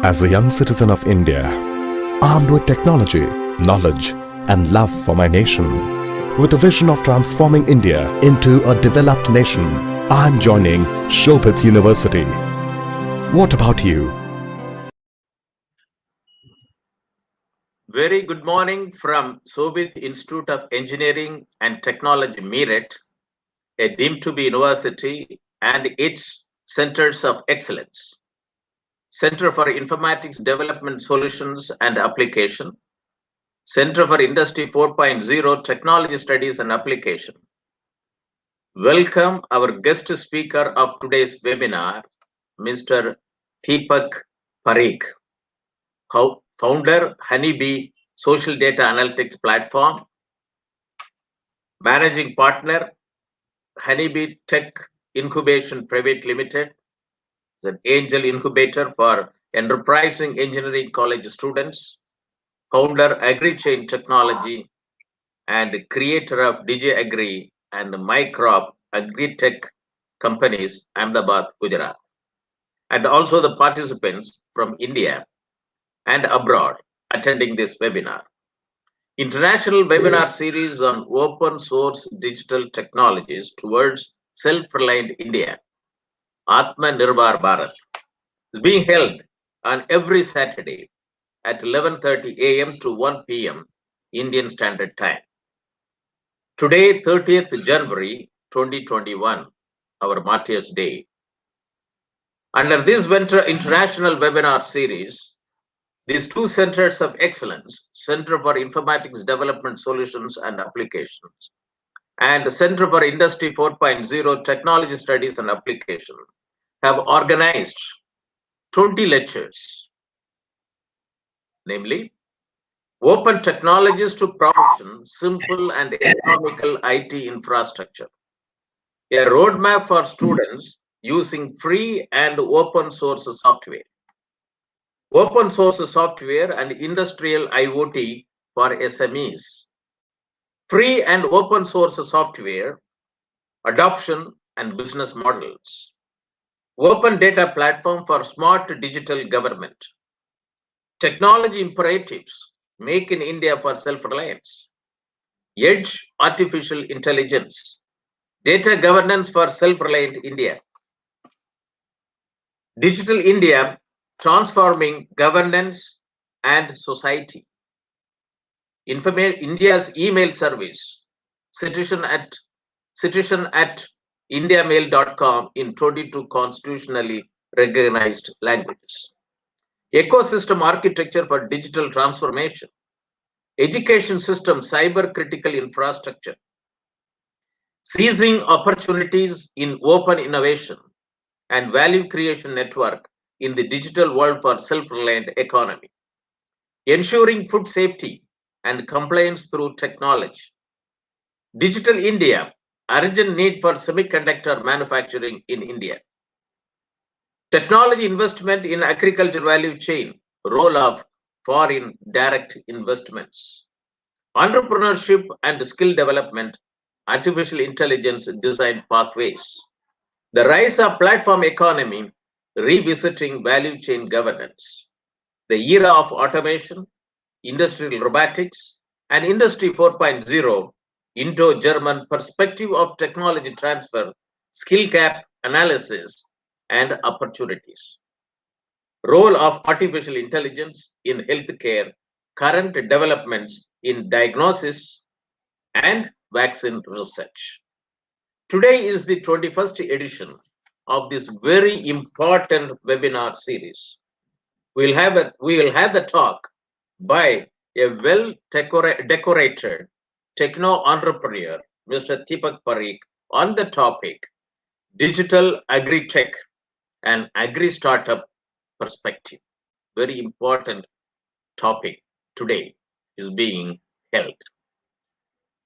As a young citizen of India, armed with technology, knowledge, and love for my nation, with a vision of transforming India into a developed nation, I'm joining Shobhit University. What about you? Very good morning from Shobhit Institute of Engineering and Technology, Meerut, a deemed to be university and its centers of excellence. Center for Informatics Development Solutions and Application, Center for Industry 4.0 Technology Studies and Application. Welcome our guest speaker of today's webinar, Mr. Deepak Pareek, founder, HnyB Social Data Analytics Platform, Managing Partner, HnyB Tech-Incubations Private Limited, an angel incubator for enterprising engineering college students, founder AgriChain Technology, and creator of DigiAgri and MyCrop AgriTech companies, Ahmedabad, Gujarat. And also the participants from India and abroad attending this webinar. International webinar series on open source digital technologies towards self-reliant India, Atmanirbhar Bharat, is being held on every Saturday at 11:30 a.m. to 1 p.m. Indian Standard Time. Today, 30th January 2021, our Martyrs Day. Under this international webinar series, these two centers of excellence, Center for Informatics Development Solutions and Applications, and Center for Industry 4.0 Technology Studies and Application, have organized 20 lectures, namely, Open Technologies to Provision Simple and Economical IT Infrastructure, a roadmap for students using free and open source software. Open source software and industrial IoT for SMEs. Free and open source software, adoption and business models. Open data platform for smart digital government. Technology imperatives, make in India for self-reliance. Edge artificial intelligence. Data governance for self-reliant India. Digital India, transforming governance and society. India's email service, citizen at indiamail.com in 22 constitutionally recognized languages. Ecosystem architecture for digital transformation. Education system cyber critical infrastructure. Seizing opportunities in open innovation and value creation network in the digital world for self-reliant economy. Ensuring food safety and compliance through technology. Digital India, urgent need for semiconductor manufacturing in India. Technology investment in agriculture value chain, role of foreign direct investments. Entrepreneurship and skill development, artificial intelligence design pathways. The rise of platform economy, revisiting value chain governance. The era of automation, industrial robotics, and Industry 4.0, Indo-German perspective of technology transfer, skill gap analysis, and opportunities. Role of artificial intelligence in healthcare, current developments in diagnosis and vaccine research. Today is the 21st edition of this very important webinar series. We will have the talk by a well-decorated techno entrepreneur, Mr. Deepak Pareek, on the topic Digital AgriTech and Agri Startup Perspective. Very important topic today is being held.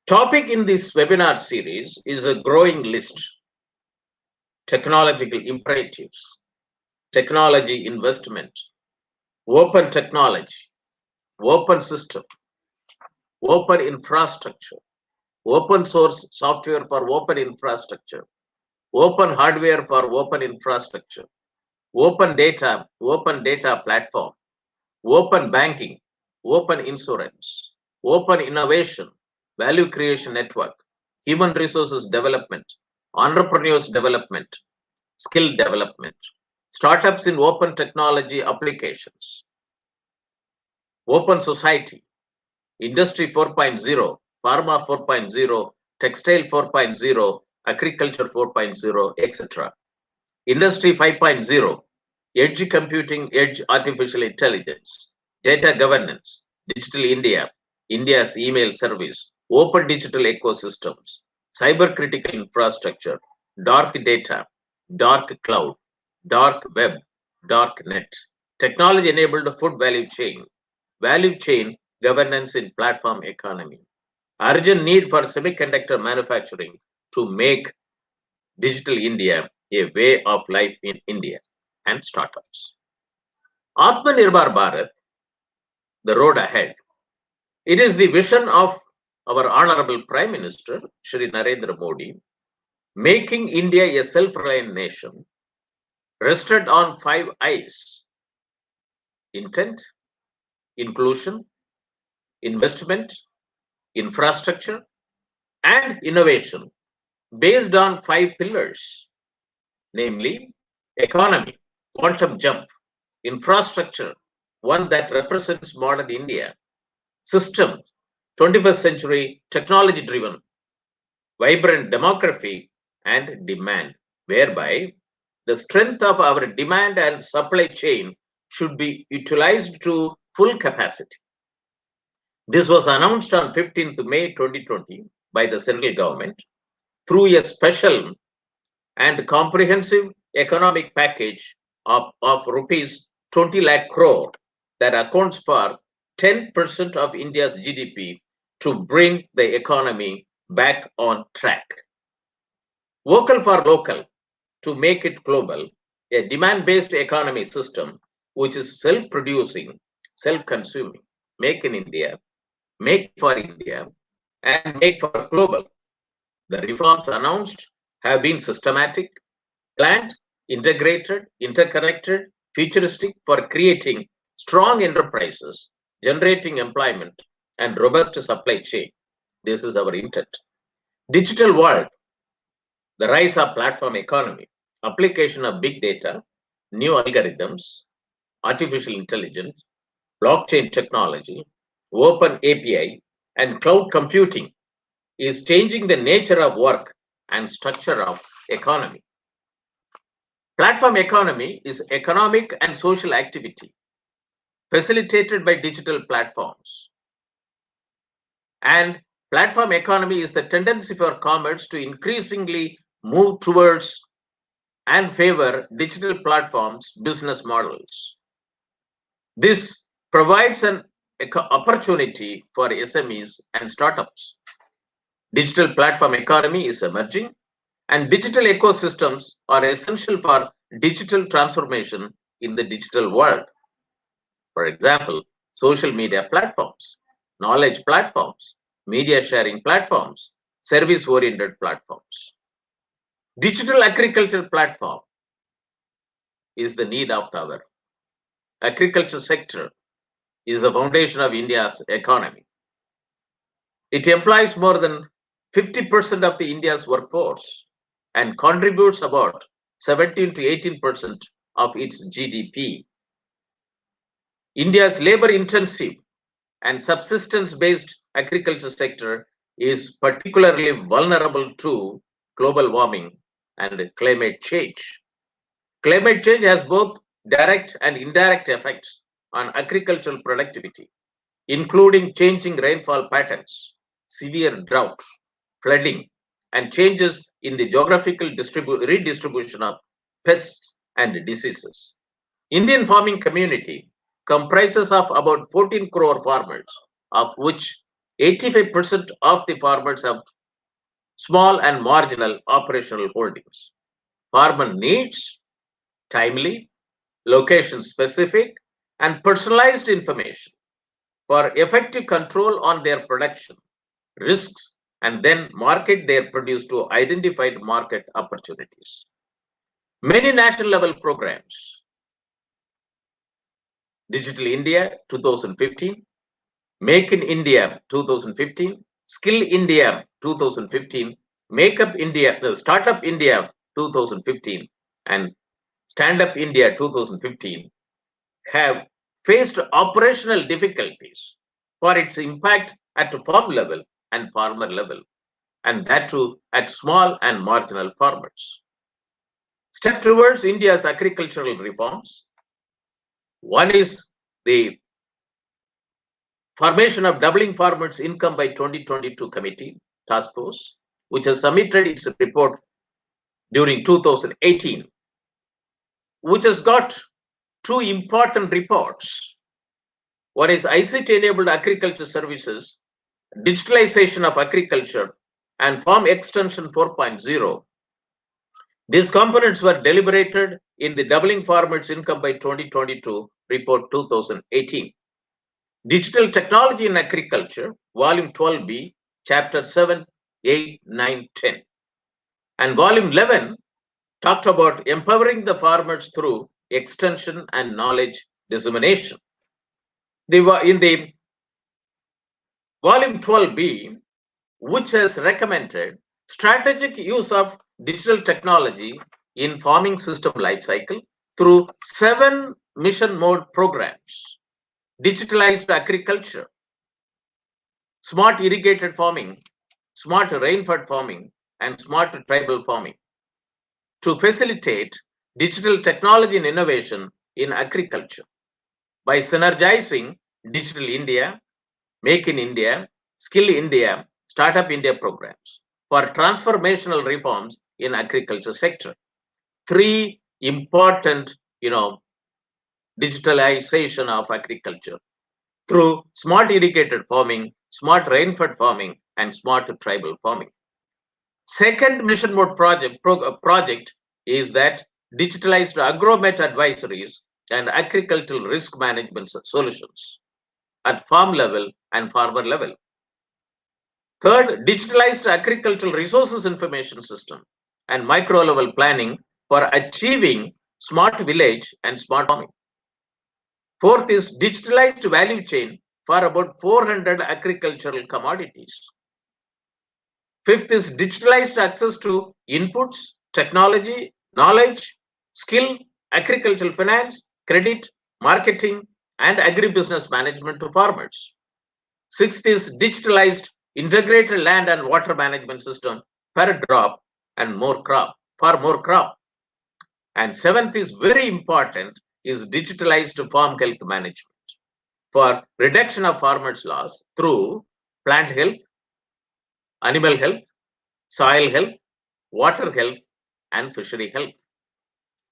Topic in this webinar series is a growing list. Technological imperatives, technology investment, open technology, open system, open infrastructure, open source software for open infrastructure, open hardware for open infrastructure, open data platform, open banking, open insurance, open innovation, value creation network, human resources development, entrepreneurs development, skill development, startups in open technology applications, open society, industry 4.0, pharma 4.0, textile 4.0, agriculture 4.0, etc. Industry 5.0, edge computing, edge artificial intelligence, data governance, digital India, India's email service, open digital ecosystems, cyber critical infrastructure, dark data, dark cloud, dark web, dark net, technology enabled food value chain governance in platform economy, urgent need for semiconductor manufacturing to make digital India a way of life in India, and startups. Atmanirbhar Bharat, the road ahead. It is the vision of our Honorable Prime Minister, Shri Narendra Modi, making India a self-reliant nation, rested on 5 I's: intent, inclusion, investment, infrastructure, and innovation, based on 5 pillars, namely economy, quantum jump, infrastructure, one that represents modern India, systems, 21st century technology driven, vibrant demography, and demand, whereby the strength of our demand and supply chain should be utilized to full capacity. This was announced on 15th May 2020 by the central government through a special and comprehensive economic package of rupees 20 lakh crore that accounts for 10% of India's GDP to bring the economy back on track. Vocal for local to make it global, a demand-based economy system which is self-producing, self-consuming, make in India, make for India, and make for global. The reforms announced have been systematic, planned, integrated, interconnected, futuristic for creating strong enterprises, generating employment, and robust supply chain. This is our intent. Digital world, the rise of platform economy, application of big data, new algorithms, artificial intelligence, blockchain technology, open API, and cloud computing is changing the nature of work and structure of economy. Platform economy is economic and social activity facilitated by digital platforms. And platform economy is the tendency for commerce to increasingly move towards and favor digital platforms business models. This provides an opportunity for SMEs and startups. Digital platform economy is emerging, and digital ecosystems are essential for digital transformation in the digital world. For example, social media platforms, knowledge platforms, media sharing platforms, service-oriented platforms. Digital agriculture platform is the need of the hour. Agriculture sector is the foundation of India's economy. It employs more than 50% of the India's workforce and contributes about 17 to 18% of its GDP. India's labor-intensive and subsistence-based agriculture sector is particularly vulnerable to global warming and climate change. Climate change has both direct and indirect effects on agricultural productivity, including changing rainfall patterns, severe drought, flooding, and changes in the geographical redistribution of pests and diseases. Indian farming community comprises of about 14 crore farmers, of which 85% of the farmers have small and marginal operational holdings. Farmer needs timely, location-specific, and personalized information for effective control on their production, risks, and then market their produce to identified market opportunities. Many national level programs Digital India 2015, Make in India 2015, Skill India 2015, Startup India 2015, and Stand Up India 2015 have faced operational difficulties for its impact at farm level and farmer level, and that too at small and marginal farmers. Step towards India's agricultural reforms. One is the formation of Doubling Farmers' Income by 2022 Committee Task Force, which has submitted its report during 2018, which has got two important reports. One is ICT-enabled agriculture services, digitalization of agriculture, and Farm Extension 4.0. These components were deliberated in the Doubling Farmers' Income by 2022 report 2018. Digital Technology in Agriculture, Volume 12B, Chapter 7, 8, 9, 10. And Volume 11 talked about empowering the farmers through extension and knowledge dissemination. In the Volume 12B, which has recommended strategic use of digital technology in farming system lifecycle through 7 mission mode programs: digitalized agriculture, smart irrigated farming, smart rainfed farming, and smart tribal farming, to facilitate digital technology and innovation in agriculture by synergizing Digital India, Make in India, Skill India, Startup India programs for transformational reforms in agriculture sector. 3 important, digitalization of agriculture through smart irrigated farming, smart rainfed farming, and smart tribal farming. Second mission mode project is that digitalized agromet advisories and agricultural risk management solutions at farm level and farmer level. Third, digitalized agricultural resources information system and micro level planning for achieving smart village and smart farming. Fourth is digitalized value chain for about 400 agricultural commodities. Fifth is digitalized access to inputs, technology, knowledge, skill, agricultural finance, credit, marketing, and agribusiness management to farmers. Sixth is digitalized integrated land and water management system per drop and more crop, for more crop. And seventh is very important, is digitalized farm health management for reduction of farmers' loss through plant health, animal health, soil health, water health, and fishery health.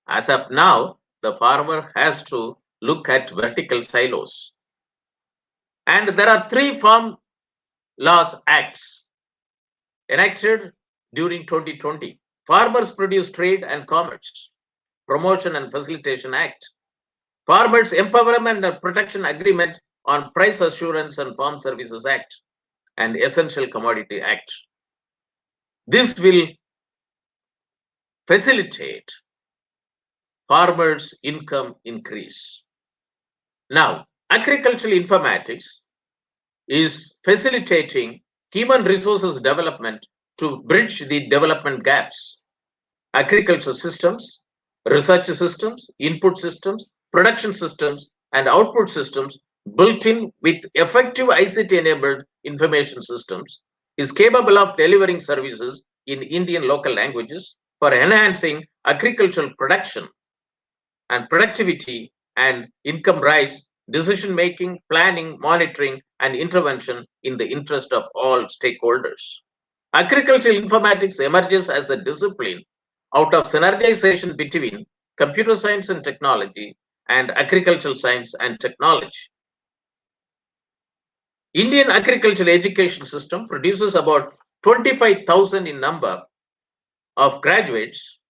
As of now, the farmer has to look at vertical silos. And there are 3 farm laws acts enacted during 2020. Farmers Produce Trade and Commerce Promotion and Facilitation Act, Farmers Empowerment and Protection Agreement on Price Assurance and Farm Services Act, and Essential Commodity Act. This will facilitate farmers' income increase. Now, agricultural informatics is facilitating human resources development to bridge the development gaps. Agriculture systems, research systems, input systems, production systems, and output systems built in with effective ICT-enabled information systems is capable of delivering services in Indian local languages for enhancing agricultural production and productivity and income rise, decision making, planning, monitoring, and intervention in the interest of all stakeholders. Agricultural informatics emerges as a discipline out of synergization between computer science and technology and agricultural science and technology. Indian agricultural education system produces about 25,000 in number of graduates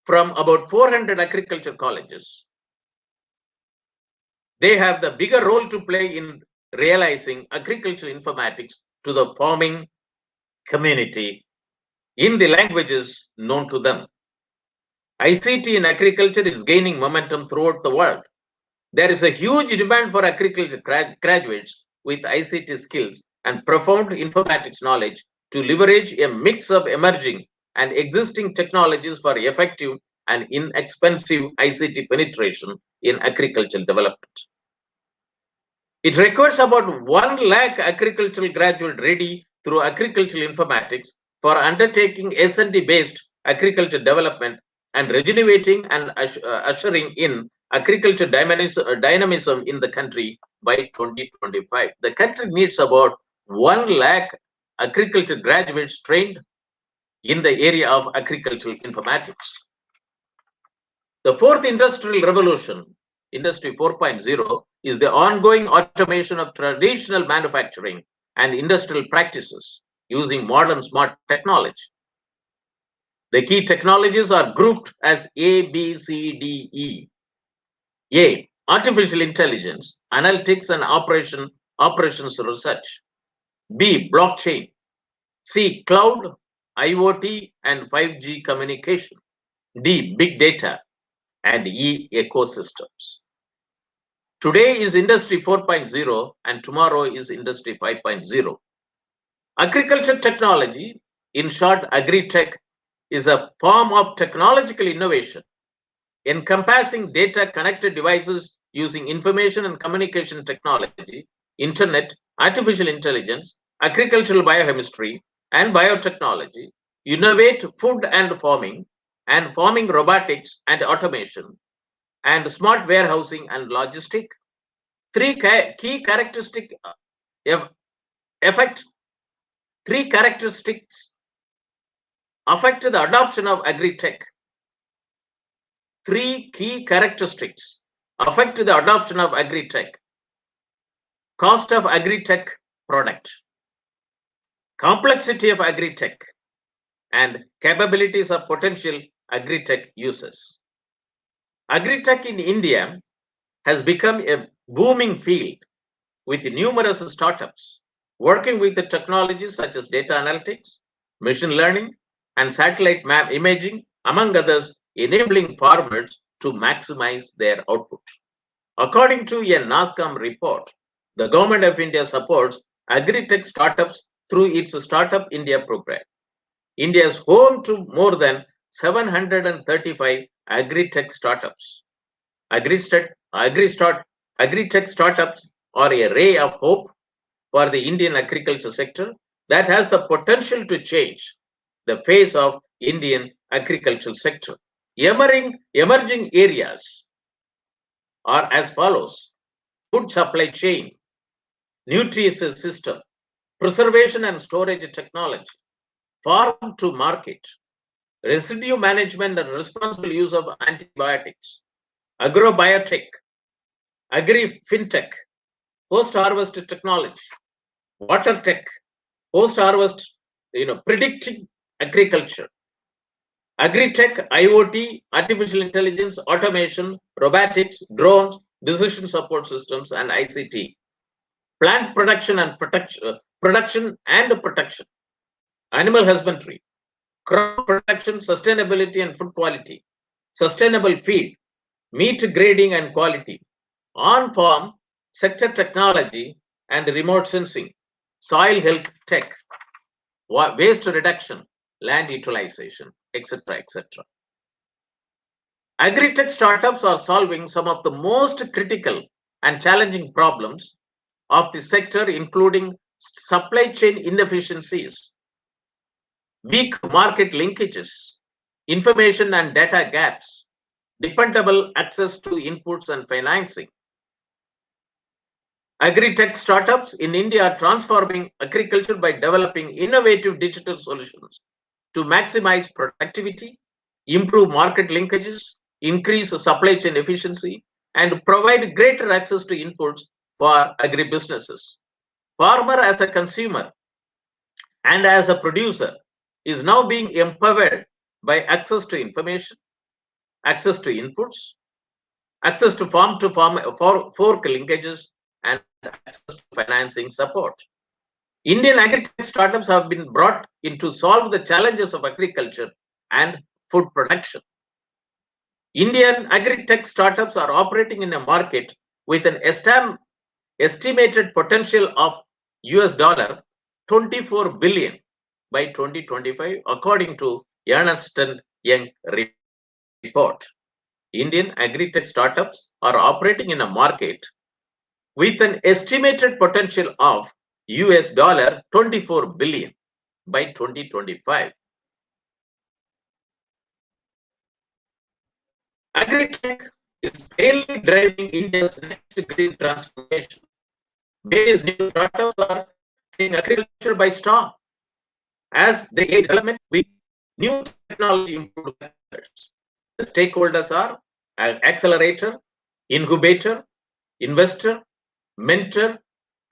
from about 400 agriculture colleges. They have the bigger role to play in realizing agricultural informatics to the farming community in the languages known to them. ICT in agriculture is gaining momentum throughout the world. There is a huge demand for agriculture graduates with ICT skills and profound informatics knowledge to leverage a mix of emerging and existing technologies for effective and inexpensive ICT penetration in agricultural development. It requires about 1 lakh agricultural graduates ready through agricultural informatics for undertaking S&D based agriculture development and regenerating and ushering in agriculture dynamism in the country by 2025. The country needs about 1 lakh agriculture graduates trained in the area of agricultural informatics. The fourth industrial revolution, Industry 4.0, is the ongoing automation of traditional manufacturing and industrial practices using modern smart technology. The key technologies are grouped as A, B, C, D, E. A, artificial intelligence, analytics and operations research. B, blockchain. C, cloud, IoT and 5G communication. D, big data. And E, ecosystems. Today is Industry 4.0 and tomorrow is Industry 5.0. Agriculture technology, in short AgriTech, is a form of technological innovation encompassing data connected devices using information and communication technology, internet, artificial intelligence, agricultural biochemistry, and biotechnology, innovate food and farming robotics and automation, and smart warehousing and logistic. Three key characteristics affect the adoption of AgriTech. Three key characteristics affect the adoption of AgriTech. Cost of AgriTech product, complexity of AgriTech, and capabilities of potential AgriTech users. AgriTech in India has become a booming field with numerous startups working with the technologies such as data analytics, machine learning, and satellite map imaging, among others, enabling farmers to maximize their output. According to a NASCOM report, the Government of India supports AgriTech startups through its Startup India program. India is home to more than 735 AgriTech startups. AgriTech startups are a ray of hope for the Indian agriculture sector that has the potential to change the face of Indian agricultural sector. Emerging areas are as follows: food supply chain, nutrition system, preservation and storage technology, farm to market, residue management and responsible use of antibiotics, agrobiotech, agri-fintech, post-harvest technology, water tech, post-harvest, predicting agriculture, AgriTech, IoT, artificial intelligence, automation, robotics, drones, decision support systems, and ICT, plant production and protection, animal husbandry, crop protection, sustainability and food quality, sustainable feed, meat grading and quality, on-farm sector technology and remote sensing, soil health tech, waste reduction, land utilization, etc., etc. AgriTech startups are solving some of the most critical and challenging problems of the sector, including supply chain inefficiencies, weak market linkages, information and data gaps, dependable access to inputs and financing. AgriTech startups in India are transforming agriculture by developing innovative digital solutions to maximize productivity, improve market linkages, increase supply chain efficiency, and provide greater access to inputs for agribusinesses. Farmer as a consumer and as a producer is now being empowered by access to information, access to inputs, access to farm-to-farm fork linkages, and access to financing support. Indian agri-tech startups have been brought in to solve the challenges of agriculture and food production. Indian agri-tech startups are operating in a market with an estimated potential of $24 billion by 2025, according to Ernst & Young report. Indian AgriTech startups are operating in a market with an estimated potential of $24 billion by 2025. AgriTech is mainly driving India's next green transformation. Various new startups are taking agriculture by storm as they aid development with new technology improved methods. The stakeholders are accelerator, incubator, investor, mentor,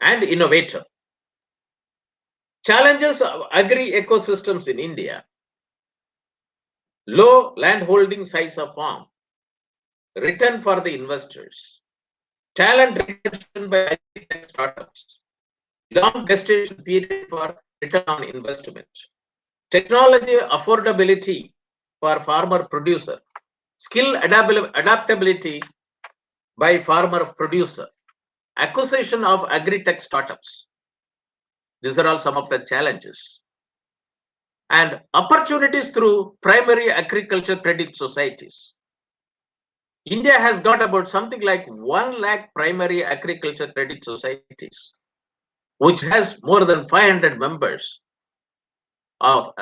and innovator. Challenges of agri ecosystems in India: low landholding size of farm, return for the investors, talent retention by agri-tech startups, long gestation period for return on investment, technology affordability for farmer producer, skill adaptability by farmer producer, acquisition of agri-tech startups. These are all some of the challenges. And opportunities through primary agriculture credit societies. India has got about something like 1 lakh primary agriculture credit societies, which has more than 500 members of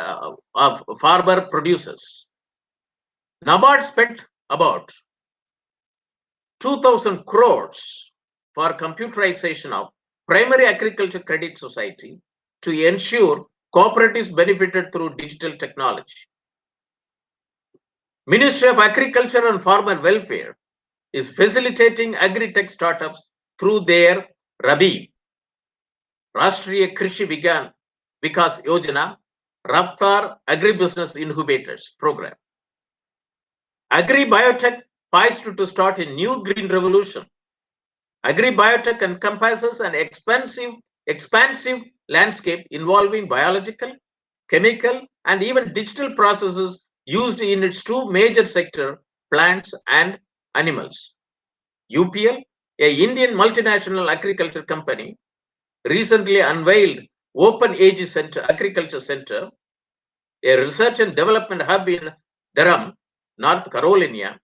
farmer producers. NABARD spent about 2,000 crores for computerization of primary agriculture credit society to ensure cooperatives benefited through digital technology. Ministry of Agriculture and Farmer Welfare is facilitating agri-tech startups through their RABI, Rashtriya Krishi Vikas Yojana, Raftar Agribusiness Incubators program. Agri-biotech poised to start a new green revolution. Agri-biotech encompasses an expansive landscape involving biological, chemical, and even digital processes used in its two major sectors, plants and animals. UPL, a Indian multinational agriculture company, recently unveiled Open Agriculture Center, a research and development hub in Durham, North Carolina,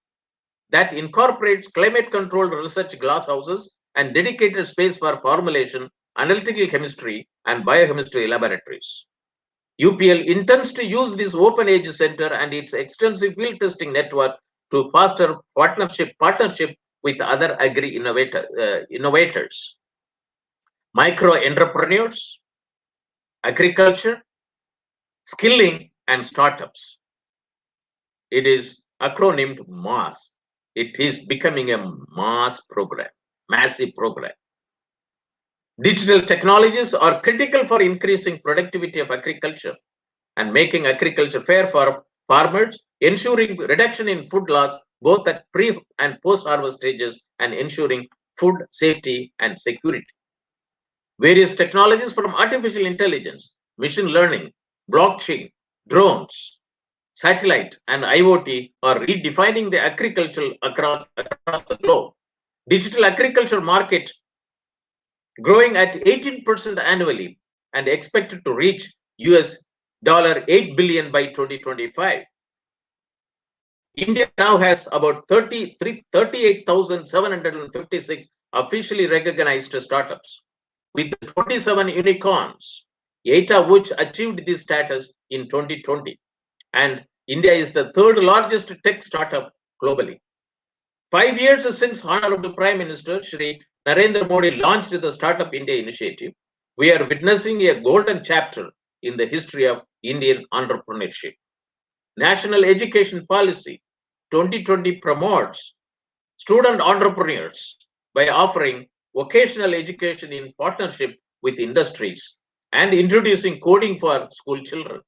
that incorporates climate-controlled research glasshouses and dedicated space for formulation, analytical chemistry, and biochemistry laboratories. UPL intends to use this Open Age Center and its extensive field testing network to foster partnership with other agri innovators, micro entrepreneurs, agriculture, skilling, and startups. It is acronymed MAS. It is becoming a mass program, massive program. Digital technologies are critical for increasing productivity of agriculture and making agriculture fair for farmers, ensuring reduction in food loss both at pre and post-harvest stages, and ensuring food safety and security. Various technologies from artificial intelligence, machine learning, blockchain, drones, satellite, and IoT are redefining the agriculture across the globe. Digital agriculture market growing at 18% annually and expected to reach $8 billion by 2025. India now has about 38,756 officially recognized startups, with 27 unicorns, 8 of which achieved this status in 2020. And India is the third largest tech startup globally. 5 years since Honorable Prime Minister Shri Narendra Modi launched the Startup India initiative, we are witnessing a golden chapter in the history of Indian entrepreneurship. National Education Policy 2020 promotes student entrepreneurs by offering vocational education in partnership with industries and introducing coding for school children.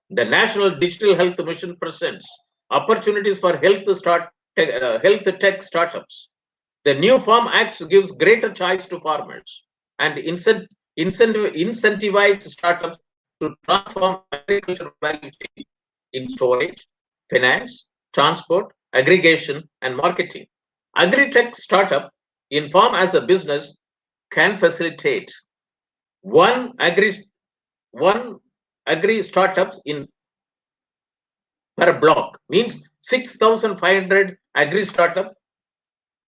The National Digital Health Mission presents opportunities for health tech startups. The New Farm Act gives greater choice to farmers and incentivizes startups to transform agricultural value chain in storage, finance, transport, aggregation, and marketing. AgriTech startup Inform as a business can facilitate one agri startups in per block, means 6,500 agri startup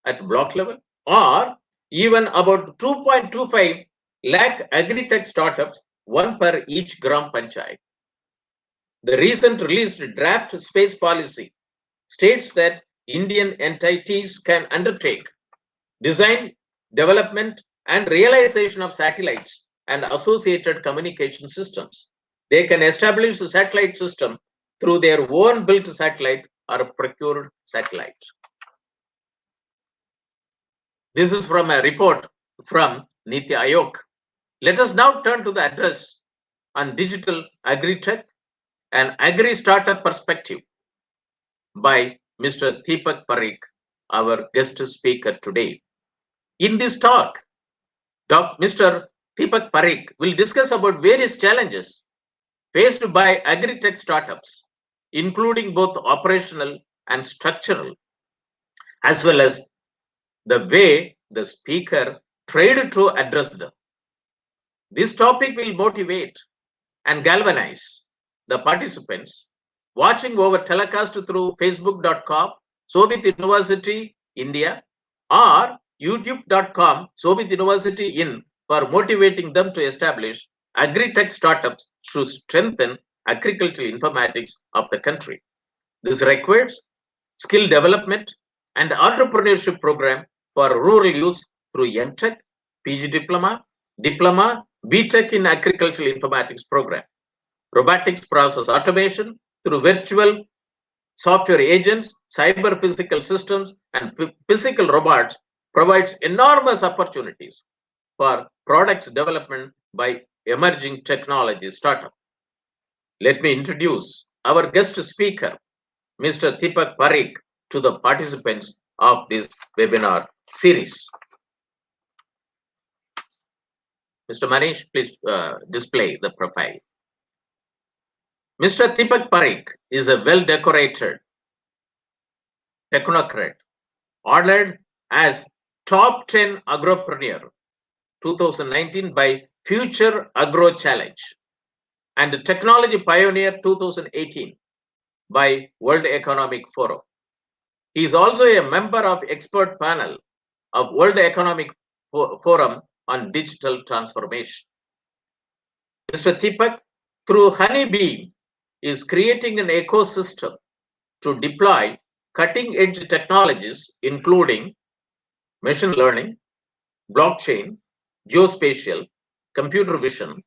at block level, or even about 2.25 lakh AgriTech startups, one per each gram panchayat. The recent released draft space policy states that Indian entities can undertake design, development, and realization of satellites and associated communication systems. They can establish a satellite system through their own built satellite or procured satellite. This is from a report from Niti Aayog. Let us now turn to the address on digital AgriTech and Agri Startup Perspective by Mr. Deepak Pareek, our guest speaker today. In this talk, Mr. Deepak Pareek will discuss about various challenges faced by AgriTech startups, including both operational and structural, as well as the way the speaker tried to address them. This topic will motivate and galvanize the participants watching over telecast through facebook.com, Sobit University, India, or youtube.com, Sobit University in, for motivating them to establish AgriTech startups to strengthen agricultural informatics of the country. This requires skill development and entrepreneurship program for rural use through MTech, PG diploma, BTech in agricultural informatics program. Robotics process automation through virtual software agents, cyber physical systems, and physical robots provides enormous opportunities for products development by emerging technology startup. Let me introduce our guest speaker, Mr. Deepak Pareek, to the participants of this webinar series. Mr. Manish, please display the profile. Mr. Deepak Pareek is a well-decorated technocrat, honored as Top 10 Agropreneur 2019 by Future Agro Challenge and Technology Pioneer 2018 by World Economic Forum. He is also a member of expert panel of World Economic Forum on digital transformation. Mr. Deepak, through HnyB, is creating an ecosystem to deploy cutting-edge technologies, including machine learning, blockchain, geospatial, computer vision,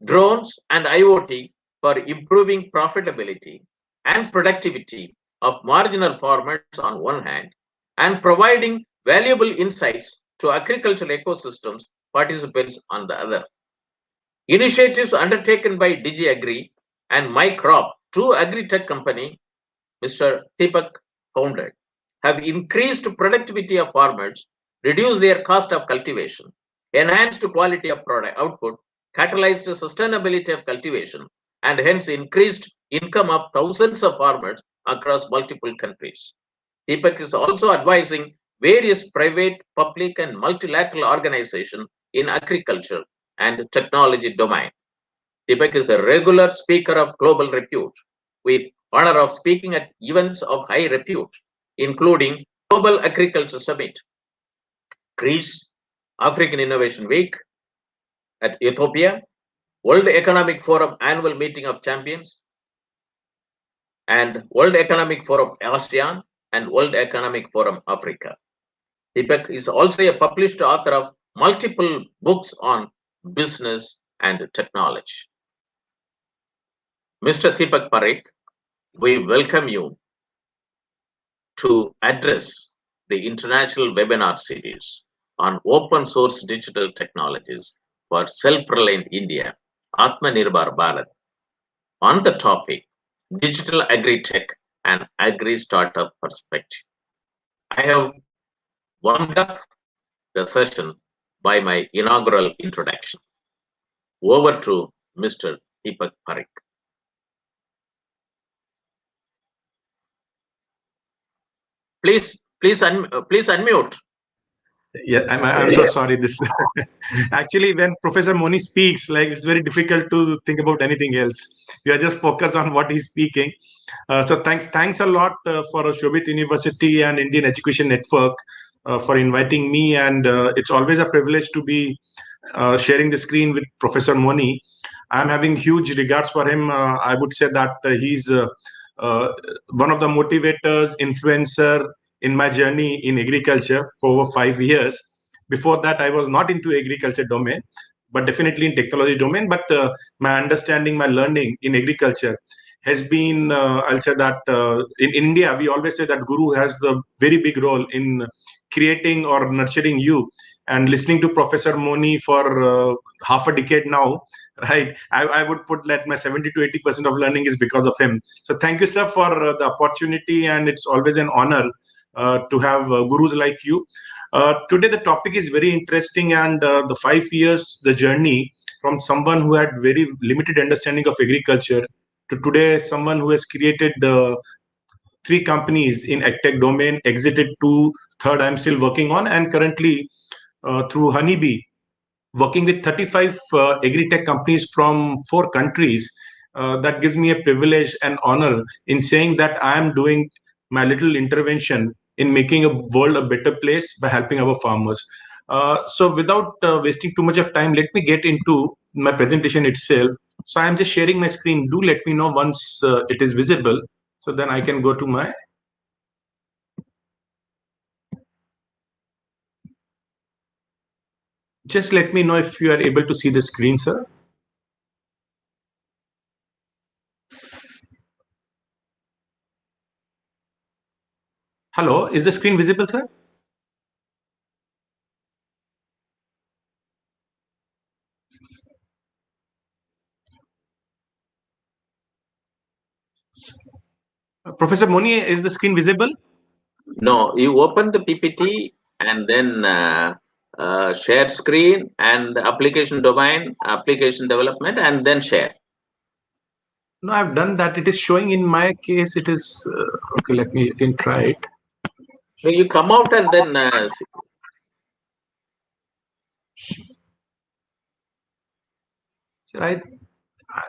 drones, and IoT for improving profitability and productivity of marginal farmers on one hand, and providing valuable insights to agricultural ecosystems participants on the other. Initiatives undertaken by DigiAgri and MyCrop, two AgriTech company Mr. Deepak founded, have increased productivity of farmers, reduced their cost of cultivation, enhanced quality of product output, catalyzed sustainability of cultivation, and hence increased income of thousands of farmers across multiple countries. Deepak is also advising various private, public, and multilateral organizations in agriculture and technology domain. Deepak is a regular speaker of global repute, with honor of speaking at events of high repute, including Global Agriculture Summit, Greece, African Innovation Week at Ethiopia, World Economic Forum Annual Meeting of Champions, and World Economic Forum ASEAN and World Economic Forum Africa. Deepak is also a published author of multiple books on business and technology. Mr. Deepak Pareek, we welcome you to address the international webinar series on open source digital technologies for self-reliant India, Atmanirbhar Bharat, on the topic Digital AgriTech and Agri Startup Perspective. I have warmed up the session by my inaugural introduction. Over to Mr. Deepak Pareek. Please unmute. Yeah, I'm so sorry. This actually, when Professor Moni speaks, like it's very difficult to think about anything else. We are just focused on what he's speaking. So thanks a lot for Shobit University and Indian Education Network for inviting me. And it's always a privilege to be sharing the screen with Professor Moni. I'm having huge regards for him. I would say that he's uh, one of the motivators, influencer in my journey in agriculture for over 5 years. Before that, I was not into agriculture domain, but definitely in technology domain. But my understanding, my learning in agriculture has been, I'll say that in India, we always say that Guru has the very big role in creating or nurturing you. And listening to Professor Moni for half a decade now, right? I would put that my 70 to 80% of learning is because of him. So thank you, sir, for the opportunity. And it's always an honor to have gurus like you. Today, the topic is very interesting. And the 5 years, the journey from someone who had very limited understanding of agriculture to today, someone who has created 3 companies in AgTech domain, exited 2, third I'm still working on, and currently through HnyB, working with 35 AgriTech companies from 4 countries. That gives me a privilege and honor in saying that I am doing my little intervention in making a world a better place by helping our farmers. So without wasting too much of time, let me get into my presentation itself. So I'm just sharing my screen. Do let me know once it is visible, so then I can go to my. Just let me know if you are able to see the screen, sir. Hello, is the screen visible, sir? Professor Moni, is the screen visible? No, you open the PPT and then share screen and application domain, application development, and then share. No, I've done that. It is showing in my case. It is okay. Let me again try it. So you come out and then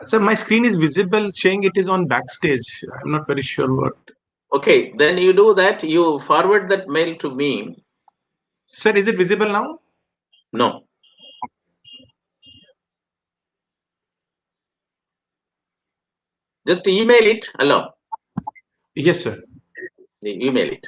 So my screen is visible, saying it is on backstage. I'm not very sure what. okay, then you do that. You forward that mail to me. Sir, is it visible now? No. Just email it. Hello. Yes, sir. Email it.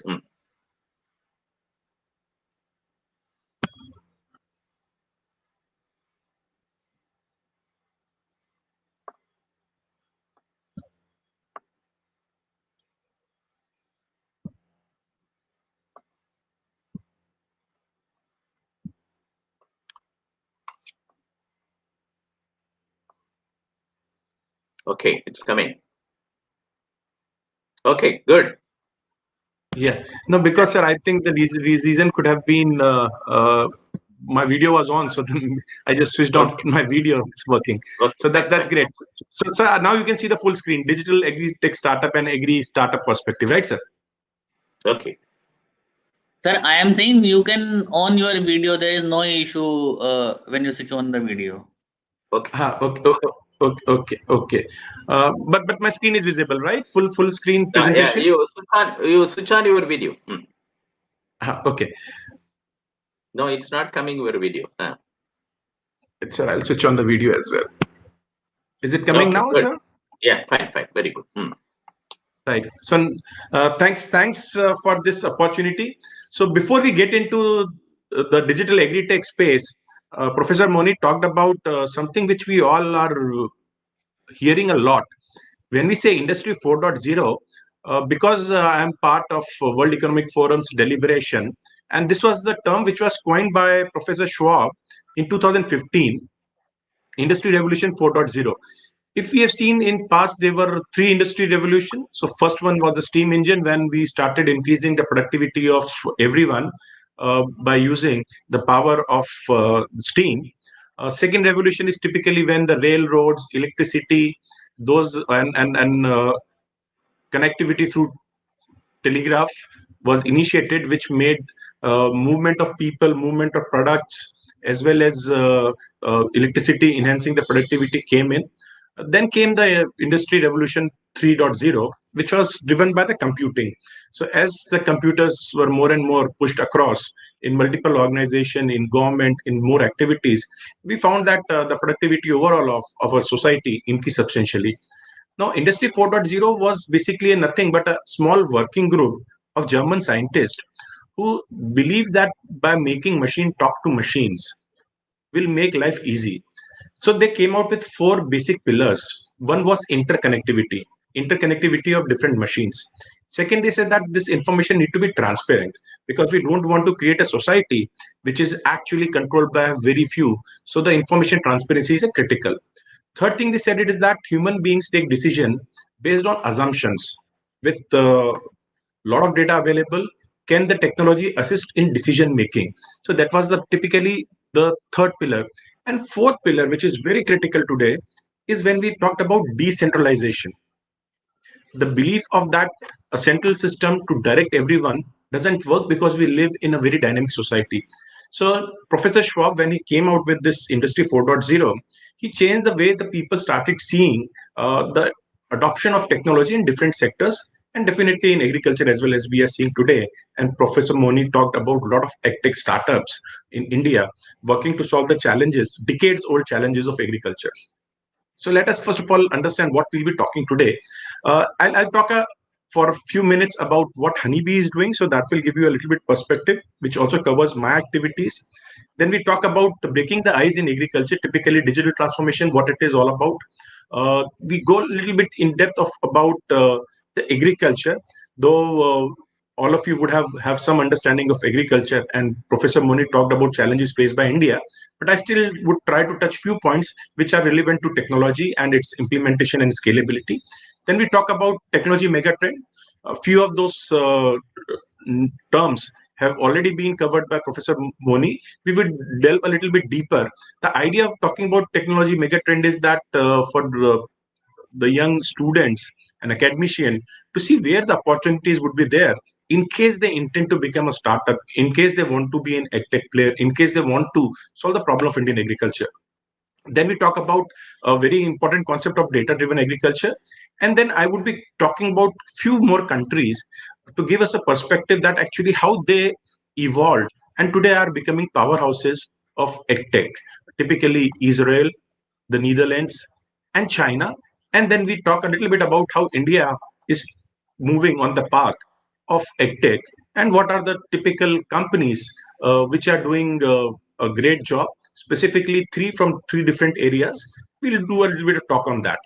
Okay, it's coming. Okay, good. Yeah. No, because sir, I think the reason could have been my video was on, so then I just switched on my video. It's working. Okay. So that's great. So sir, now you can see the full screen: digital agri tech startup and agri startup perspective, right, sir? Okay. Sir, I am saying you can on your video. There is no issue when you switch on the video. Okay. Okay. But my screen is visible, right? Full screen presentation. Yeah, you switch on your video. Okay. No, it's not coming your video. It's sir. I'll switch on the video as well. Is it coming now, good. sir? Yeah, fine. Very good. Right. So thanks for this opportunity. So before we get into the digital agri-tech space, Professor Moni talked about something which we all are hearing a lot. When we say Industry 4.0, because I am part of World Economic Forum's deliberation, and this was the term which was coined by Professor Schwab in 2015, Industry Revolution 4.0. If we have seen in past, there were 3 industry revolutions. So first one was the steam engine, when we started increasing the productivity of everyone by using the power of steam. Second revolution is typically when the railroads, electricity, those and connectivity through telegraph was initiated, which made movement of people, movement of products, as well as electricity enhancing the productivity came in. Then came the Industry Revolution 3.0, which was driven by the computing. So as the computers were more and more pushed across in multiple organizations, in government, in more activities, we found that the productivity overall of our society increased substantially. Now, Industry 4.0 was basically nothing but a small working group of German scientists who believed that by making machine talk to machines will make life easy. So they came out with 4 basic pillars. One was interconnectivity of different machines. Second, they said that this information need to be transparent, because we don't want to create a society which is actually controlled by very few. So the information transparency is a critical. Third thing they said it is that human beings take decision based on assumptions. With a lot of data available, can the technology assist in decision making? So that was typically the third pillar. And fourth pillar, which is very critical today, is when we talked about decentralization. The belief of that a central system to direct everyone doesn't work, because we live in a very dynamic society. So Professor Schwab, when he came out with this Industry 4.0, he changed the way the people started seeing the adoption of technology in different sectors, and definitely in agriculture as well, as we are seeing today. And Professor Moni talked about a lot of AgTech startups in India working to solve the challenges, decades-old challenges of agriculture. So let us first of all understand what we'll be talking today. I'll talk for a few minutes about what HnyB is doing, so that will give you a little bit perspective, which also covers my activities. Then we talk about breaking the ice in agriculture, typically digital transformation, what it is all about. We go a little bit in depth about the agriculture, though all of you would have some understanding of agriculture, and Professor Moni talked about challenges faced by India, but I still would try to touch few points which are relevant to technology and its implementation and scalability. Then we talk about technology megatrend. A few of those terms have already been covered by Professor Moni. We will delve a little bit deeper. The idea of talking about technology megatrend is that for the young students and academician to see where the opportunities would be there in case they intend to become a startup, in case they want to be an AgTech player, in case they want to solve the problem of Indian agriculture. Then we talk about a very important concept of data-driven agriculture. And then I would be talking about few more countries to give us a perspective that actually how they evolved and today are becoming powerhouses of AgTech, typically Israel, the Netherlands, and China. And then we talk a little bit about how India is moving on the path of AgTech and what are the typical companies which are doing a great job, specifically from three different areas. We'll do a little bit of talk on that.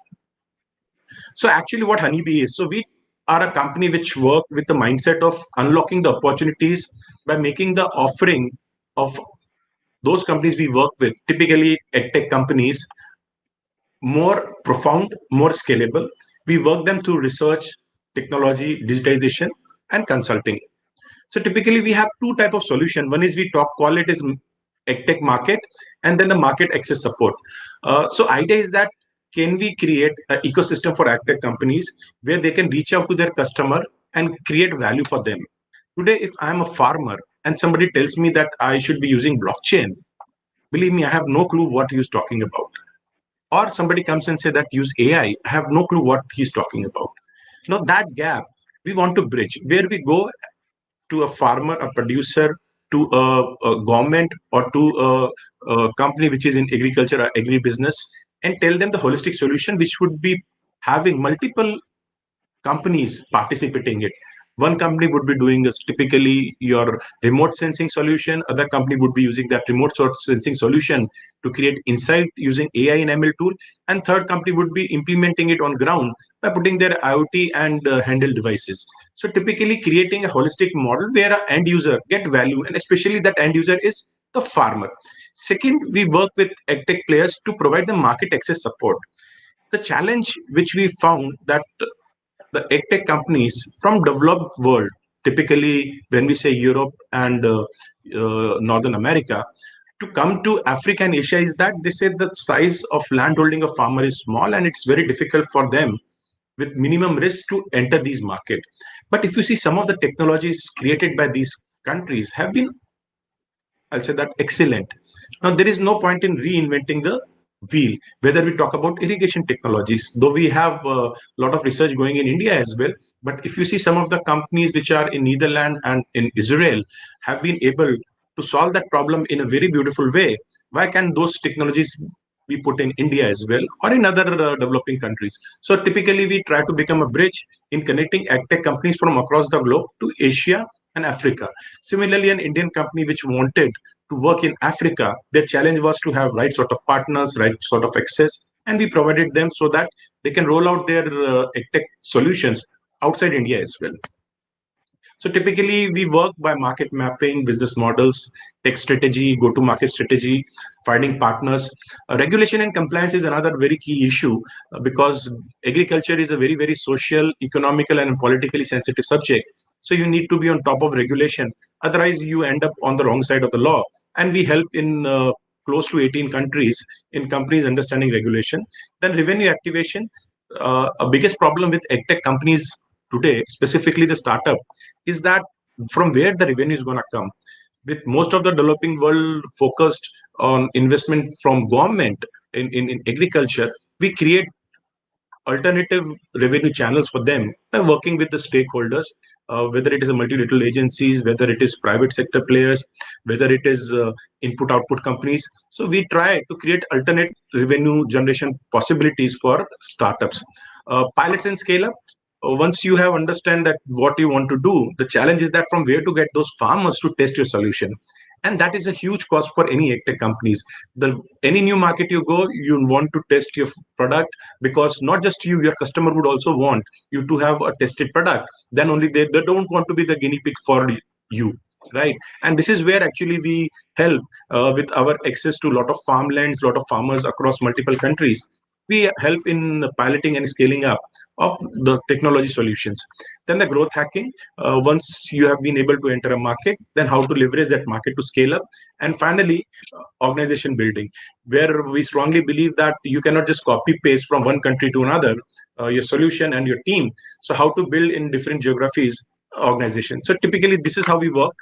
So actually what HnyB is, so we are a company which work with the mindset of unlocking the opportunities by making the offering of those companies we work with, typically AgTech companies, more profound, more scalable. We work them through research, technology, digitization, and consulting. So typically we have two types of solution. One is we call it as AgTech market, and then the market access support. So idea is that can we create an ecosystem for AgTech companies where they can reach out to their customer and create value for them. Today, if I'm a farmer and somebody tells me that I should be using blockchain, believe me, I have no clue what he's talking about. Or somebody comes and say that use AI, I have no clue what he's talking about. Now that gap we want to bridge, where we go to a farmer, a producer, to a government, or to a company which is in agriculture or agribusiness, and tell them the holistic solution, which would be having multiple companies participating in it. One company would be doing typically your remote sensing solution. Other company would be using that remote sensing solution to create insight using AI and ML tool. And third company would be implementing it on ground by putting their IoT and handheld devices. So typically creating a holistic model where an end user get value, and especially that end user is the farmer. Second, we work with AgTech players to provide the market access support. The challenge which we found that the AgTech companies from developed world, typically when we say Europe and Northern America, to come to Africa and Asia is that they say the size of landholding of farmer is small and it's very difficult for them with minimum risk to enter these markets. But if you see some of the technologies created by these countries have been, I'll say that, excellent. Now, there is no point in reinventing the wheel, whether we talk about irrigation technologies, though we have a lot of research going in India as well. But if you see some of the companies which are in Netherlands and in Israel have been able to solve that problem in a very beautiful way, why can those technologies be put in India as well or in other developing countries? So typically we try to become a bridge in connecting AgTech companies from across the globe to Asia and Africa. Similarly, an Indian company which wanted to work in Africa, their challenge was to have right sort of partners, right sort of access, and we provided them so that they can roll out their tech solutions outside India as well. So typically we work by market mapping, business models, tech strategy, go-to-market strategy, finding partners. Regulation and compliance is another very key issue because agriculture is a very, very social, economical, and politically sensitive subject. So you need to be on top of regulation. Otherwise, you end up on the wrong side of the law. And we help in close to 18 countries in companies understanding regulation. Then revenue activation. A biggest problem with edtech companies today, specifically the startup, is that from where the revenue is going to come. With most of the developing world focused on investment from government in agriculture, we create alternative revenue channels for them by working with the stakeholders, whether it is a multilateral agencies, whether it is private sector players, whether it is input output companies. So we try to create alternate revenue generation possibilities for startups. Pilots and scale up. Once you have understand that what you want to do, the challenge is that from where to get those farmers to test your solution. And that is a huge cost for any tech companies. Any new market you go, you want to test your product, because not just you, your customer would also want you to have a tested product. Then only they don't want to be the guinea pig for you, right? And this is where actually we help with our access to a lot of farmlands, a lot of farmers across multiple countries. We help in piloting and scaling up of the technology solutions. Then the growth hacking. Once you have been able to enter a market, then how to leverage that market to scale up. And finally, organization building, where we strongly believe that you cannot just copy paste from one country to another your solution and your team. So how to build in different geographies organization. So typically this is how we work.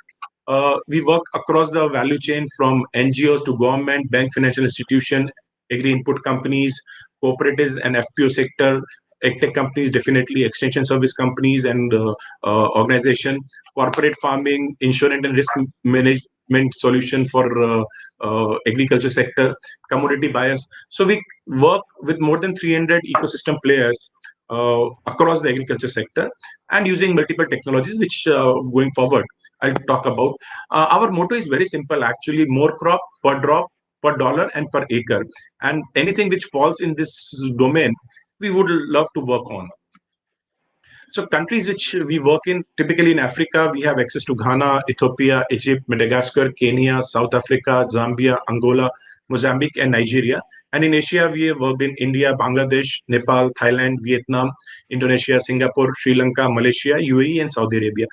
We work across the value chain from NGOs to government, bank, financial institution, agri input companies, cooperatives and FPO sector, tech companies, definitely extension service companies and organization, corporate farming, insurance and risk management solution for agriculture sector, commodity buyers. So we work with more than 300 ecosystem players across the agriculture sector and using multiple technologies, which going forward I'll talk about. Our motto is very simple, actually: more crop per drop, per dollar, and per acre. And anything which falls in this domain, we would love to work on. So countries which we work in, typically in Africa, we have access to Ghana, Ethiopia, Egypt, Madagascar, Kenya, South Africa, Zambia, Angola, Mozambique, and Nigeria. And in Asia, we have worked in India, Bangladesh, Nepal, Thailand, Vietnam, Indonesia, Singapore, Sri Lanka, Malaysia, UAE, and Saudi Arabia.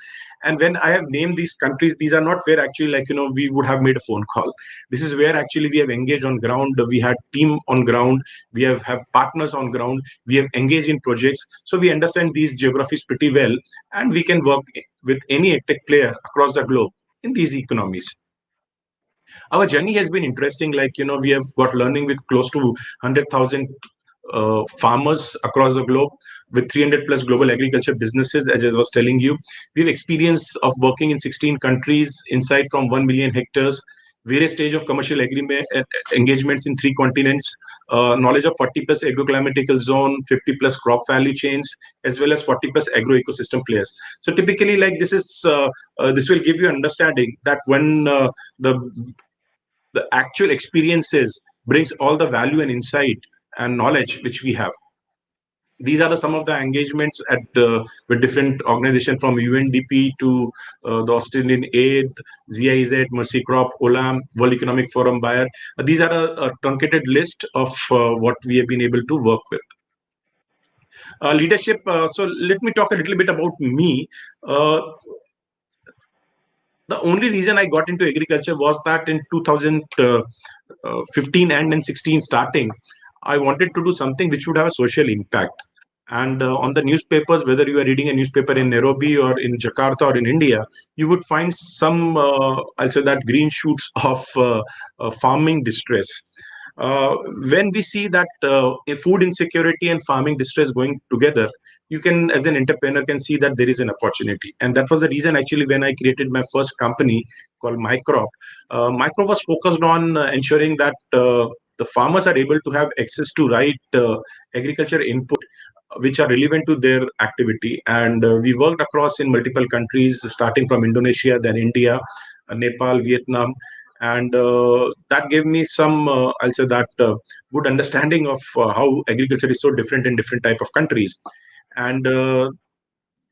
And when I have named these countries, these are not where actually, like, we would have made a phone call. This is where actually we have engaged on ground. We had team on ground. We have partners on ground. We have engaged in projects. So we understand these geographies pretty well, and we can work with any tech player across the globe in these economies. Our journey has been interesting. Like, we have got learning with close to 100,000 farmers across the globe, with 300 plus global agriculture businesses. As I was telling you, we have experience of working in 16 countries, insight from 1 million hectares, various stage of commercial agreement engagements in 3 continents, knowledge of 40 plus agroclimatical zone, 50 plus crop value chains, as well as 40 plus agro ecosystem players. So typically, like, this will give you understanding that when the actual experiences brings all the value and insight and knowledge which we have. These are some of the engagements at with different organizations, from UNDP to the Australian Aid, CIDSA, MyCrop, Olam, World Economic Forum, Bayer. These are a truncated list of what we have been able to work with. Leadership. So let me talk a little bit about me. The only reason I got into agriculture was that in 2015 and then 16 starting, I wanted to do something which would have a social impact. And on the newspapers, whether you are reading a newspaper in Nairobi or in Jakarta or in India, you would find some, I'll say that, green shoots of farming distress. When we see that food insecurity and farming distress going together, you can, as an entrepreneur, can see that there is an opportunity. And that was the reason, actually, when I created my first company called MyCrop. MyCrop was focused on ensuring that the farmers are able to have access to right agriculture input which are relevant to their activity. And we worked across in multiple countries, starting from Indonesia, then India, Nepal, Vietnam. And that gave me some, I'll say that, good understanding of how agriculture is so different in different type of countries. And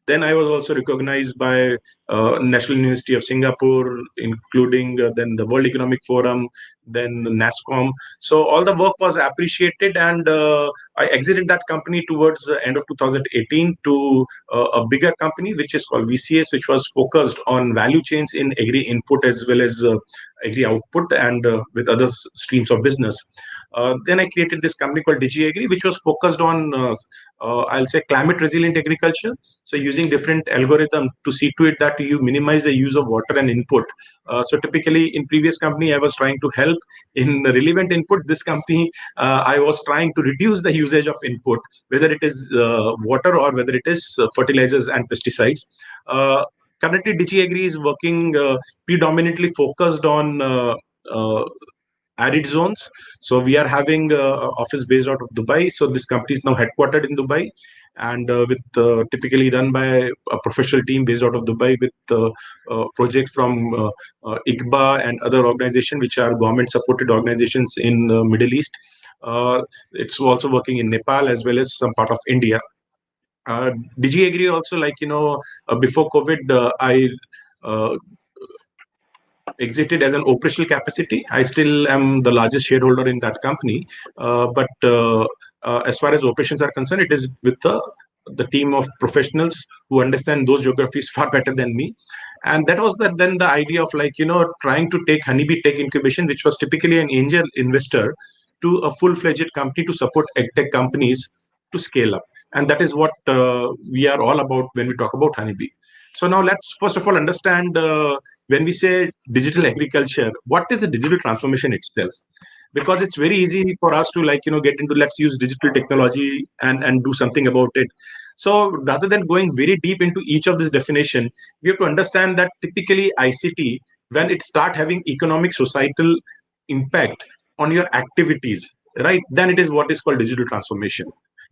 then I was also recognized by National University of Singapore, including then the World Economic Forum, then NASCOM. So all the work was appreciated, and I exited that company towards the end of 2018 to a bigger company, which is called VCS, which was focused on value chains in agri input as well as agri output, and with other streams of business. Then I created this company called DigiAgri, which was focused on, I'll say, climate resilient agriculture. So using different algorithms to see to it that you minimize the use of water and input. So typically in previous company, I was trying to help in the relevant input. This company, I was trying to reduce the usage of input, whether it is water or whether it is fertilizers and pesticides. Currently, DigiAgri is working predominantly focused on arid zones. So we are having office based out of Dubai. So this company is now headquartered in Dubai, and with typically run by a professional team based out of Dubai, with projects from ICBA and other organizations which are government supported organizations in the Middle East. It's also working in Nepal as well as some part of India. DigiAgri also, like, before COVID, I exited as an operational capacity. I still am the largest shareholder in that company, but as far as operations are concerned, it is with the team of professionals who understand those geographies far better than me. And that was then the idea of, like, trying to take HnyB Tech-Incubation, which was typically an angel investor, to a full-fledged company to support AgTech companies to scale up. And that is what we are all about when we talk about HnyB. So now let's first of all understand, when we say digital agriculture, what is the digital transformation itself? Because it's very easy for us to, like, get into, let's use digital technology and do something about it. So rather than going very deep into each of this definition, we have to understand that typically ICT, when it start having economic societal impact on your activities, right, then it is what is called digital transformation.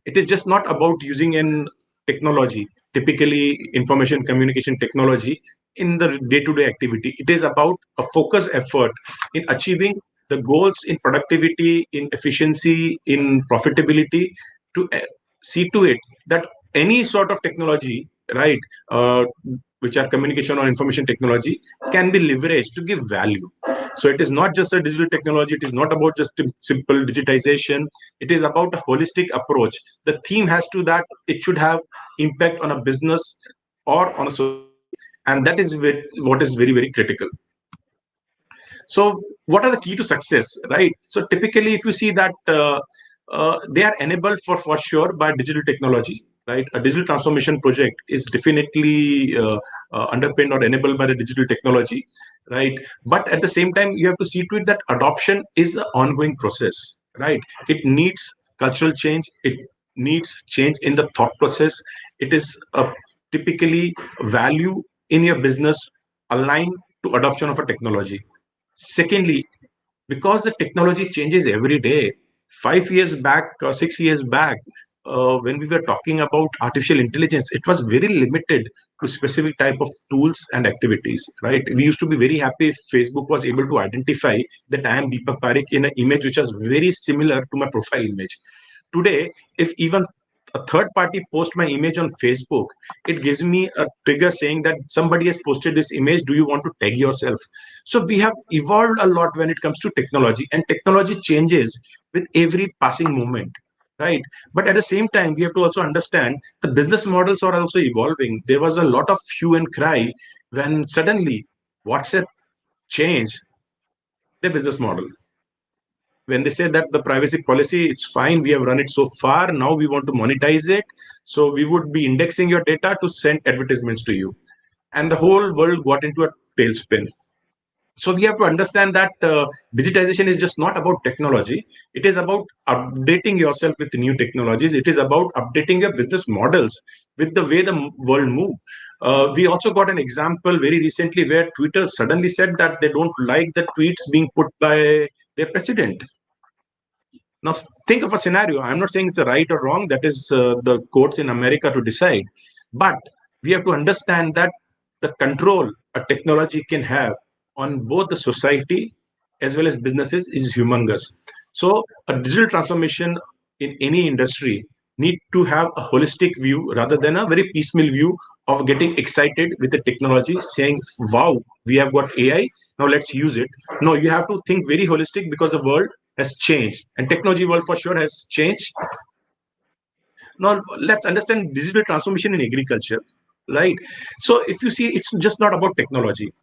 It is just not about using an technology, typically information communication technology, in the day-to-day activity. It is about a focused effort in achieving the goals in productivity, in efficiency, in profitability, to see to it that any sort of technology, right, which are communication or information technology, can be leveraged to give value. So it is not just a digital technology. It is not about just simple digitization. It is about a holistic approach. The theme has to that it should have impact on a business or on a society, and that is what is very, very critical. So what are the key to success, right? So typically, if you see that they are enabled for sure by digital technology, right? A digital transformation project is definitely underpinned or enabled by the digital technology, right? But at the same time, you have to see to it that adoption is an ongoing process, right? It needs cultural change. It needs change in the thought process. It is typically value in your business aligned to adoption of a technology. Secondly, because the technology changes every day. 5 years back or 6 years back, when we were talking about artificial intelligence, it was very limited to specific type of tools and activities, right? We used to be very happy if Facebook was able to identify that I am Deepak Pareek in an image which was very similar to my profile image. Today, if even a third party posts my image on Facebook, it gives me a trigger saying that somebody has posted this image. Do you want to tag yourself? So we have evolved a lot when it comes to technology, and technology changes with every passing moment, right? But at the same time, we have to also understand the business models are also evolving. There was a lot of hue and cry when suddenly WhatsApp changed their business model. when they say that the privacy policy, it's fine, we have run it so far, now we want to monetize it. So we would be indexing your data to send advertisements to you. And the whole world got into a tailspin. So we have to understand that digitization is just not about technology. It is about updating yourself with new technologies. It is about updating your business models with the way the world moves. We also got an example very recently where Twitter suddenly said that they don't like the tweets being put by their president. Now, think of a scenario. I'm not saying it's right or wrong. That is the courts in America to decide. But we have to understand that the control a technology can have on both the society as well as businesses is humongous. So a digital transformation in any industry need to have a holistic view rather than a very piecemeal view of getting excited with the technology, saying, wow, we have got AI, now let's use it. No, you have to think very holistic because the world has changed and technology world for sure has changed. Now let's understand digital transformation in agriculture, right? So if you see, it's just not about technology.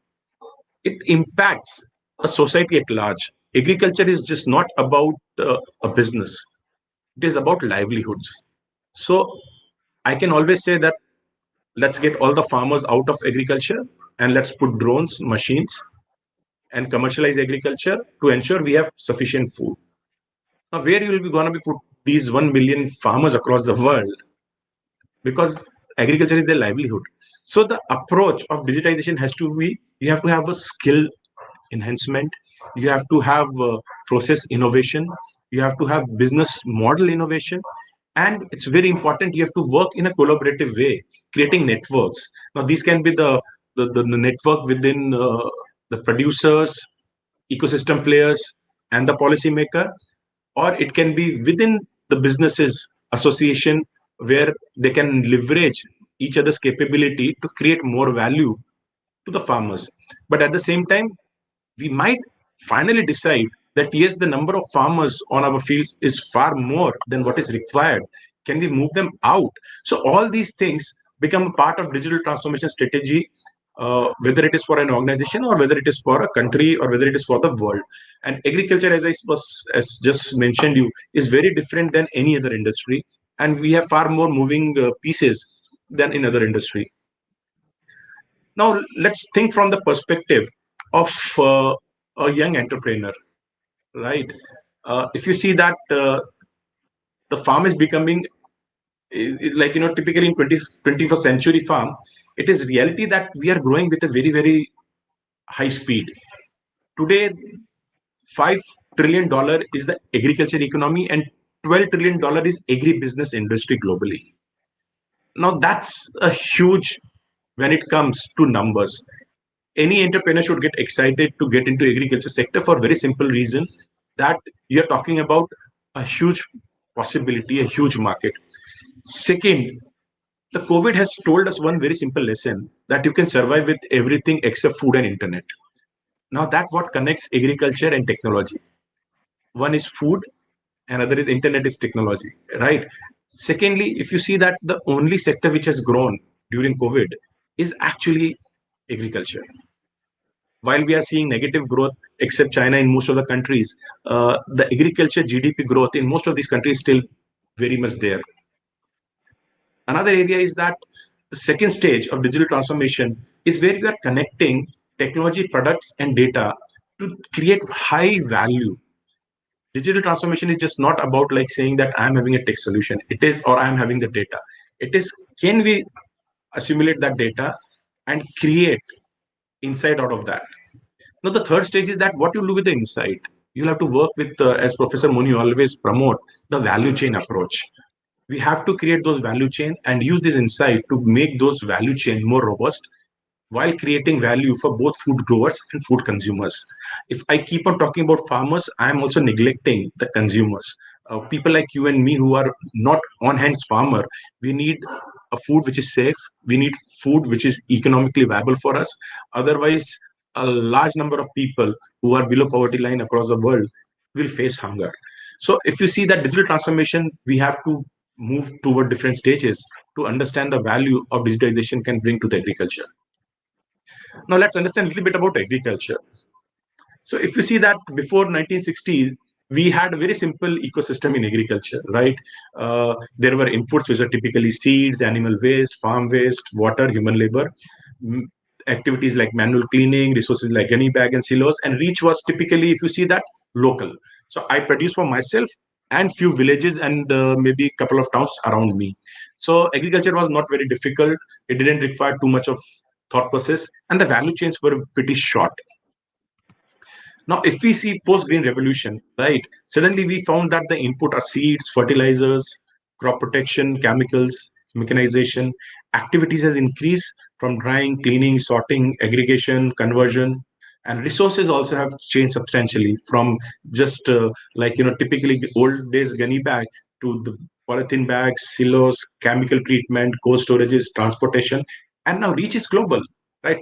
It impacts a society at large. Agriculture is just not about a business. It is about livelihoods. So I can always say that let's get all the farmers out of agriculture and let's put drones, machines, and commercialize agriculture to ensure we have sufficient food. Now, where you will be going to be put these 1 million farmers across the world? Because agriculture is their livelihood. So the approach of digitization has to be, you have to have a skill enhancement, you have to have process innovation, you have to have business model innovation, and it's very important, you have to work in a collaborative way, creating networks. Now these can be the network within the producers, ecosystem players, and the policymaker, or it can be within the businesses association where they can leverage each other's capability to create more value to the farmers. But at the same time, we might finally decide that yes, the number of farmers on our fields is far more than what is required. Can we move them out? So all these things become a part of digital transformation strategy, whether it is for an organization or whether it is for a country or whether it is for the world. And agriculture, as I was as just mentioned you, is very different than any other industry, and we have far more moving pieces than in other industry. Now let's think from the perspective of a young entrepreneur, right? If you see that the farm is becoming like, typically in 21st century farm, it is reality that we are growing with a very, very high speed. Today, $5 trillion is the agriculture economy and $12 trillion is agribusiness industry globally. Now that's a huge when it comes to numbers. Any entrepreneur should get excited to get into agriculture sector for a very simple reason that you're talking about a huge possibility, a huge market. Second, the COVID has told us one very simple lesson that you can survive with everything except food and internet. Now that's what connects agriculture and technology. One is food, another is internet is technology, right? Secondly, if you see that the only sector which has grown during COVID is actually agriculture. While we are seeing negative growth, except China in most of the countries, the agriculture GDP growth in most of these countries is still very much there. Another area is that the second stage of digital transformation is where you are connecting technology, products, and data to create high value. Digital transformation is just not about like saying that I'm having a tech solution. It is, or I'm having the data. It is, can we assimilate that data and create insight out of that? Now, the third stage is that what you do with the insight. You'll have to work with, as Professor Moni always promote, the value chain approach. We have to create those value chain and use this insight to make those value chain more robust while creating value for both food growers and food consumers. If I keep on talking about farmers, I'm also neglecting the consumers. People like you and me who are not on-hands farmer, we need a food which is safe. We need food which is economically viable for us. Otherwise, a large number of people who are below poverty line across the world will face hunger. So if you see that digital transformation, we have to move toward different stages to understand the value of digitalization can bring to the agriculture. Now let's understand a little bit about agriculture. So if you see that before 1960s, we had a very simple ecosystem in agriculture, right? There were inputs which are typically seeds, animal waste, farm waste, water, human labor, activities like manual cleaning, resources like gunny bag and silos, and reach was typically, if you see that, local. So I produce for myself and few villages and maybe a couple of towns around me. So agriculture was not very difficult. It didn't require too much of thought process, and the value chains were pretty short. Now, if we see post-green revolution, right, suddenly we found that the input are seeds, fertilizers, crop protection, chemicals, mechanization. Activities has increased from drying, cleaning, sorting, aggregation, conversion, and resources also have changed substantially from just typically old days gunny bag to the polythene bags, silos, chemical treatment, cold storages, transportation, and now reach is global, right?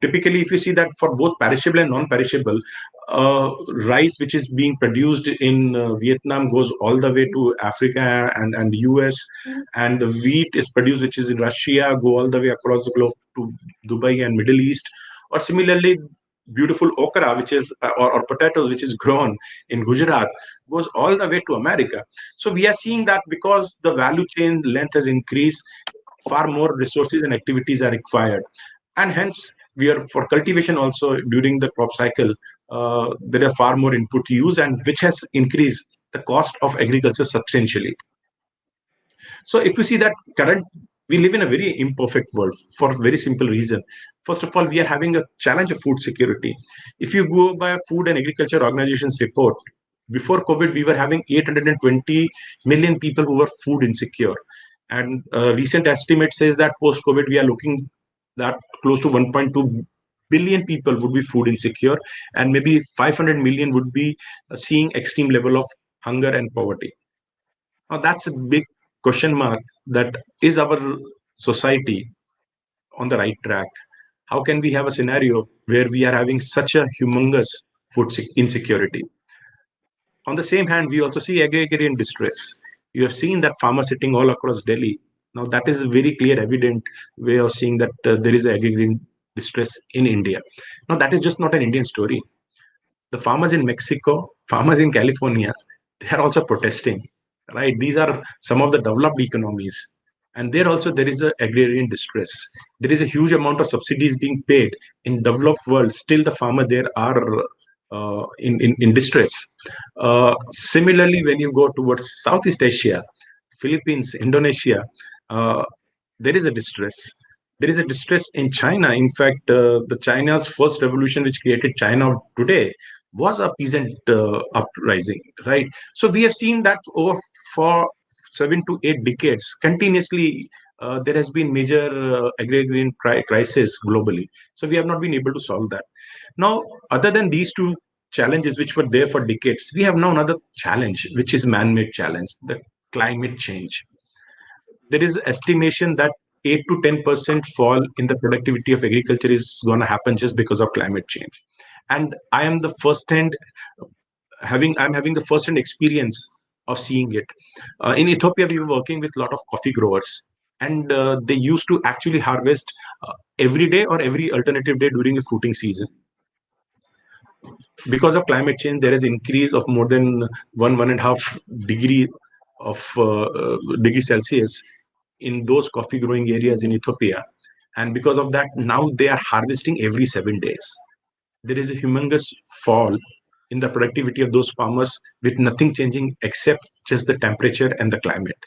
Typically, if you see that for both perishable and non-perishable, rice which is being produced in Vietnam goes all the way to Africa and US, and the wheat is produced which is in Russia go all the way across the globe to Dubai and Middle East. Or similarly, beautiful okra which is or potatoes which is grown in Gujarat goes all the way to America. So we are seeing that because the value chain length has increased, far more resources and activities are required, and hence we are for cultivation also during the crop cycle. There are far more input use, and which has increased the cost of agriculture substantially. So if you see that current, we live in a very imperfect world for a very simple reason. First of all, we are having a challenge of food security. If you go by Food and Agriculture Organization's report, before COVID, we were having 820 million people who were food insecure. And recent estimate says that post-COVID, we are looking that close to 1.2 billion people would be food insecure, and maybe 500 million would be seeing extreme level of hunger and poverty. Now, that's a big question mark, that is our society on the right track? How can we have a scenario where we are having such a humongous food insecurity? On the same hand, we also see agrarian distress. You have seen that farmers sitting all across Delhi. Now, that is a very clear, evident way of seeing that there is agrarian distress in India. Now, that is just not an Indian story. The farmers in Mexico, farmers in California, they are also protesting, right? These are some of the developed economies. And there also there is a agrarian distress. There is a huge amount of subsidies being paid in developed world. Still, the farmer there are in distress. Similarly, when you go towards Southeast Asia, Philippines, Indonesia, there is a distress. There is a distress in China. In fact, the China's first revolution, which created China of today, was a peasant uprising, right? So we have seen that over for 7 to 8 decades, continuously, there has been major agrarian crisis globally. So we have not been able to solve that. Now, other than these two challenges which were there for decades, we have now another challenge, which is man-made challenge, the climate change. There is estimation that 8 to 10% fall in the productivity of agriculture is going to happen just because of climate change. And I am the first hand I'm having the first hand experience of seeing it. In Ethiopia, we were working with a lot of coffee growers, and they used to actually harvest every day or every alternative day during the fruiting season. Because of climate change, there is increase of more than 1.5 degree of degree Celsius in those coffee growing areas in Ethiopia. And because of that, now they are harvesting every 7 days. There is a humongous fall in the productivity of those farmers with nothing changing except just the temperature and the climate.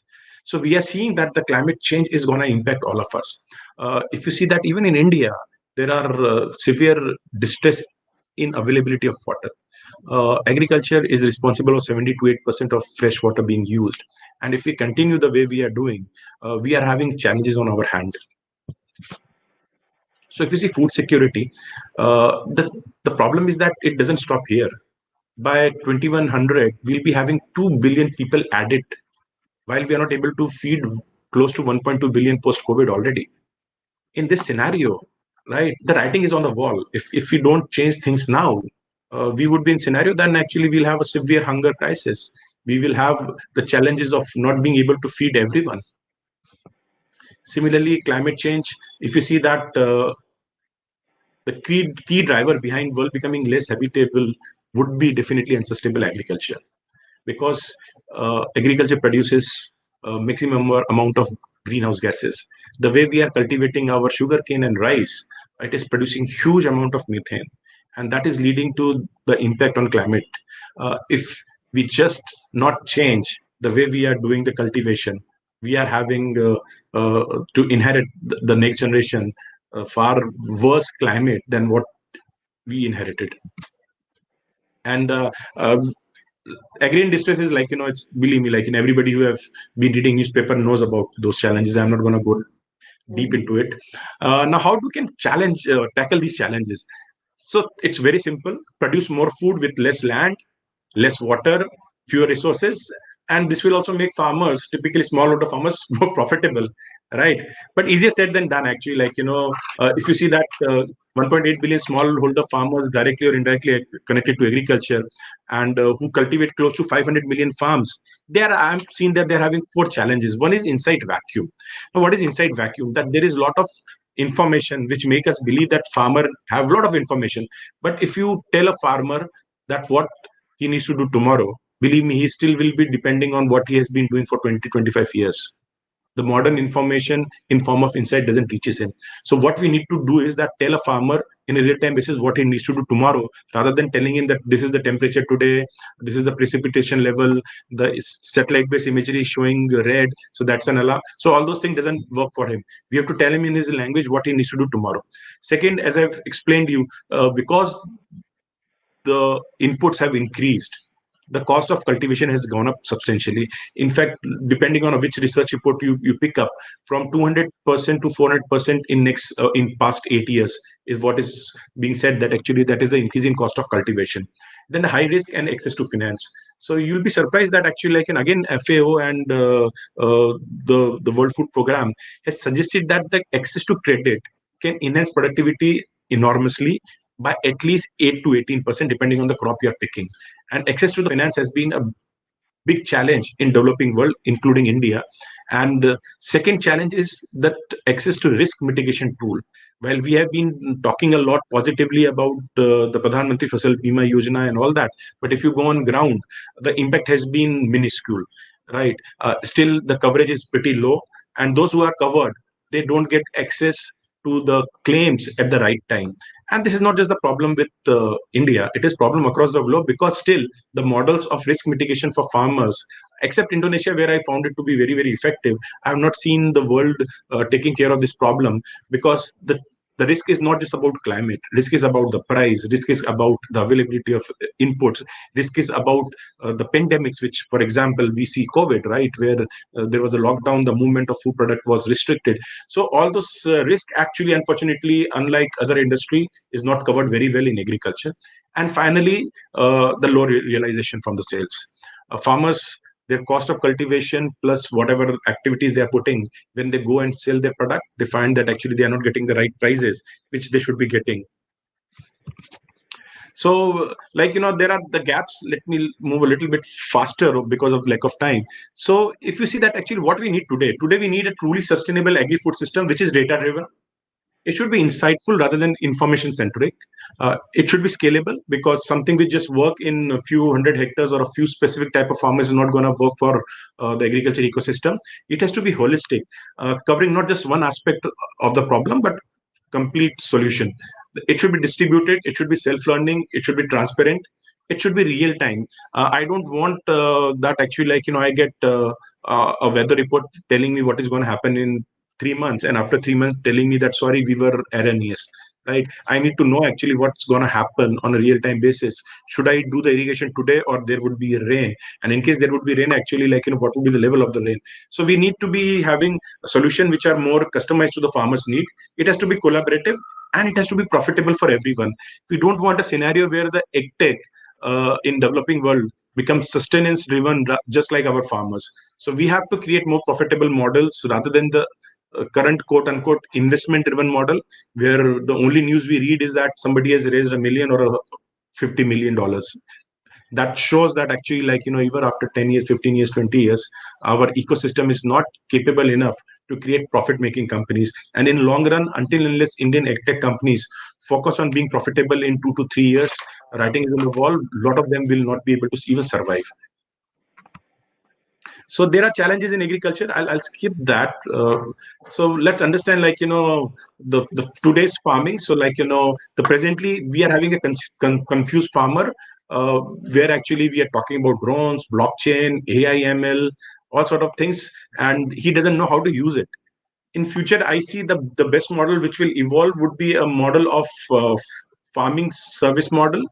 So we are seeing that the climate change is going to impact all of us. If you see that even in India, there are severe distress in availability of water. Agriculture is responsible for 70 to 8% of fresh water being used. And if we continue the way we are doing, we are having challenges on our hand. So if you see food security, the problem is that it doesn't stop here. By 2100, we'll be having 2 billion people added, while we are not able to feed close to 1.2 billion post-COVID already. In this scenario, right, the writing is on the wall. If we don't change things now, we would be in scenario, then actually we'll have a severe hunger crisis. We will have the challenges of not being able to feed everyone. Similarly, climate change, if you see that the key driver behind world becoming less habitable would be definitely unsustainable agriculture. because agriculture produces maximum amount of greenhouse gases. The way we are cultivating our sugarcane and rice, it is producing huge amount of methane, and that is leading to the impact on climate. If we just not change the way we are doing the cultivation, we are having to inherit the next generation far worse climate than what we inherited. And agri in distress is like, it's, believe me, like, everybody who have been reading newspaper knows about those challenges. I'm not going to go deep into it. Now, how do we can tackle these challenges? So it's very simple: produce more food with less land, less water, fewer resources, and this will also make farmers, typically smallholder farmers, more profitable, right? But easier said than done, actually. Like, if you see that 1.8 billion smallholder farmers directly or indirectly connected to agriculture, and who cultivate close to 500 million farms, I'm seeing that they're having four challenges. One is insight vacuum. Now, what is insight vacuum? That there is a lot of information which make us believe that farmer have a lot of information, but if you tell a farmer that what he needs to do tomorrow, believe me, he still will be depending on what he has been doing for 20-25 years. The modern information in form of insight doesn't reaches him. So what we need to do is that tell a farmer in a real-time basis what he needs to do tomorrow, rather than telling him that this is the temperature today, this is the precipitation level, the satellite-based imagery is showing red, so that's an alarm. So all those things doesn't work for him. We have to tell him in his language what he needs to do tomorrow. Second, as I've explained to you, because the inputs have increased, the cost of cultivation has gone up substantially. In fact, depending on which research report you pick up, from 200% to 400% in past 8 years is what is being said, that actually that is the increase in cost of cultivation. Then the high risk and access to finance. So you'll be surprised that actually, like, and again, FAO and the World Food Program has suggested that the access to credit can enhance productivity enormously by at least 8 to 18%, depending on the crop you're picking. And access to the finance has been a big challenge in developing world, including India. And second challenge is that access to risk mitigation tool. While we have been talking a lot positively about the Pradhan Mantri Fasal Bima Yojana and all that, but if you go on ground, the impact has been minuscule, right? Still, the coverage is pretty low, and those who are covered, they don't get access to the claims at the right time. And this is not just the problem with India; it is problem across the globe, because still the models of risk mitigation for farmers, except Indonesia, where I found it to be very, very effective, I have not seen the world taking care of this problem, because the risk is not just about climate. Risk is about the price. Risk is about the availability of inputs. Risk is about the pandemics, which, for example, we see COVID, right, where there was a lockdown, the movement of food product was restricted. So all those risk actually, unfortunately, unlike other industry, is not covered very well in agriculture. And finally, the low realization from the sales. Farmers, their cost of cultivation plus whatever activities they are putting, when they go and sell their product, they find that actually they are not getting the right prices which they should be getting. So, like, there are the gaps. Let me move a little bit faster because of lack of time. So if you see that actually what we need today we need a truly sustainable agri-food system which is data driven. It should be insightful rather than information centric. It should be scalable, because something which just work in a few hundred hectares or a few specific type of farmers is not going to work for the agriculture ecosystem. It has to be holistic, covering not just one aspect of the problem, but complete solution. It should be distributed. It should be self-learning. It should be transparent. It should be real time. I don't want that actually, like, I get a weather report telling me what is going to happen in 3 months, and after 3 months telling me that, sorry, we were erroneous, right? I need to know actually what's going to happen on a real-time basis. Should I do the irrigation today, or there would be rain? And in case there would be rain, actually, like, what would be the level of the rain? So we need to be having a solution which are more customized to the farmer's need. It has to be collaborative, and it has to be profitable for everyone. We don't want a scenario where the AgTech in developing world becomes sustenance driven, just like our farmers. So we have to create more profitable models rather than the current quote unquote investment driven model, where the only news we read is that somebody has raised $1 million or $50 million. That shows that actually, like, even after 10 years, 15 years, 20 years, our ecosystem is not capable enough to create profit making companies. And in long run, until unless Indian AgTech companies focus on being profitable in 2 to 3 years, writing is on the wall, a lot of them will not be able to even survive. So there are challenges in agriculture. I'll skip that. So let's understand, like, the today's farming. So, like, the presently we are having a confused farmer, where actually we are talking about drones, blockchain, AI, ML, all sort of things, and he doesn't know how to use it. In future, I see the best model which will evolve would be a model of farming service model,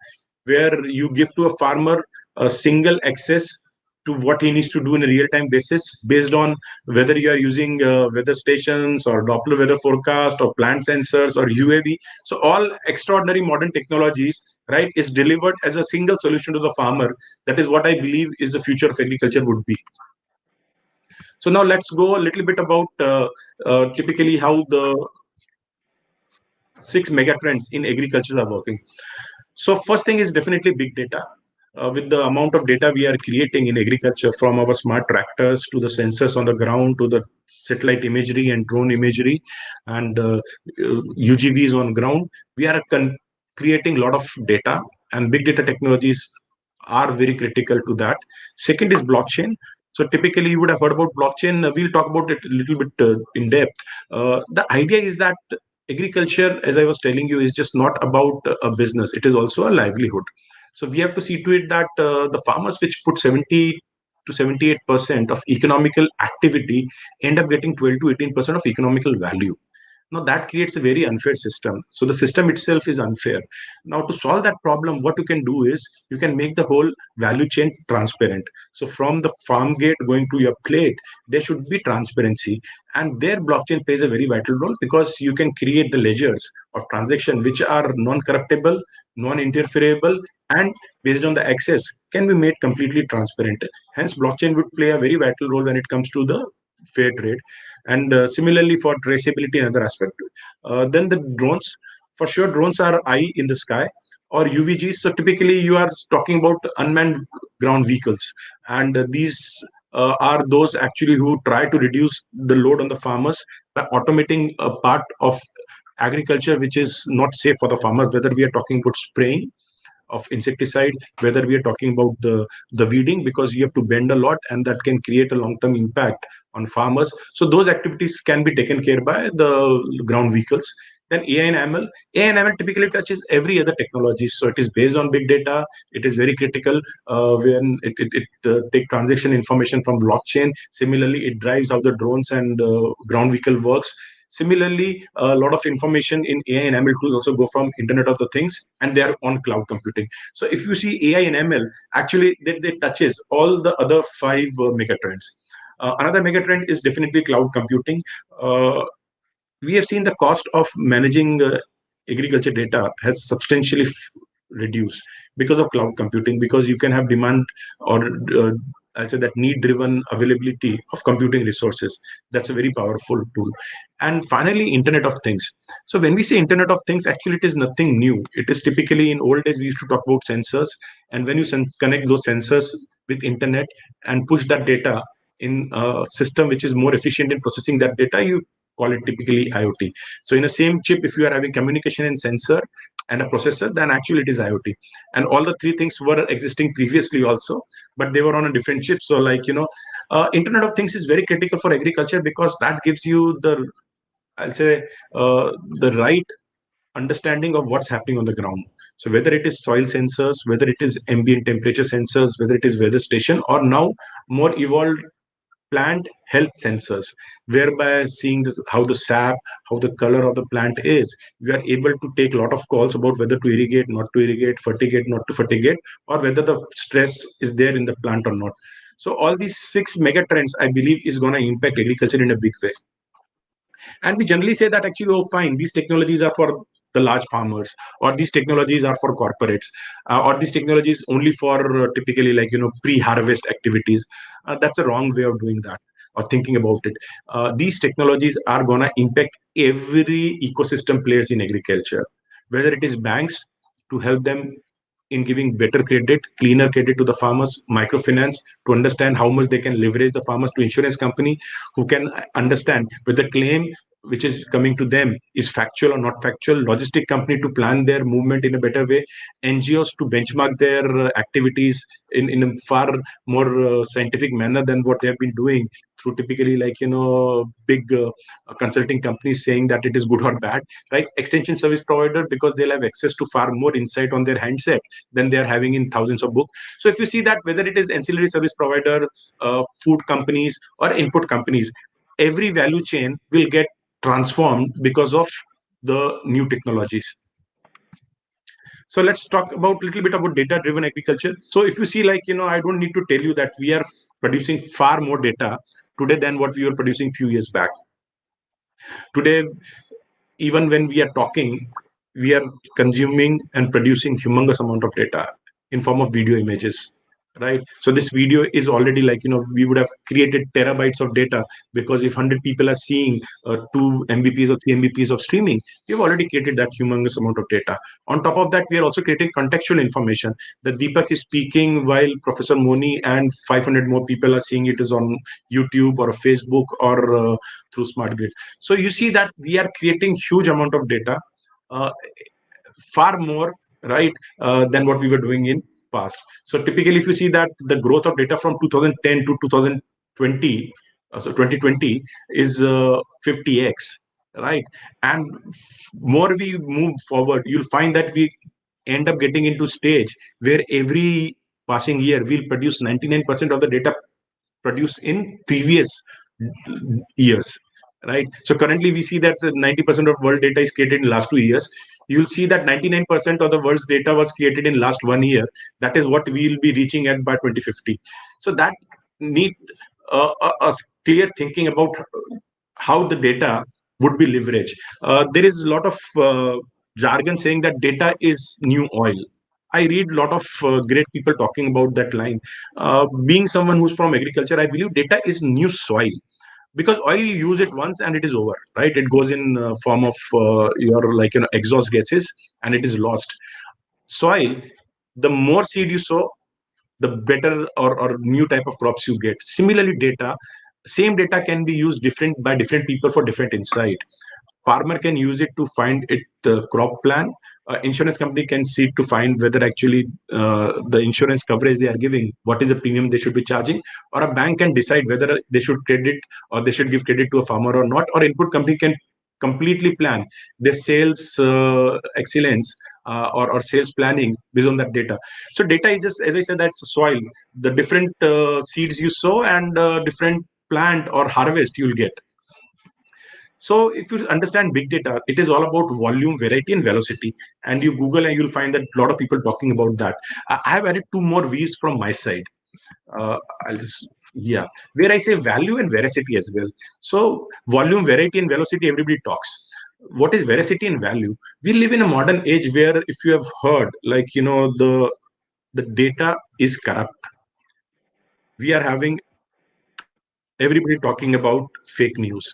where you give to a farmer a single access to what he needs to do in a real-time basis, based on whether you are using weather stations or Doppler weather forecast or plant sensors or UAV. So all extraordinary modern technologies, right, is delivered as a single solution to the farmer. That is what I believe is the future of agriculture would be. So now let's go a little bit about typically how the 6 mega trends in agriculture are working. So first thing is definitely big data. With the amount of data we are creating in agriculture, from our smart tractors to the sensors on the ground to the satellite imagery and drone imagery and UGVs on ground, we are creating a lot of data, and big data technologies are very critical to that. Second is blockchain. So typically you would have heard about blockchain. We'll talk about it a little bit in depth. The idea is that agriculture, as I was telling you, is just not about a business. It is also a livelihood. So we have to see to it that the farmers which put 70 to 78% of economical activity end up getting 12 to 18% of economical value. Now that creates a very unfair system. So the system itself is unfair. Now to solve that problem, what you can do is you can make the whole value chain transparent. So from the farm gate going to your plate, there should be transparency. And there blockchain plays a very vital role, because you can create the ledgers of transaction which are non-corruptible, non-interferable, and based on the access can be made completely transparent. Hence, blockchain would play a very vital role when it comes to the fair trade. And similarly for traceability and other aspect. Then the drones, for sure, drones are eye in the sky or UVGs. So typically you are talking about unmanned ground vehicles, and these are those actually who try to reduce the load on the farmers by automating a part of agriculture which is not safe for the farmers, whether we are talking about spraying of insecticide, whether we are talking about the weeding, because you have to bend a lot and that can create a long-term impact on farmers. So those activities can be taken care by the ground vehicles. Then AI and ML. AI and ML typically touches every other technology. So it is based on big data. It is very critical when it take transaction information from blockchain. Similarly, it drives how the drones and ground vehicle works. Similarly, a lot of information in AI and ML tools also go from Internet of the Things, and they are on cloud computing. So if you see AI and ML, actually they touches all the other 5 megatrends. Another megatrend is definitely cloud computing. We have seen the cost of managing agriculture data has substantially reduced because of cloud computing, because you can have demand or I'll say that need-driven availability of computing resources. That's a very powerful tool. And finally, Internet of Things. So when we say Internet of Things, actually it is nothing new. It is typically, in old days, we used to talk about sensors. And when you connect those sensors with Internet and push that data in a system which is more efficient in processing that data, you call it typically IoT. So in the same chip, if you are having communication and sensor and a processor, then actually it is IoT. And all the 3 things were existing previously also, but they were on a different chip. So like, Internet of Things is very critical for agriculture, because that gives you the, I'll say, the right understanding of what's happening on the ground. So whether it is soil sensors, whether it is ambient temperature sensors, whether it is weather station, or now more evolved plant health sensors, whereby seeing how the sap, how the color of the plant is, we are able to take a lot of calls about whether to irrigate, not to irrigate, fertigate, not to fertigate, or whether the stress is there in the plant or not. So all these 6 mega trends, I believe, is going to impact agriculture in a big way. And we generally say that actually, oh, fine, these technologies are for the large farmers, or these technologies are for corporates, or these technologies only for typically like, pre-harvest activities. That's a wrong way of doing that or thinking about it. These technologies are going to impact every ecosystem players in agriculture, whether it is banks to help them in giving better credit, cleaner credit to the farmers, microfinance to understand how much they can leverage the farmers, to insurance company who can understand whether claim which is coming to them is factual or not factual, logistic company to plan their movement in a better way, NGOs to benchmark their activities in a far more scientific manner than what they have been doing through typically big consulting companies saying that it is good or bad, right? Extension service provider, because they'll have access to far more insight on their handset than they are having in thousands of books. So if you see that whether it is ancillary service provider, food companies or input companies, every value chain will get transformed because of the new technologies. So let's talk about a little bit about data driven agriculture. So if you see, I don't need to tell you that we are producing far more data today than what we were producing few years back. Today, even when we are talking, we are consuming and producing humongous amount of data in form of video images, right? So this video is already we would have created terabytes of data, because if 100 people are seeing 2 mbps or 3 mbps of streaming, we've already created that humongous amount of data. On top of that, we are also creating contextual information that Deepak is speaking while Professor Moni and 500 more people are seeing it is on YouTube or Facebook or through smart grid. So you see that we are creating huge amount of data, far more, right, than what we were doing in past. So typically, if you see that the growth of data from 2010 to 2020, so 2020 is 50x, right? And more we move forward, you'll find that we end up getting into stage where every passing year we'll produce 99% of the data produced in previous years, right? So currently we see that 90% of world data is created in last 2 years. You'll see that 99% of the world's data was created in last 1 year. That is what we'll be reaching at by 2050. So that need a clear thinking about how the data would be leveraged. There is a lot of jargon saying that data is new oil. I read a lot of great people talking about that line. Being someone who's from agriculture, I believe data is new soil, because oil you use it once and it is over, right? It goes in form of your exhaust gases and it is lost. Soil, the more seed you sow, the better or new type of crops you get. Similarly, data, same data can be used different by different people for different insight. Farmer can use it to find it crop plan. Insurance company can see to find whether actually the insurance coverage they are giving, what is the premium they should be charging, or a bank can decide whether they should credit or they should give credit to a farmer or not, or input company can completely plan their sales excellence or sales planning based on that data. So data is just, as I said, that's soil. The different seeds you sow and different plant or harvest you'll get. So if you understand big data, it is all about volume, variety, and velocity. And you Google and you'll find that a lot of people talking about that. I have added 2 more V's from my side. I'll just, yeah, where I say value and veracity as well. So volume, variety, and velocity, everybody talks. What is veracity and value? We live in a modern age where, if you have heard, the data is corrupt. We are having everybody talking about fake news.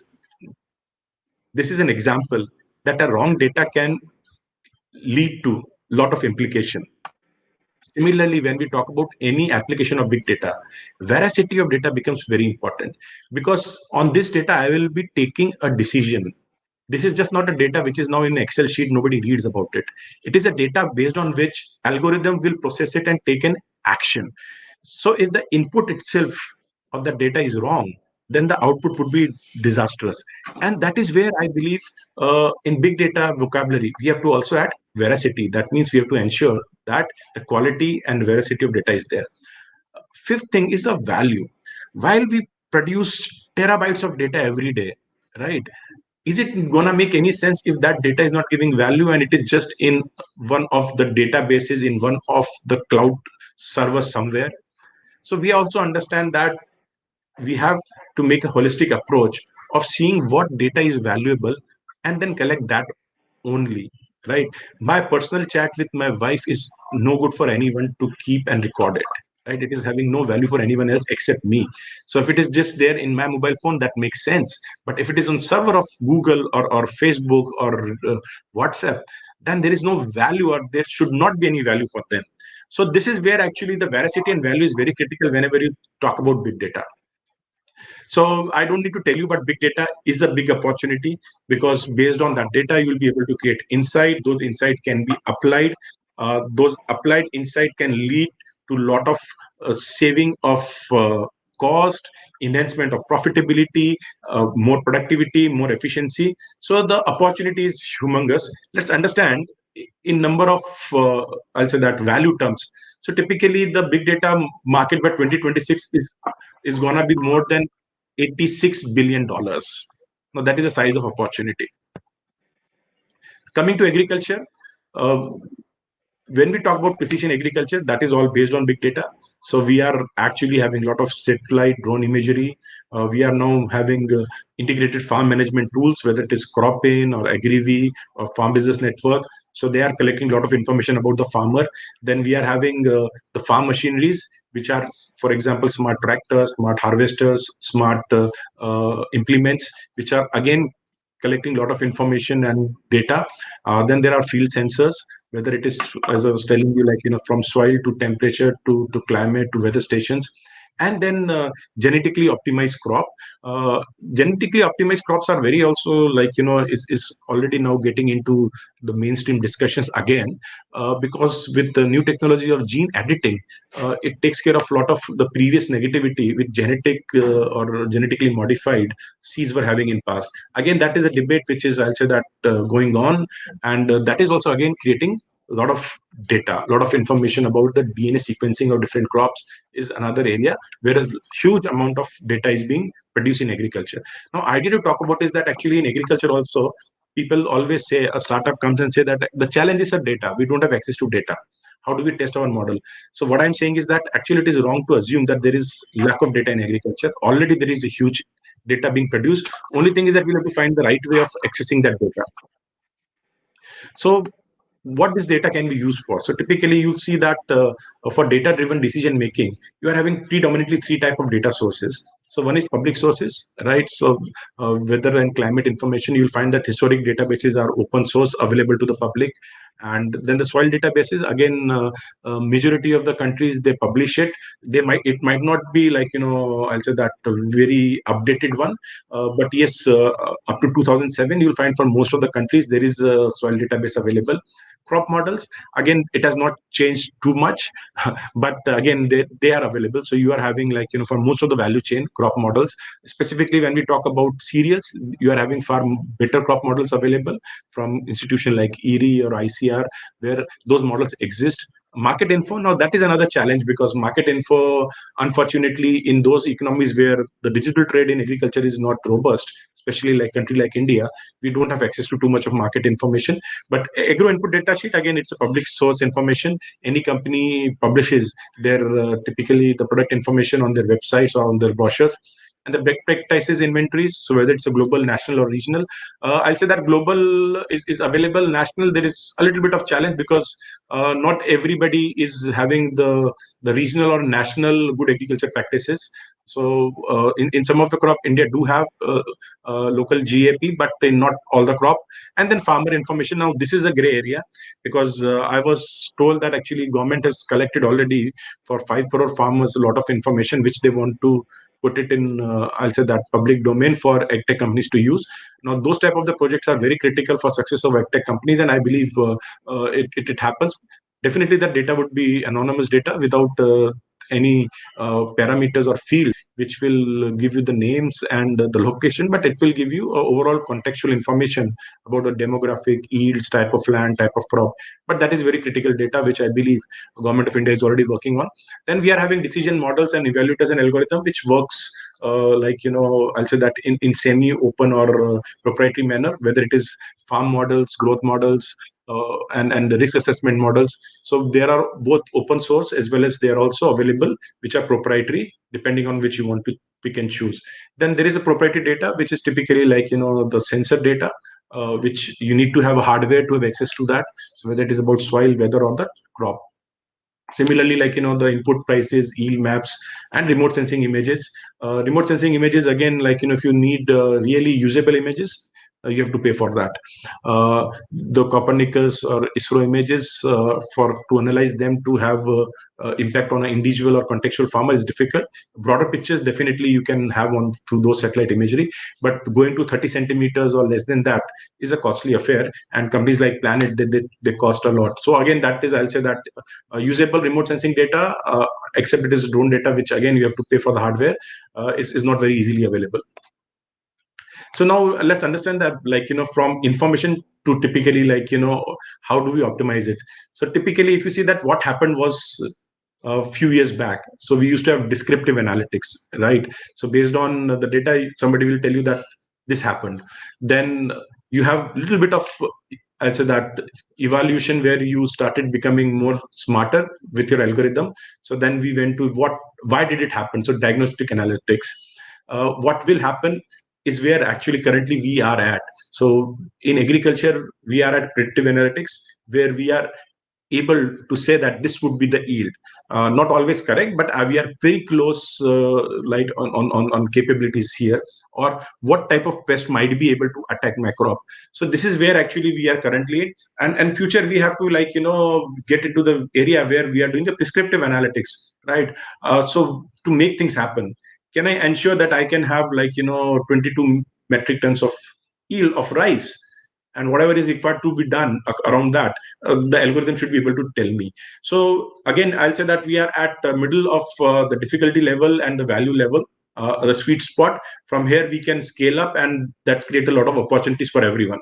This is an example that a wrong data can lead to a lot of implication. Similarly, when we talk about any application of big data, veracity of data becomes very important, because on this data, I will be taking a decision. This is just not a data which is now in an Excel sheet, nobody reads about it. It is a data based on which algorithm will process it and take an action. So if the input itself of the data is wrong, then the output would be disastrous. And that is where I believe in big data vocabulary, we have to also add veracity. That means we have to ensure that the quality and veracity of data is there. Fifth thing is the value. While we produce terabytes of data every day, right? Is it going to make any sense if that data is not giving value and it is just in one of the databases, in one of the cloud servers somewhere? So we also understand that we have to make a holistic approach of seeing what data is valuable and then collect that only, right? My personal chat with my wife is no good for anyone to keep and record it, right? It is having no value for anyone else except me. So if it is just there in my mobile phone, that makes sense. But if it is on server of Google or Facebook or WhatsApp, then there is no value, or there should not be any value for them. So this is where actually the veracity and value is very critical whenever you talk about big data. So I don't need to tell you, but big data is a big opportunity, because based on that data, you'll be able to create insight. Those insight can be applied. Those applied insight can lead to a lot of saving of cost, enhancement of profitability, more productivity, more efficiency. So the opportunity is humongous. Let's understand in number of, I'll say that, value terms. So typically the big data market by 2026 is going to be more than $86 billion. Now that is the size of opportunity. Coming to agriculture, uh, when we talk about precision agriculture, that is all based on big data. So we are actually having a lot of satellite drone imagery. We are now having integrated farm management tools, whether it is CropIn or AgriV or Farm Business Network. So they are collecting a lot of information about the farmer. Then we are having the farm machineries, which are, for example, smart tractors, smart harvesters, smart implements, which are again collecting a lot of information and data. Then there are field sensors, whether it is, as I was telling you, like, from soil to temperature to climate to weather stations. And then genetically optimized crop. Genetically optimized crops are very also, like, is already now getting into the mainstream discussions again, because with the new technology of gene editing, it takes care of a lot of the previous negativity with genetic or genetically modified seeds were having in past. Again, that is a debate which is, I'll say that, going on, and that is also again creating a lot of data, a lot of information about the DNA sequencing of different crops is another area where a huge amount of data is being produced in agriculture. Now, idea to talk about is that actually in agriculture also, people always say, a startup comes and say that the challenge is the data. We don't have access to data. How do we test our model? So what I'm saying is that actually it is wrong to assume that there is lack of data in agriculture. Already there is a huge data being produced. Only thing is that we'll have to find the right way of accessing that data. So what this data can be used for? So typically you'll see that for data driven decision making, you are having predominantly three type of data sources. So one is public sources, right? So weather and climate information, you'll find that historic databases are open source, available to the public. And then the soil databases, again, majority of the countries, they publish it. It might not be like, I'll say that, a very updated one, but yes, up to 2007, you'll find for most of the countries there is a soil database available. Crop models, again, it has not changed too much, but again, they are available. So you are having, like, for most of the value chain, crop models. Specifically when we talk about cereals, you are having far better crop models available from institution like ERI or ICR, where those models exist. Market info, now that is another challenge, because market info, unfortunately, in those economies where the digital trade in agriculture is not robust, especially like country like India, we don't have access to too much of market information. But agro input data sheet, again, it's a public source information. Any company publishes their typically the product information on their websites or on their brochures. And the best practices inventories, so whether it's a global, national, or regional. I'll say that global is available. National, there is a little bit of challenge, because not everybody is having the regional or national good agriculture practices. So in some of the crop, India do have local GAP, but in not all the crop. And then farmer information. Now, this is a gray area, because I was told that actually government has collected already for 5 crore farmers a lot of information, which they want to put it in, I'll say that, public domain for AgTech companies to use. Now, those type of the projects are very critical for success of AgTech companies, and I believe it happens. Definitely, that data would be anonymous data without any parameters or field which will give you the names and the location, but it will give you overall contextual information about the demographic, yields, type of land, type of crop. But that is very critical data, which I believe government of India is already working on. Then we are having decision models and evaluators and algorithm, which works I'll say that in semi-open or proprietary manner, whether it is farm models, growth models, and the risk assessment models. So there are both open source as well as they are also available, which are proprietary, depending on which you want to pick and choose. Then there is a proprietary data, which is typically like, the sensor data, which you need to have a hardware to have access to that. So whether it is about soil, weather, or the crop. Similarly, like, the input prices, yield maps, and remote sensing images. Remote sensing images, again, like, if you need really usable images, you have to pay for that. The Copernicus or ISRO images, to analyze them to have impact on an individual or contextual farmer is difficult. Broader pictures definitely you can have on through those satellite imagery, but going to 30 centimeters or less than that is a costly affair, and companies like Planet, they cost a lot. So again, that is, I'll say that usable remote sensing data, except it is drone data, which again you have to pay for the hardware, is not very easily available. So now let's understand that, from information to typically, how do we optimize it? So typically, if you see that what happened was a few years back, so we used to have descriptive analytics, right? So based on the data, somebody will tell you that this happened. Then you have a little bit of, I'd say that, evaluation where you started becoming more smarter with your algorithm. So then we went to why did it happen? So diagnostic analytics. What will happen is where actually currently we are at. So in agriculture, we are at predictive analytics, where we are able to say that this would be the yield. Not always correct, but we are very close, on capabilities here, or what type of pest might be able to attack my crop. So this is where actually we are currently in, and future we have to get into the area where we are doing the prescriptive analytics, right? So to make things happen, can I ensure that I can have 22 metric tons of yield of rice, and whatever is required to be done around that, the algorithm should be able to tell me. So again, I'll say that we are at the middle of the difficulty level and the value level, the sweet spot. From here we can scale up, and that's create a lot of opportunities for everyone.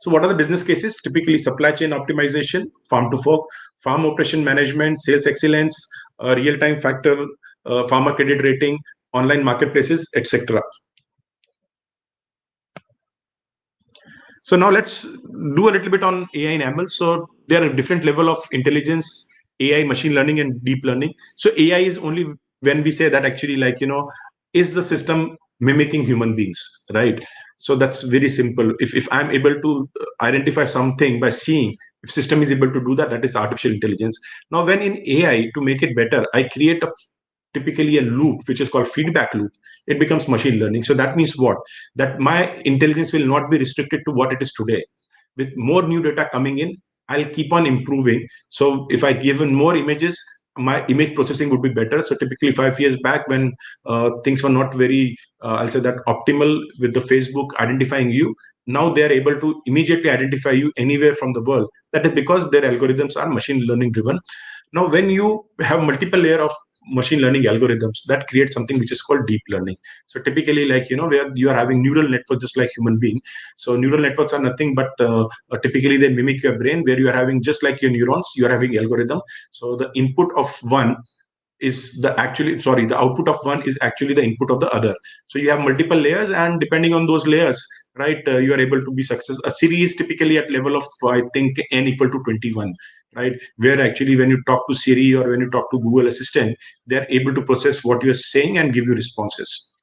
So what are the business cases? Typically supply chain optimization, farm to fork, farm operation management, sales excellence, real-time factor, farmer credit rating, online marketplaces, etc. So now let's do a little bit on AI and ML. So there are different level of intelligence, AI, machine learning, and deep learning. So AI is only when we say that actually is the system mimicking human beings, right? So that's very simple. If I'm able to identify something by seeing, if system is able to do that, that is artificial intelligence. Now, when in AI, to make it better, I create typically a loop, which is called feedback loop. It becomes machine learning. So that means what? That my intelligence will not be restricted to what it is today. With more new data coming in, I'll keep on improving. So if I give in more images, my image processing would be better. So typically 5 years back, when things were not very, I'll say that, optimal with the Facebook identifying you, now they are able to immediately identify you anywhere from the world. That is because their algorithms are machine learning driven. Now, when you have multiple layer of machine learning algorithms, that creates something which is called deep learning. So typically, where you are having neural networks just like human being. So neural networks are nothing but typically they mimic your brain, where you are having, just like your neurons, you are having algorithm. So the input of one is the output of one is actually the input of the other. So you have multiple layers, and depending on those layers, right, you are able to be successful. A Siri is typically at level of, I think, n equal to 21, right, where actually when you talk to Siri or when you talk to Google Assistant, they're able to process what you're saying and give you responses.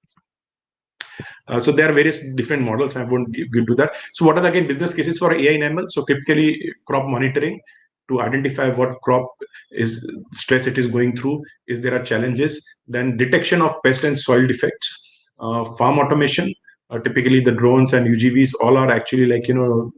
So there are various different models. I won't get into that. So what are the, again, business cases for AI and ML? So typically crop monitoring, to identify what crop is stress it is going through, is there are challenges. Then detection of pest and soil defects, farm automation. Typically the drones and UGVs all are actually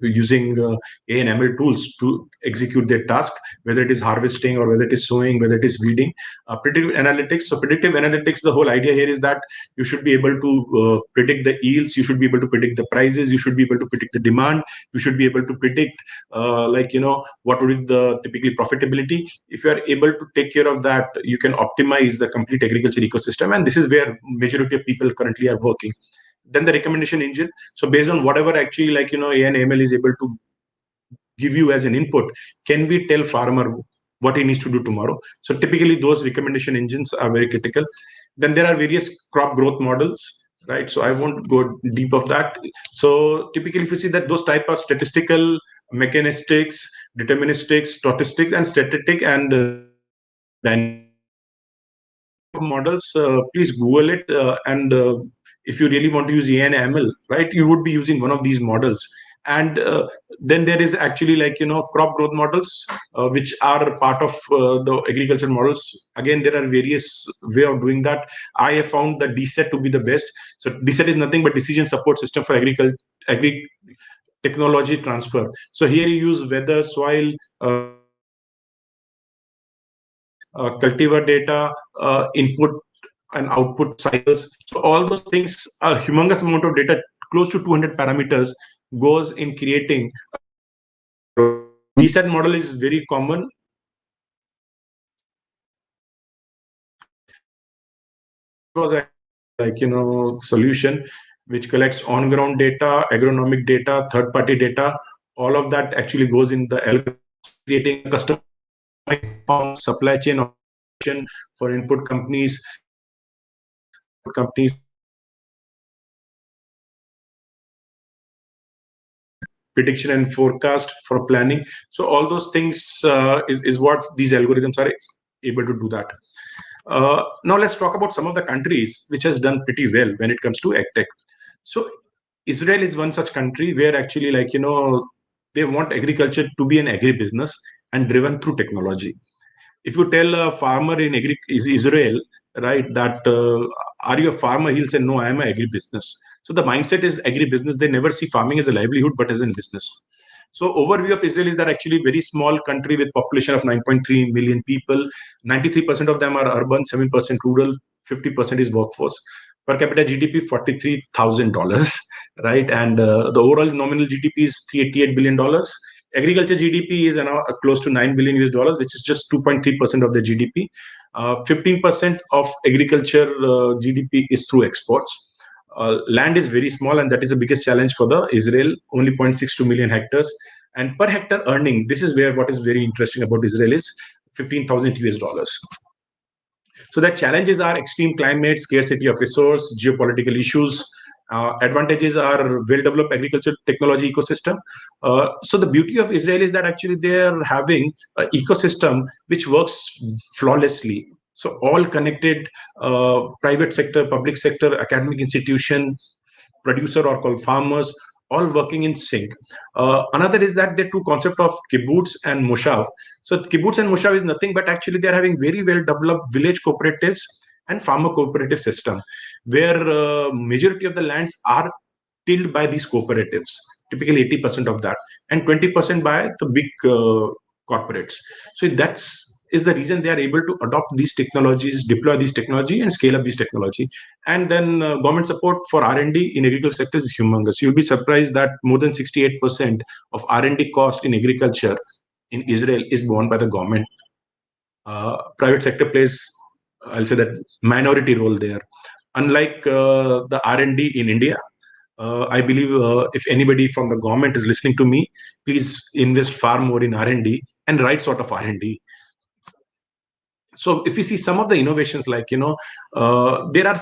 using AI and ML tools to execute their task, whether it is harvesting or whether it is sowing, whether it is weeding. Predictive analytics. So predictive analytics, the whole idea here is that you should be able to predict the yields, you should be able to predict the prices, you should be able to predict the demand, you should be able to predict what would be the typically profitability. If you are able to take care of that, you can optimize the complete agriculture ecosystem, and this is where majority of people currently are working. Then the recommendation engine. So based on whatever actually AI and ML is able to give you as an input, can we tell farmer what he needs to do tomorrow? So typically those recommendation engines are very critical. Then there are various crop growth models, right? So I won't go deep of that. So typically if you see that those type of statistical, mechanistics, deterministic, statistics, and static and dynamic models, please Google it. And if you really want to use AI and ML, right, you would be using one of these models. And then there is actually crop growth models, which are part of the agriculture models. Again, there are various way of doing that. I have found the DSET to be the best. So DSET is nothing but decision support system for agri technology transfer. So here you use weather, soil, cultivar data, input and output cycles. So all those things, a humongous amount of data, close to 200 parameters, goes in creating. DSET model is very common. Was a solution which collects on-ground data, agronomic data, third-party data. All of that actually goes in the algorithm, creating a custom supply chain operation for input companies, prediction and forecast for planning. So all those things is what these algorithms are able to do that. Now let's talk about some of the countries which has done pretty well when it comes to AgTech. So Israel is one such country where actually they want agriculture to be an agribusiness and driven through technology. If you tell a farmer in Israel, right, that are you a farmer, he'll say, no, I am an agribusiness. So the mindset is agribusiness. They never see farming as a livelihood but as a business. So overview of Israel is that actually very small country with population of 9.3 million people. 93% of them are urban, 7% rural, 50% is workforce. Per capita GDP $43,000, right? And the overall nominal GDP is $388 billion. Agriculture GDP is close to $9 billion US, which is just 2.3% of the GDP. 15% of agriculture GDP is through exports. Land is very small, and that is the biggest challenge for the Israel, only 0.62 million hectares. And per hectare earning, this is where what is very interesting about Israel is $15,000 US. So the challenges are extreme climate, scarcity of resource, geopolitical issues. Advantages are well-developed agriculture technology ecosystem. So the beauty of Israel is that actually they are having an ecosystem which works flawlessly. So all connected, private sector, public sector, academic institution, producer or called farmers, all working in sync. Another is that the two concept of kibbutz and moshav. So kibbutz and moshav is nothing but actually they're having very well developed village cooperatives and farmer cooperative system, where majority of the lands are tilled by these cooperatives, typically 80% of that, and 20% by the big corporates. So that's is the reason they are able to adopt these technologies, deploy these technology, and scale up these technology. And then government support for R&D in agriculture sector is humongous. You'll be surprised that more than 68% of R&D cost in agriculture in Israel is borne by the government. Private sector plays, I'll say that, minority role there. Unlike the R&D in India, I believe if anybody from the government is listening to me, please invest far more in R&D and right sort of R&D. So if you see some of the innovations, there are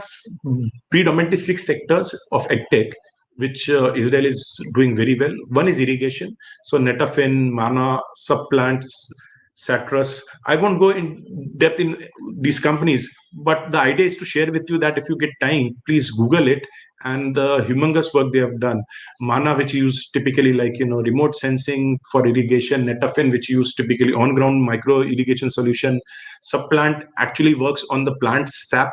predominantly 6 sectors of AgTech, which Israel is doing very well. One is irrigation. So Netafin, Mana, Subplants, Citrus. I won't go in depth in these companies, but the idea is to share with you that if you get time, please Google it and the humongous work they have done. Mana, which use typically remote sensing for irrigation. Netafin, which use typically on-ground micro irrigation solution. Subplant actually works on the plant sap.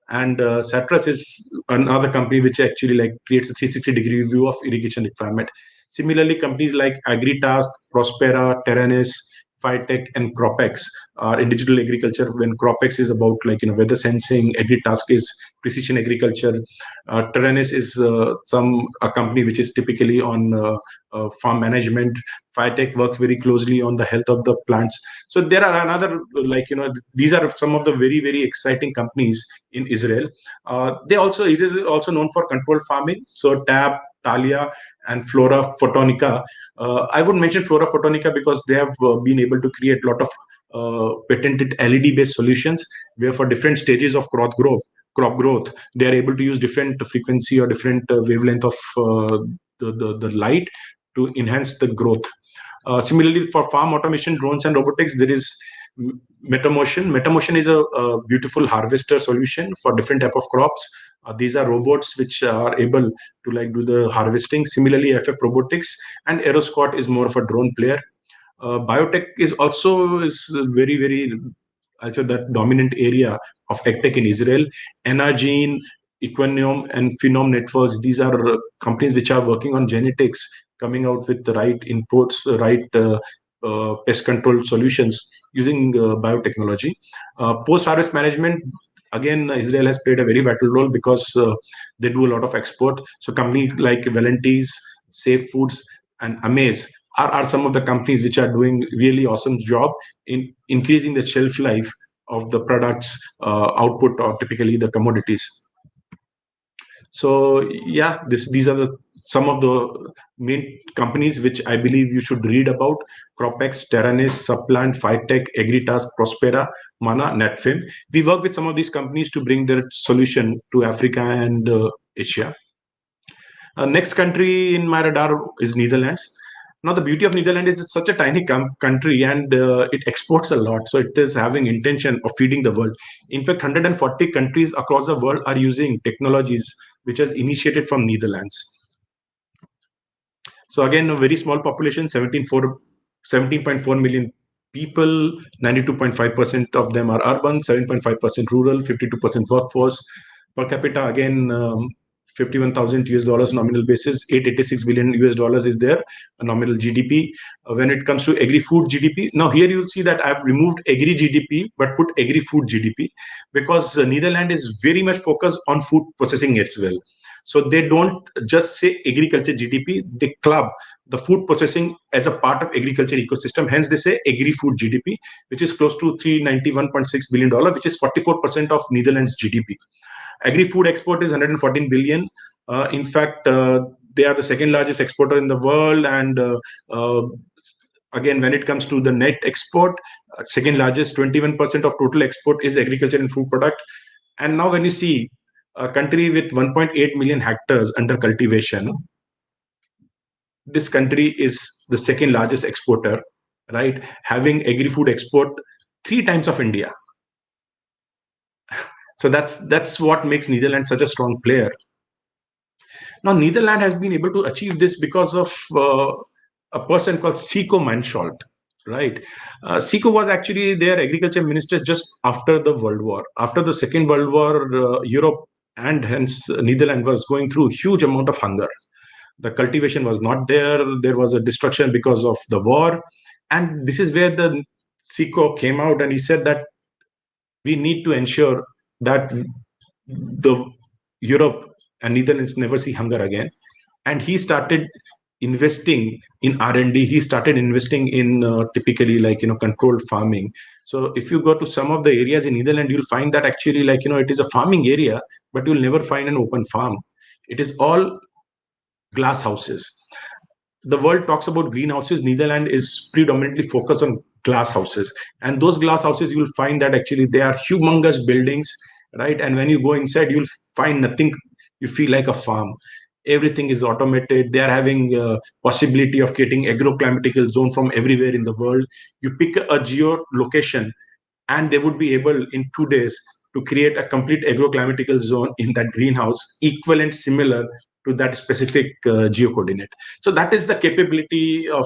And Citrus is another company which actually creates a 360-degree view of irrigation requirement. Similarly, companies like AgriTask, Prospera, Terranis, Phytech, and CropX are in digital agriculture. When CropX is about weather sensing, AgriTask is precision agriculture. Terranis is a company which is typically on farm management. Phytech works very closely on the health of the plants. So there are another these are some of the very, very exciting companies in Israel. It is also known for controlled farming. So TAB, Thalia, and Flora Photonica. I would mention Flora Photonica because they have been able to create a lot of patented LED-based solutions, where for different stages of crop growth, they are able to use different frequency or different wavelength of the light to enhance the growth. Similarly, for farm automation, drones, and robotics, there is MetaMotion. MetaMotion is a beautiful harvester solution for different type of crops. These are robots which are able to like do the harvesting. Similarly, FF Robotics and Aerosquat is more of a drone player. Biotech is also very, very also that dominant area of AgTech in Israel. Energene, Equinium, and Phenom Networks. These are companies which are working on genetics, coming out with the right inputs, right pest control solutions using biotechnology. Post-harvest management, again, Israel has played a very vital role because they do a lot of export. So companies like Valentis, Safe Foods, and Amaze are some of the companies which are doing really awesome job in increasing the shelf life of the products output, or typically the commodities. So yeah, these are some of the main companies which I believe you should read about: Cropex, Terranis, Supplant, Phytech, Agritask, Prospera, Mana, Netfim. We work with some of these companies to bring their solution to Africa and Asia. Next country in my radar is Netherlands. Now, the beauty of Netherlands is it's such a tiny country, and it exports a lot. So it is having intention of feeding the world. In fact, 140 countries across the world are using technologies which has initiated from Netherlands. So again, a very small population, 17.4 million people, 92.5% of them are urban, 7.5% rural, 52% workforce. Per capita, again, 51,000 US dollars nominal basis, 886 billion US dollars is their nominal GDP. When it comes to agri-food GDP, now here you'll see that I've removed agri GDP but put agri-food GDP, because Netherlands is very much focused on food processing as well. So they don't just say agriculture GDP, they club the food processing as a part of agriculture ecosystem. Hence, they say agri-food GDP, which is close to $391.6 billion, which is 44% of Netherlands GDP. Agri-food export is 114 billion. In fact, they are the second largest exporter in the world. And again, when it comes to the net export, second largest, 21% of total export is agriculture and food product. And now when you see a country with 1.8 million hectares under cultivation, this country is the second largest exporter, right? Having agri-food export 3 times of India. So that's what makes Netherlands such a strong player. Now, Netherlands has been able to achieve this because of a person called Sico Mansholt, right? Sico was actually their agriculture minister just after the World War. After the Second World War, Europe and hence Netherlands was going through a huge amount of hunger. The cultivation was not there. There was a destruction because of the war. And this is where the Sico came out and he said that we need to ensure that the Europe and Netherlands never see hunger again. And he started investing in R&D. He started investing in typically controlled farming. So if you go to some of the areas in Netherlands, you'll find that actually it is a farming area, but you'll never find an open farm. It is all glass houses. The world talks about greenhouses. Netherlands is predominantly focused on glass houses, and those glass houses, you'll find that actually they are humongous buildings, right? And when you go inside, you'll find nothing. You feel like a farm. Everything is automated. They are having possibility of creating agroclimatical zone from everywhere in the world. You pick a geo location, and they would be able in 2 days to create a complete agroclimatical zone in that greenhouse, equivalent, similar to that specific geocoordinate. So that is the capability of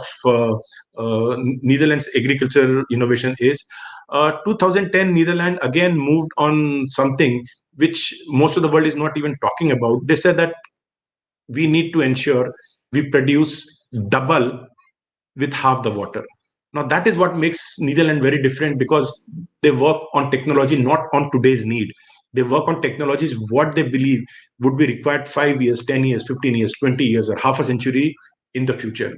Netherlands agriculture innovation is. 2010, Netherlands again moved on something which most of the world is not even talking about. They said that we need to ensure we produce double with half the water. Now, that is what makes Netherlands very different, because they work on technology, not on today's need. They work on technologies what they believe would be required 5 years, 10 years, 15 years, 20 years, or half a century in the future.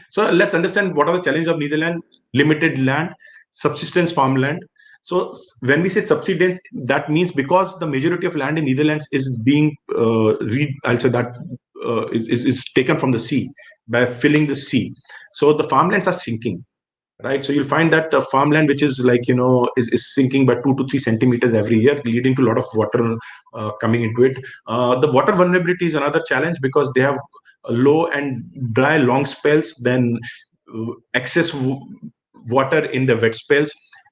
So let's understand what are the challenges of Netherlands. Limited land, subsistence farmland. So when we say subsistence, that means because the majority of land in Netherlands is being is taken from the sea by filling the sea. So the farmlands are sinking, right? So you'll find that farmland which is is sinking by 2 to 3 centimeters every year, leading to a lot of water coming into it. The water vulnerability is another challenge, because they have low and dry long spells, then excess water in the wet spells.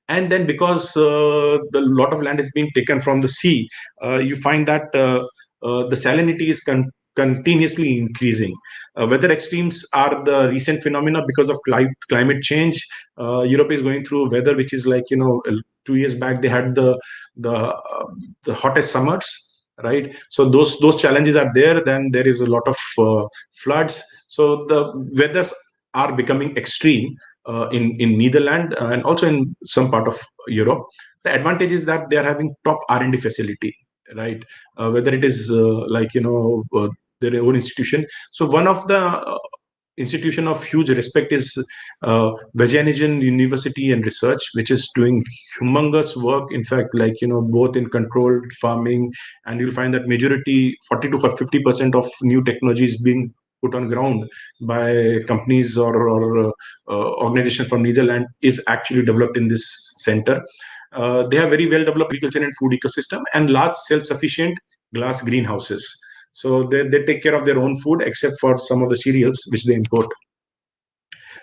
And then because the lot of land is being taken from the sea, you find that the salinity is continuously increasing. Weather extremes are the recent phenomena because of climate change. Europe is going through weather which is like, 2 years back they had the the hottest summers, right? So those challenges are there. Then there is a lot of floods. So the weathers are becoming extreme in Netherlands and also in some part of Europe. The advantage is that they are having top R&D facility, right? Whether it is their own institution. So one of the institution of huge respect is Wageningen University and Research, which is doing humongous work. In fact, both in controlled farming, and you'll find that majority 40 to 50% of new technology is being put on ground by companies or organizations from Netherlands is actually developed in this center. They have very well developed agriculture and food ecosystem and large self-sufficient glass greenhouses. So they take care of their own food except for some of the cereals which they import.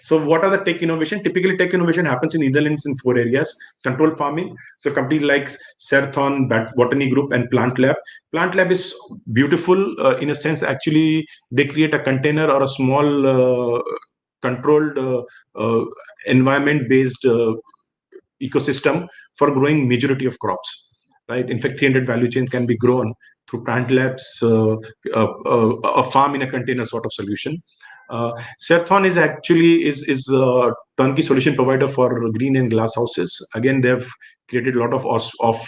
So what are the tech innovation? Typically, tech innovation happens in Netherlands in 4 areas. Control farming. So companies like Serthon, Botany Group, and Plant Lab. Plant Lab is beautiful in a sense. Actually, they create a container or a small controlled environment-based ecosystem for growing majority of crops. Right. In fact, 300 value chains can be grown through Plant Labs, a farm in a container sort of solution. Serthon is actually is a turnkey solution provider for green and glass houses. Again, they've created a lot of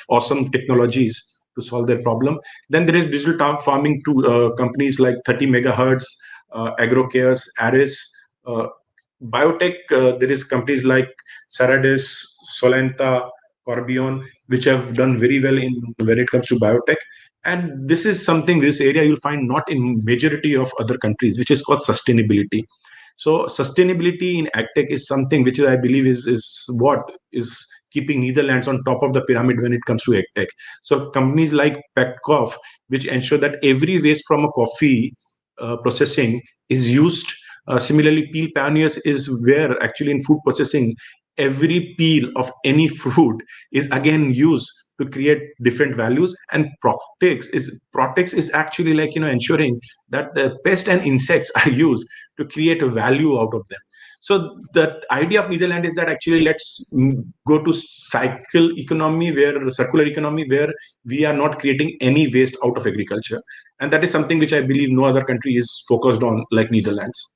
awesome technologies to solve their problem. Then there is digital farming to companies like 30 megahertz, AgroCares, Aris, biotech. There is companies like Saradis, Solenta, Corbion, which have done very well in when it comes to biotech. And this is something, this area you'll find not in majority of other countries, which is called sustainability. So sustainability in AgTech is something which I believe is what is keeping Netherlands on top of the pyramid when it comes to AgTech. So companies like Petcoff, which ensure that every waste from a coffee processing is used. Similarly, Peel Pioneers is where actually in food processing, every peel of any fruit is again used to create different values. And Protex is actually ensuring that the pest and insects are used to create a value out of them. So the idea of Netherlands is that actually let's go to circular economy where we are not creating any waste out of agriculture. And that is something which I believe no other country is focused on like Netherlands.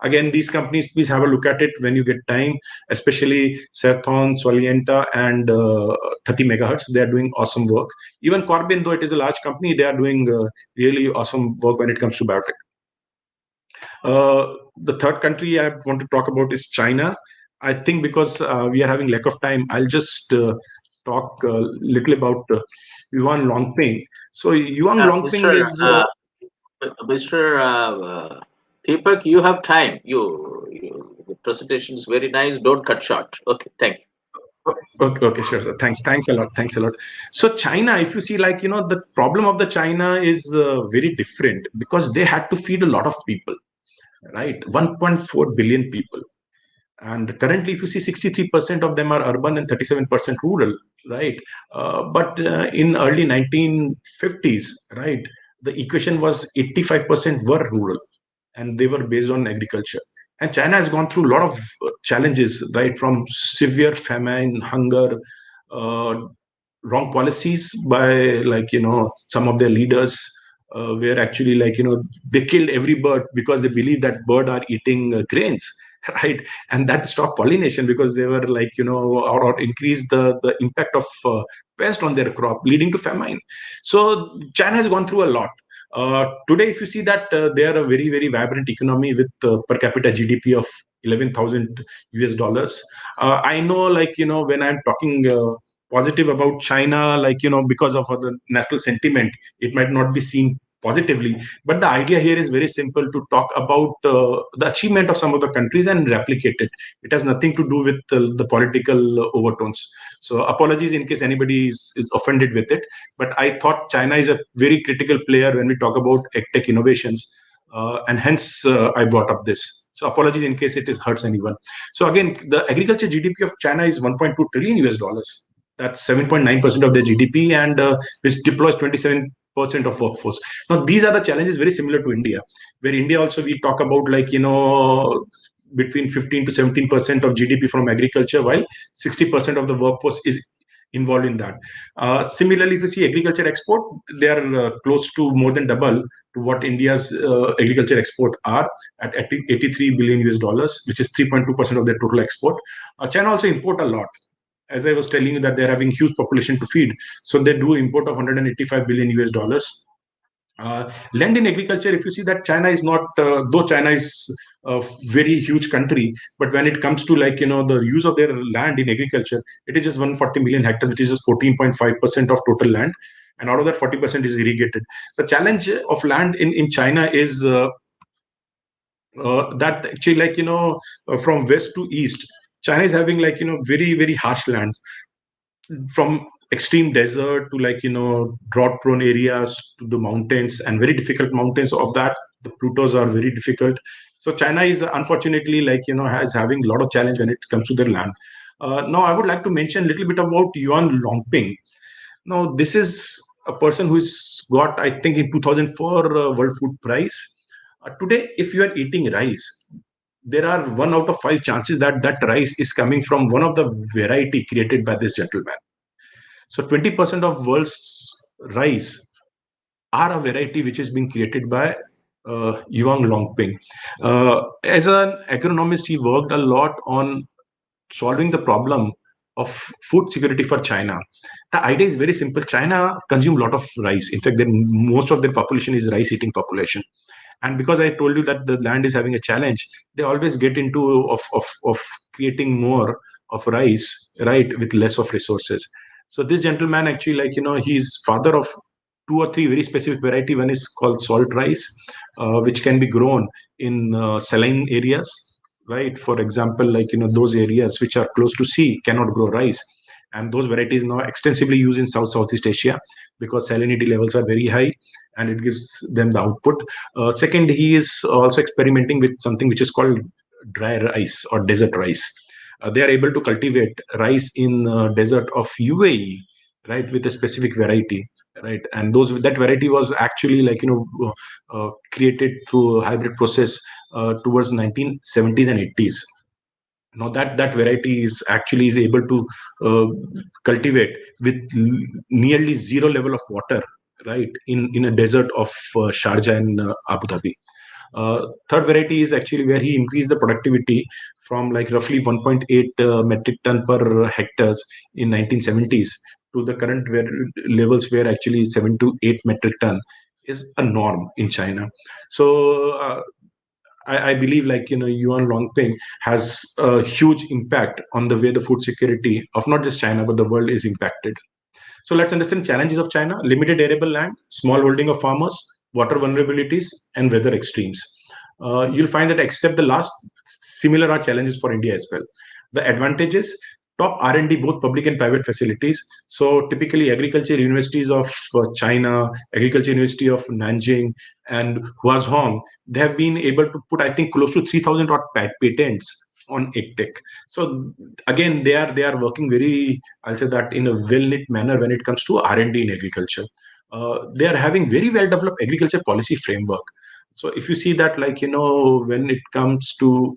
Again, these companies, please have a look at it when you get time, especially Serthon, Solienta, and 30 megahertz. They are doing awesome work. Even Corbin, though it is a large company, they are doing really awesome work when it comes to biotech. The third country I want to talk about is China. I think because we are having lack of time, I'll just talk a little about Yuan Longping. So Yuan Longping is... Mr. Deepak, you have time. The presentation is very nice. Don't cut short. Okay, thank you. Okay, sure. Sir. Thanks a lot. So China, if you see, the problem of the China is very different because they had to feed a lot of people, right? 1.4 billion people. And currently, if you see, 63% of them are urban and 37% rural, right? But in early 1950s, right, the equation was 85% were rural and they were based on agriculture. And China has gone through a lot of challenges, right, from severe famine, hunger, wrong policies by some of their leaders, where actually they killed every bird because they believe that bird are eating grains, right? And that stopped pollination because they were or increased the impact of pest on their crop, leading to famine. So China has gone through a lot. Today, if you see that they are a very, very vibrant economy with per capita GDP of 11,000 US dollars. I know, when I'm talking positive about China, because of the national sentiment, it might not be seen positively. But the idea here is very simple, to talk about the achievement of some of the countries and replicate it. It has nothing to do with the political overtones. So apologies in case anybody is offended with it. But I thought China is a very critical player when we talk about AgTech innovations. And hence I brought up this. So apologies in case it hurts anyone. So again, the agriculture GDP of China is 1.2 trillion US dollars. That's 7.9% of their GDP, and which deploys 27% of workforce. Now, these are the challenges very similar to India, where India also we talk about between 15 to 17% of GDP from agriculture, while 60% of the workforce is involved in that. Similarly, if you see agriculture export, they are close to more than double to what India's agriculture export are at 83 billion US dollars, which is 3.2% of their total export. China also import a lot. As I was telling you that they're having huge population to feed, so they do import of 185 billion US dollars. Land in agriculture, if you see that China is not, though China is a very huge country, but when it comes to the use of their land in agriculture, it is just 140 million hectares, which is just 14.5% of total land, and out of that 40% is irrigated. The challenge of land in China is that actually from west to east, China is having very, very harsh lands, from extreme desert to drought prone areas to the mountains, and very difficult mountains of that. The plutos are very difficult. So China is unfortunately has having a lot of challenge when it comes to their land. Now I would like to mention a little bit about Yuan Longping. Now this is a person who's got, I think, in 2004 World Food Prize. Today, if you are eating rice, there are 1 out of 5 chances that that rice is coming from one of the variety created by this gentleman. So 20% of world's rice are a variety which is being created by Yuan Longping. As an agronomist, he worked a lot on solving the problem of food security for China. The idea is very simple. China consumes a lot of rice. In fact, most of their population is rice-eating population. And because I told you that the land is having a challenge, they always get into of creating more of rice, right, with less of resources. So this gentleman actually, he's father of 2 or 3 very specific variety. One is called salt rice, which can be grown in saline areas, right? For example, those areas which are close to sea cannot grow rice. And those varieties now extensively used in Southeast Asia because salinity levels are very high, and it gives them the output. Second, he is also experimenting with something which is called dry rice or desert rice. They are able to cultivate rice in desert of UAE, right, with a specific variety, right? And that variety was actually created through a hybrid process towards 1970s and 80s. Now that variety is able to cultivate with nearly zero level of water, right, in a desert of Sharjah and Abu Dhabi. Third variety is actually where he increased the productivity from roughly 1.8 metric ton per hectares in 1970s to the current levels where actually 7 to 8 metric ton is a norm in China. So I believe Yuan Longping has a huge impact on the way the food security of not just China but the world is impacted. So let's understand challenges of China: limited arable land, small holding of farmers, water vulnerabilities, and weather extremes. You'll find that except the last, similar are challenges for India as well. The advantages: top R&D, both public and private facilities. So typically agriculture universities of China, agriculture university of Nanjing and Huazhong, they have been able to put, I think, close to 3,000 patents on AgTech. So again, they are working very, I'll say that, in a well-knit manner when it comes to R&D in agriculture. They are having very well-developed agriculture policy framework. So if you see that, when it comes to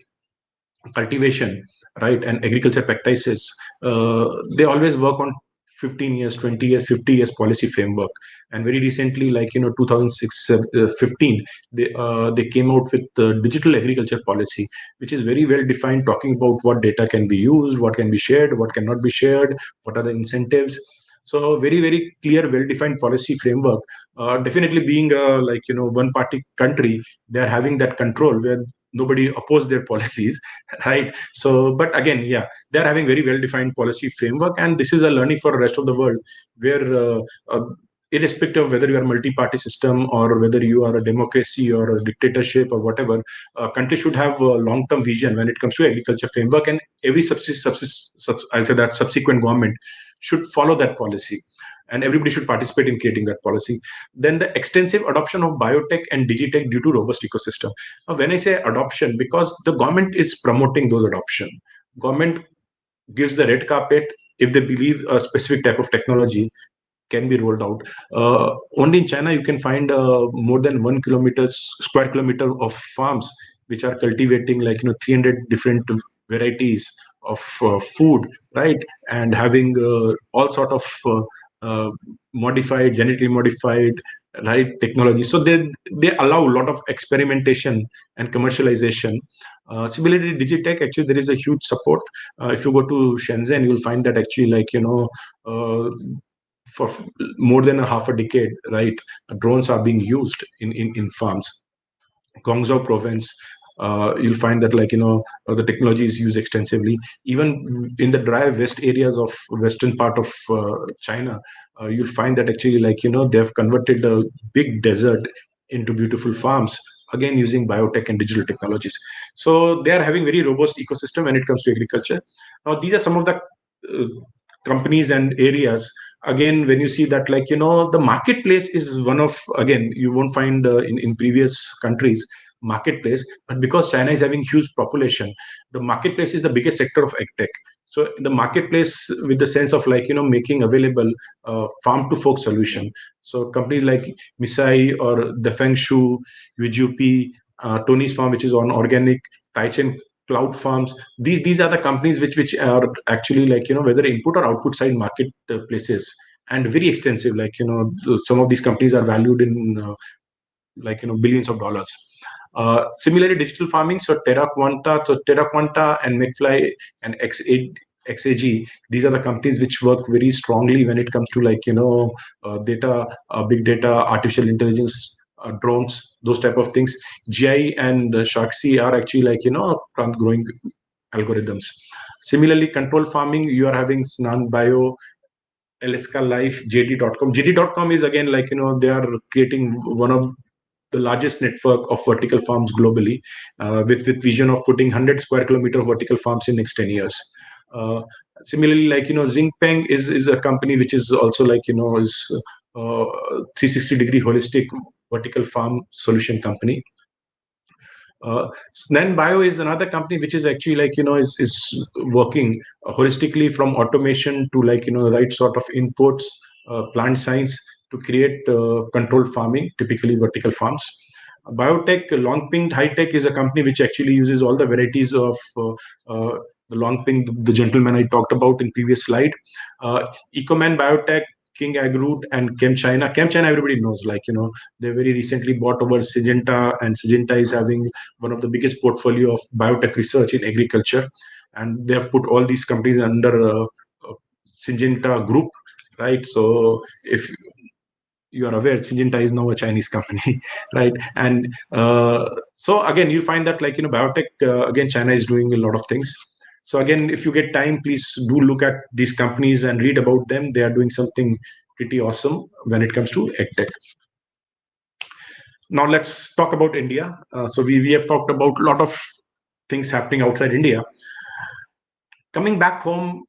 cultivation, right, and agriculture practices, they always work on 15 years, 20 years, 50 years policy framework. And very recently, 2015, they came out with the digital agriculture policy, which is very well defined, talking about what data can be used, what can be shared, what cannot be shared, what are the incentives. So very, very clear, well-defined policy framework. Definitely being a one-party country, they are having that control where nobody oppose their policies, right? So, but again, yeah, they're having very well-defined policy framework, and this is a learning for the rest of the world, where irrespective of whether you are a multi-party system or whether you are a democracy or a dictatorship or whatever, a country should have a long-term vision when it comes to agriculture framework, and every I'll say that subsequent government should follow that policy. and everybody should participate in creating that policy. Then the extensive adoption of biotech and digitech due to robust ecosystem. Now, when I say adoption, because the government is promoting those adoption, government gives the red carpet if they believe a specific type of technology can be rolled out. Only in China you can find more than 1 square kilometer of farms which are cultivating 300 different varieties of food, right, and having all sort of genetically modified, right, technology. So they allow a lot of experimentation and commercialization. Similarly, DigiTech, actually there is a huge support. If you go to Shenzhen, you will find that actually for more than a half a decade, right, drones are being used in farms. Guangzhou province, you'll find that the technology is used extensively. Even in the dry west areas of western part of China, you'll find that actually they have converted a big desert into beautiful farms, again using biotech and digital technologies. So they are having very robust ecosystem when it comes to agriculture. Now these are some of the companies and areas. Again, when you see that the marketplace is one of, again, you won't find in previous countries marketplace, but because China is having huge population, the marketplace is the biggest sector of AgTech. So the marketplace with the sense of making available farm to fork solution. So companies like Misai or the Fengshu, UGP, Tony's Farm, which is on organic, Taichen Cloud Farms, these are the companies which are actually whether input or output side market places, and very extensive. Some of these companies are valued in billions of dollars. Similarly, digital farming, so Terra Quanta and McFly and XAG, these are the companies which work very strongly when it comes to data, big data, artificial intelligence, drones, those type of things. GI and Sharksy are actually growing algorithms. Similarly, control farming, you are having Snan Bio, Alaska Life, JD.com. JD.com is again they are creating one of the largest network of vertical farms globally, with vision of putting 100 square kilometer of vertical farms in next 10 years. Similarly, Xingpeng is a company which is also is 360-degree holistic vertical farm solution company. Snan Bio is another company which is actually is working holistically from automation to right sort of inputs, plant science to create controlled farming, typically vertical farms. Biotech, Longping High-Tech is a company which actually uses all the varieties of the Longping, the gentleman I talked about in previous slide. Ecoman Biotech, King Agri, and ChemChina. ChemChina, everybody knows, they very recently bought over Syngenta, and Syngenta is having one of the biggest portfolio of biotech research in agriculture. And they have put all these companies under Syngenta group, right? So if you are aware, Syngenta is now a Chinese company, right? And so again, you find that biotech, again, China is doing a lot of things. So again, if you get time, please do look at these companies and read about them. They are doing something pretty awesome when it comes to AgTech. Now let's talk about India. So we have talked about a lot of things happening outside India. Coming back home,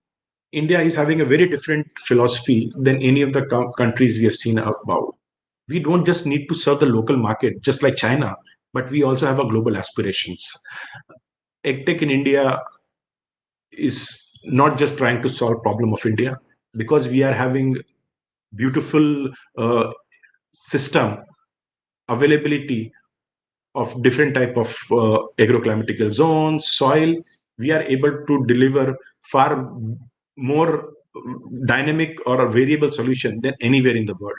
India is having a very different philosophy than any of the countries we have seen about. We don't just need to serve the local market, just like China, but we also have a global aspirations. AgTech in India is not just trying to solve problem of India, because we are having beautiful system availability of different type of agroclimatical zones, soil. We are able to deliver far more dynamic or a variable solution than anywhere in the world.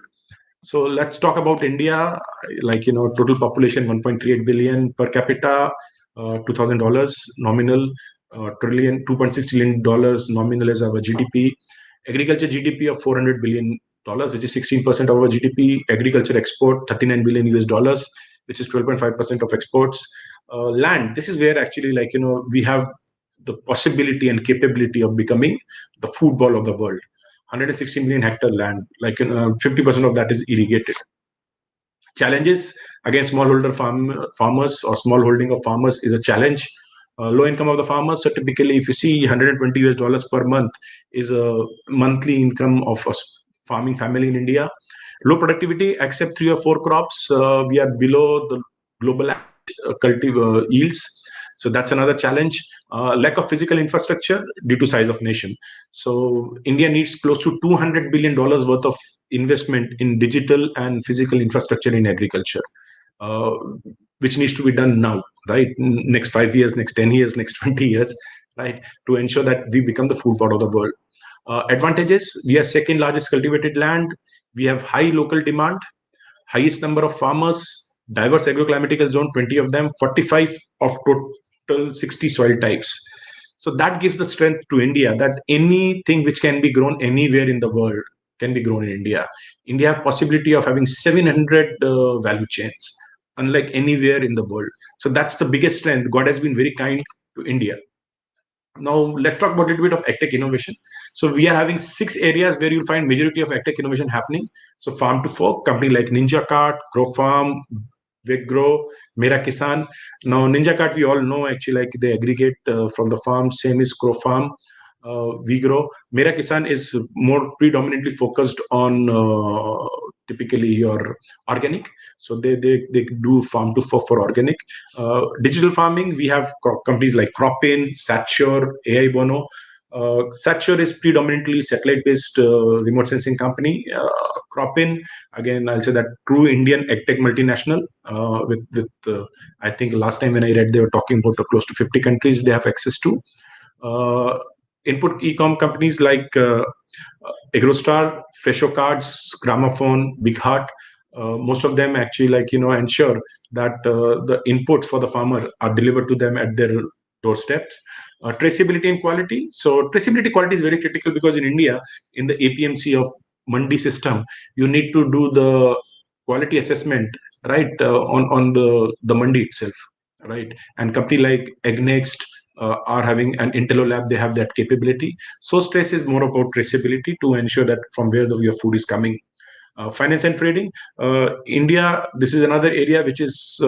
So let's talk about India. Total population 1.38 billion, per capita $2,000 nominal, $2.6 trillion nominal as our GDP. Agriculture GDP of $400 billion, which is 16% of our GDP. Agriculture export $39 billion US, which is 12.5% of exports. Land, this is where actually we have the possibility and capability of becoming the food ball of the world. 160 million hectare land, 50% of that is irrigated. Challenges, again, smallholder farmers or small holding of farmers is a challenge. Low income of the farmers. So typically, if you see $120 US per month is a monthly income of a farming family in India. Low productivity, except 3 or 4 crops, we are below the global yields. So that's another challenge. Lack of physical infrastructure due to size of nation. So India needs close to $200 billion worth of investment in digital and physical infrastructure in agriculture, which needs to be done now, right? Next 5 years, next 10 years, next 20 years, right? To ensure that we become the food part of the world. Advantages, we are second largest cultivated land. We have high local demand, highest number of farmers, diverse agroclimatical zone, 20 of them, 45 of total 60 soil types. So that gives the strength to India that anything which can be grown anywhere in the world can be grown in India. India have possibility of having 700 value chains, unlike anywhere in the world. So that's the biggest strength. God has been very kind to India. Now let's talk about a little bit of AgTech innovation. So we are having 6 areas where you'll find majority of AgTech innovation happening. So farm to fork, company like NinjaCart, GrowFarm, Weggrow, Mera Kisan. Now NinjaCart we all know actually like they aggregate from the farm. Same is GrowFarm, Weggrow. Mera Kisan is more predominantly focused on typically your organic. So they do farm to fork for organic. Digital farming, we have companies like Cropin, Satsure, AI Bono. Satsure is predominantly satellite-based remote sensing company. Cropin, again, I'll say that true Indian AgTech multinational. I think last time when I read, they were talking about close to 50 countries they have access to. Input e-com companies like AgroStar, Fresho Cards, Gramophone, Big Heart. Most of them actually ensure that the inputs for the farmer are delivered to them at their doorsteps. Traceability and quality. So traceability quality is very critical because in India, in the APMC of Mandi system, you need to do the quality assessment right on the Mandi itself, right? And company like AgNext are having an Intello lab, they have that capability. So stress is more about traceability to ensure that from where your food is coming. Finance and trading, India, this is another area which is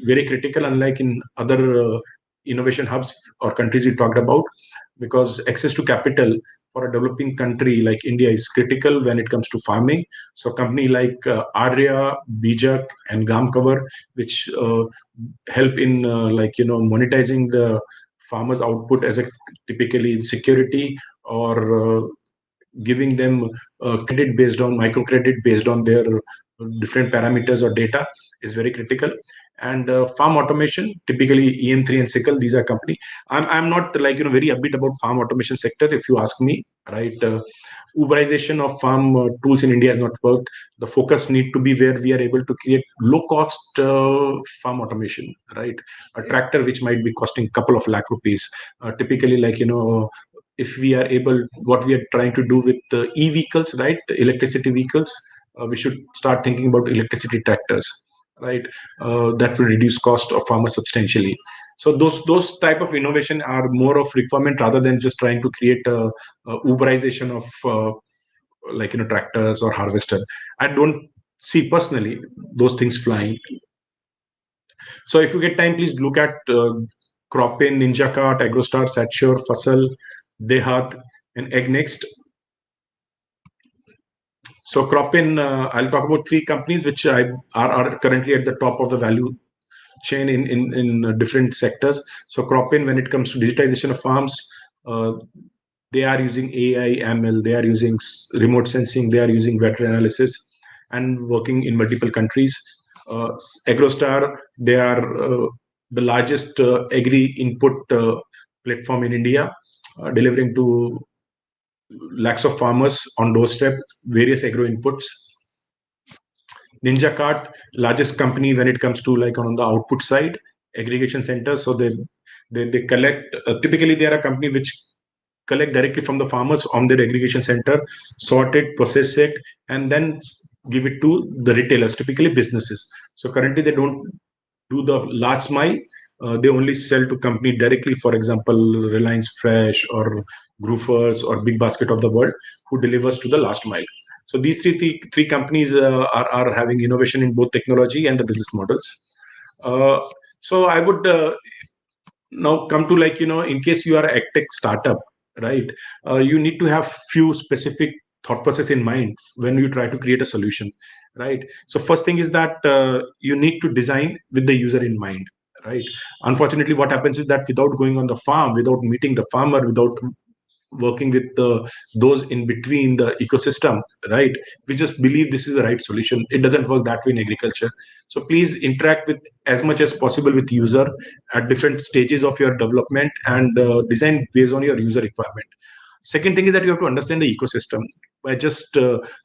very critical, unlike in other innovation hubs or countries we talked about, because access to capital for a developing country like India is critical when it comes to farming. So company like Arya, Bijak, and Gram Cover, which help in monetizing the farmers' output as a typically security or giving them credit based on microcredit based on their different parameters or data is very critical. And farm automation, typically EM3 and Sickle, these are company. I'm not very upbeat about farm automation sector if you ask me, right? Uberization of farm tools in India has not worked. The focus need to be where we are able to create low cost farm automation, right? A tractor which might be costing couple of lakh rupees, typically if we are able, what we are trying to do with the e-vehicles, right? Electricity vehicles, we should start thinking about electricity tractors, right? That will reduce cost of farmers substantially. So those type of innovation are more of requirement rather than just trying to create a Uberization of tractors or harvester. I don't see personally those things flying. So if you get time, please look at Cropin, NinjaCart, AgroStar, Satsure, Fasal, Dehat, and AgNext. So Cropin, I'll talk about 3 companies which are currently at the top of the value chain in different sectors. So Cropin, when it comes to digitization of farms, they are using AI, ML, they are using remote sensing, they are using vector analysis, and working in multiple countries. AgroStar, they are the largest agri input platform in India, delivering to lakhs of farmers on doorstep various agro inputs. NinjaCart, largest company when it comes to on the output side, aggregation center. So they collect. Typically, they are a company which collect directly from the farmers on their aggregation center, sort it, process it, and then give it to the retailers, typically businesses. So currently, they don't do the last mile. They only sell to company directly, for example, Reliance Fresh or Groofers or Big Basket of the world, who delivers to the last mile. So these three companies are having innovation in both technology and the business models. So I would now come to in case you are an AgTech startup, right? You need to have few specific thought process in mind when you try to create a solution, right? So first thing is that you need to design with the user in mind, right? Unfortunately, what happens is that without going on the farm, without meeting the farmer, without working with those in between the ecosystem, right, we just believe this is the right solution. It doesn't work that way in agriculture. So please interact with as much as possible with user at different stages of your development, and design based on your user requirement. Second thing is that you have to understand the ecosystem. By just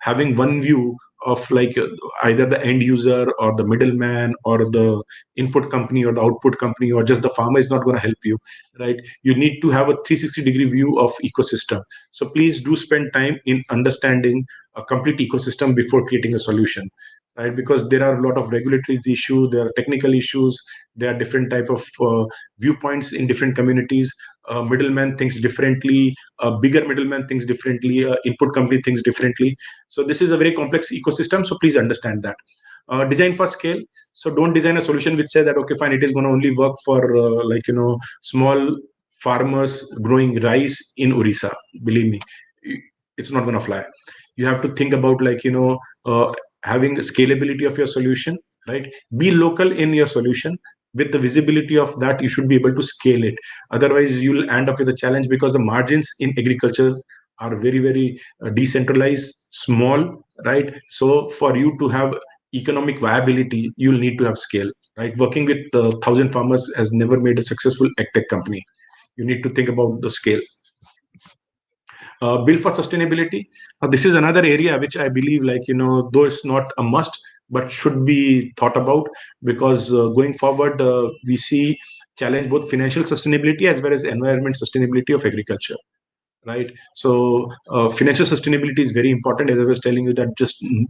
having one view of like either the end user or the middleman or the input company or the output company or just the farmer is not going to help you, right? You need to have a 360-degree view of ecosystem. So please do spend time in understanding a complete ecosystem before creating a solution, right? Because there are a lot of regulatory issues, there are technical issues, there are different type of viewpoints in different communities. Middleman thinks differently, a bigger middleman thinks differently, input company thinks differently. So this is a very complex ecosystem, so please understand that. Design for scale. So don't design a solution which say that, okay, fine, it is going to only work for small farmers growing rice in Orissa. Believe me, it's not going to fly. You have to think about having scalability of your solution, right? Be local in your solution. With the visibility of that, you should be able to scale it. Otherwise, you'll end up with a challenge, because the margins in agriculture are very, very decentralized, small, right? So for you to have economic viability, you'll need to have scale, right? Working with 1,000 farmers has never made a successful AgTech company. You need to think about the scale. Build for sustainability. This is another area which I believe, though it's not a must, but should be thought about, because going forward, we see challenge both financial sustainability as well as environment sustainability of agriculture, right? So financial sustainability is very important. As I was telling you, that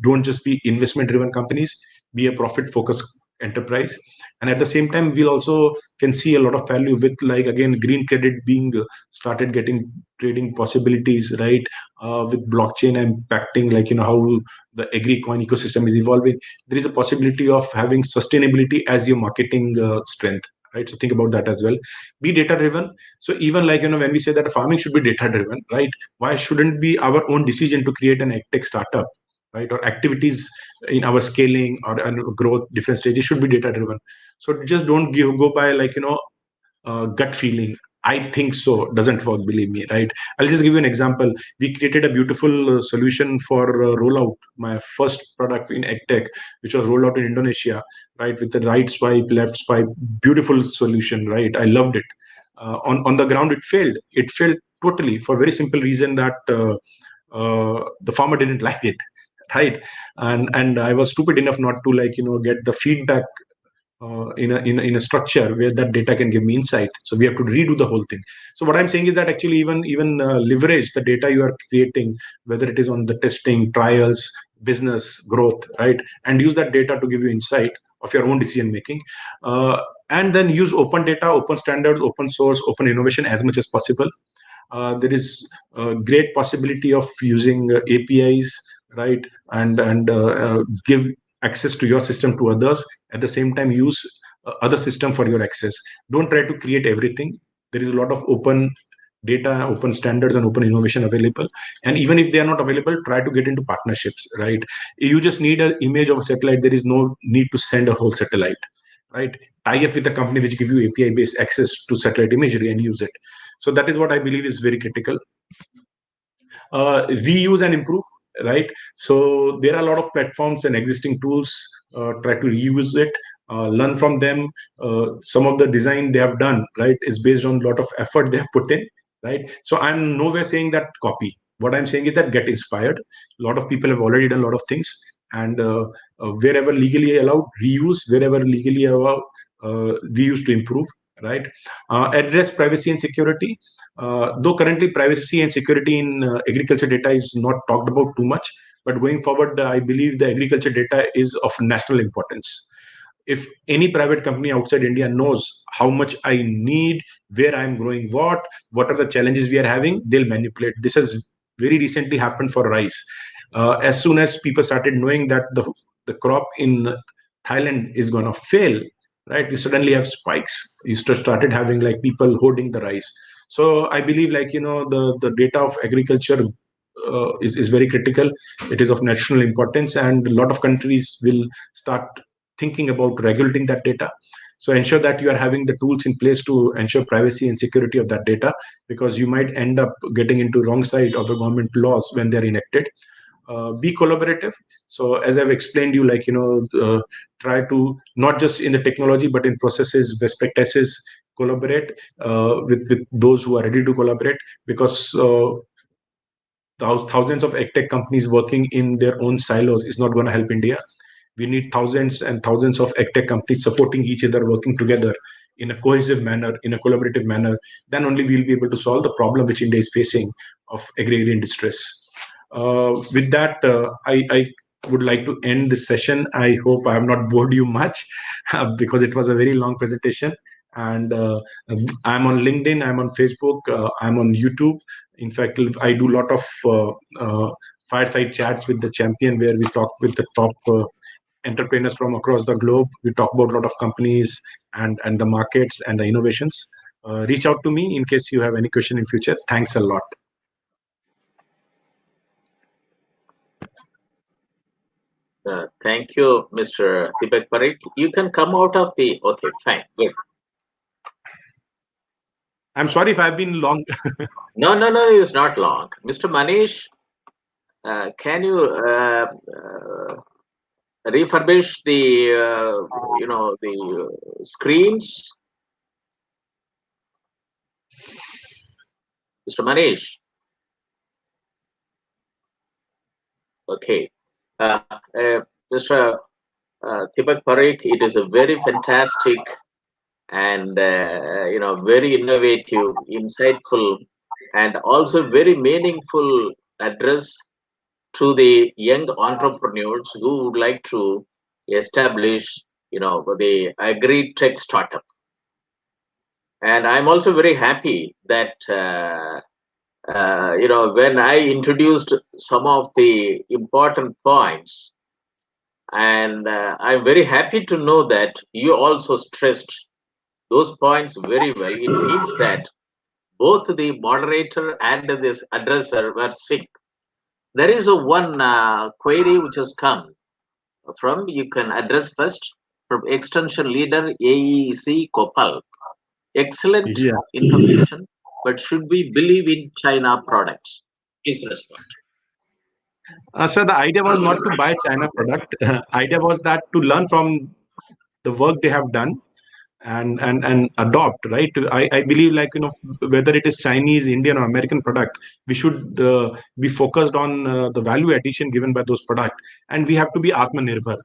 don't just be investment driven companies, be a profit focused enterprise. And at the same time, we'll also can see a lot of value with, like, again, green credit being started getting trading possibilities, right? With blockchain impacting, how the agri coin ecosystem is evolving. There is a possibility of having sustainability as your marketing strength, right? So think about that as well. Be data driven. So even when we say that farming should be data driven, right? Why shouldn't be our own decision to create an AgTech startup, right? Or activities in our scaling or growth different stages should be data driven. So just don't go by gut feeling. I think so doesn't work, believe me, right? I'll just give you an example. We created a beautiful solution for rollout, my first product in AgTech, which was rolled out in Indonesia, right? With the right swipe, left swipe, beautiful solution, right? I loved it. On the ground, it failed. It failed totally for a very simple reason that the farmer didn't like it, right? And I was stupid enough not to get the feedback in a structure where that data can give me insight. So we have to redo the whole thing. So what I'm saying is that actually even leverage the data you are creating, whether it is on the testing, trials, business growth, right? And use that data to give you insight of your own decision making. And then use open data, open standards, open source, open innovation as much as possible. There is a great possibility of using APIs, right? And give access to your system to others. At the same time, use other system for your access. Don't try to create everything. There is a lot of open data, open standards, and open innovation available. And even if they are not available, try to get into partnerships, right? You just need an image of a satellite. There is no need to send a whole satellite, right? Tie up with a company which give you API based access to satellite imagery and use it. So that is what I believe is very critical. Reuse and improve, right? So there are a lot of platforms and existing tools. Try to reuse it, learn from them. Some of the design they have done, right, is based on a lot of effort they have put in, right? So I'm nowhere saying that copy. What I'm saying is that get inspired. A lot of people have already done a lot of things, and wherever legally allowed, reuse. Wherever legally allowed, reuse to improve, right? Address privacy and security. Though currently privacy and security in agriculture data is not talked about too much, but going forward, I believe the agriculture data is of national importance. If any private company outside India knows how much I need, where I'm growing what are the challenges we are having, they'll manipulate. This has very recently happened for rice. As soon as people started knowing that the crop in Thailand is going to fail, right, you suddenly have spikes. You started having people hoarding the rice. So I believe the data of agriculture is very critical. It is of national importance, and a lot of countries will start thinking about regulating that data. So ensure that you are having the tools in place to ensure privacy and security of that data, because you might end up getting into wrong side of the government laws when they're enacted. Be collaborative. So as I've explained you, like, try to not just in the technology, but in processes, best practices, collaborate with those who are ready to collaborate, because thousands of AgTech companies working in their own silos is not going to help India. We need thousands and thousands of AgTech companies supporting each other, working together in a cohesive manner, in a collaborative manner. Then only we'll be able to solve the problem which India is facing of agrarian distress. With that, I would like to end this session. I hope I have not bored you much because it was a very long presentation. And I'm on LinkedIn, I'm on Facebook, I'm on YouTube. In fact, I do a lot of fireside chats with the champion, where we talk with the top entrepreneurs from across the globe. We talk about a lot of companies and the markets and the innovations. Reach out to me in case you have any question in future. Thanks a lot. Thank you, Mr. Deepak Pareek. You can come out of the, okay, fine, good. I'm sorry if I've been long. No, it's not long. Mr. Manish, can you refurbish the, the screens? Mr. Manish. Okay. Mr. Deepak Pareek, it is a very fantastic and very innovative, insightful, and also very meaningful address to the young entrepreneurs who would like to establish, the AgriTech startup. And I'm also very happy that when I introduced some of the important points, and I'm very happy to know that you also stressed those points very well. It means that both the moderator and this addresser were sync. There is a one query which has come from, you can address first, from extension leader AEC Kopal. Excellent information, but should we believe in China products? Please respond. So the idea was not to buy China product. Idea was that to learn from the work they have done and adopt, right? I believe, like, whether it is Chinese, Indian, or American product, we should be focused on the value addition given by those products, and we have to be Atmanirbhar.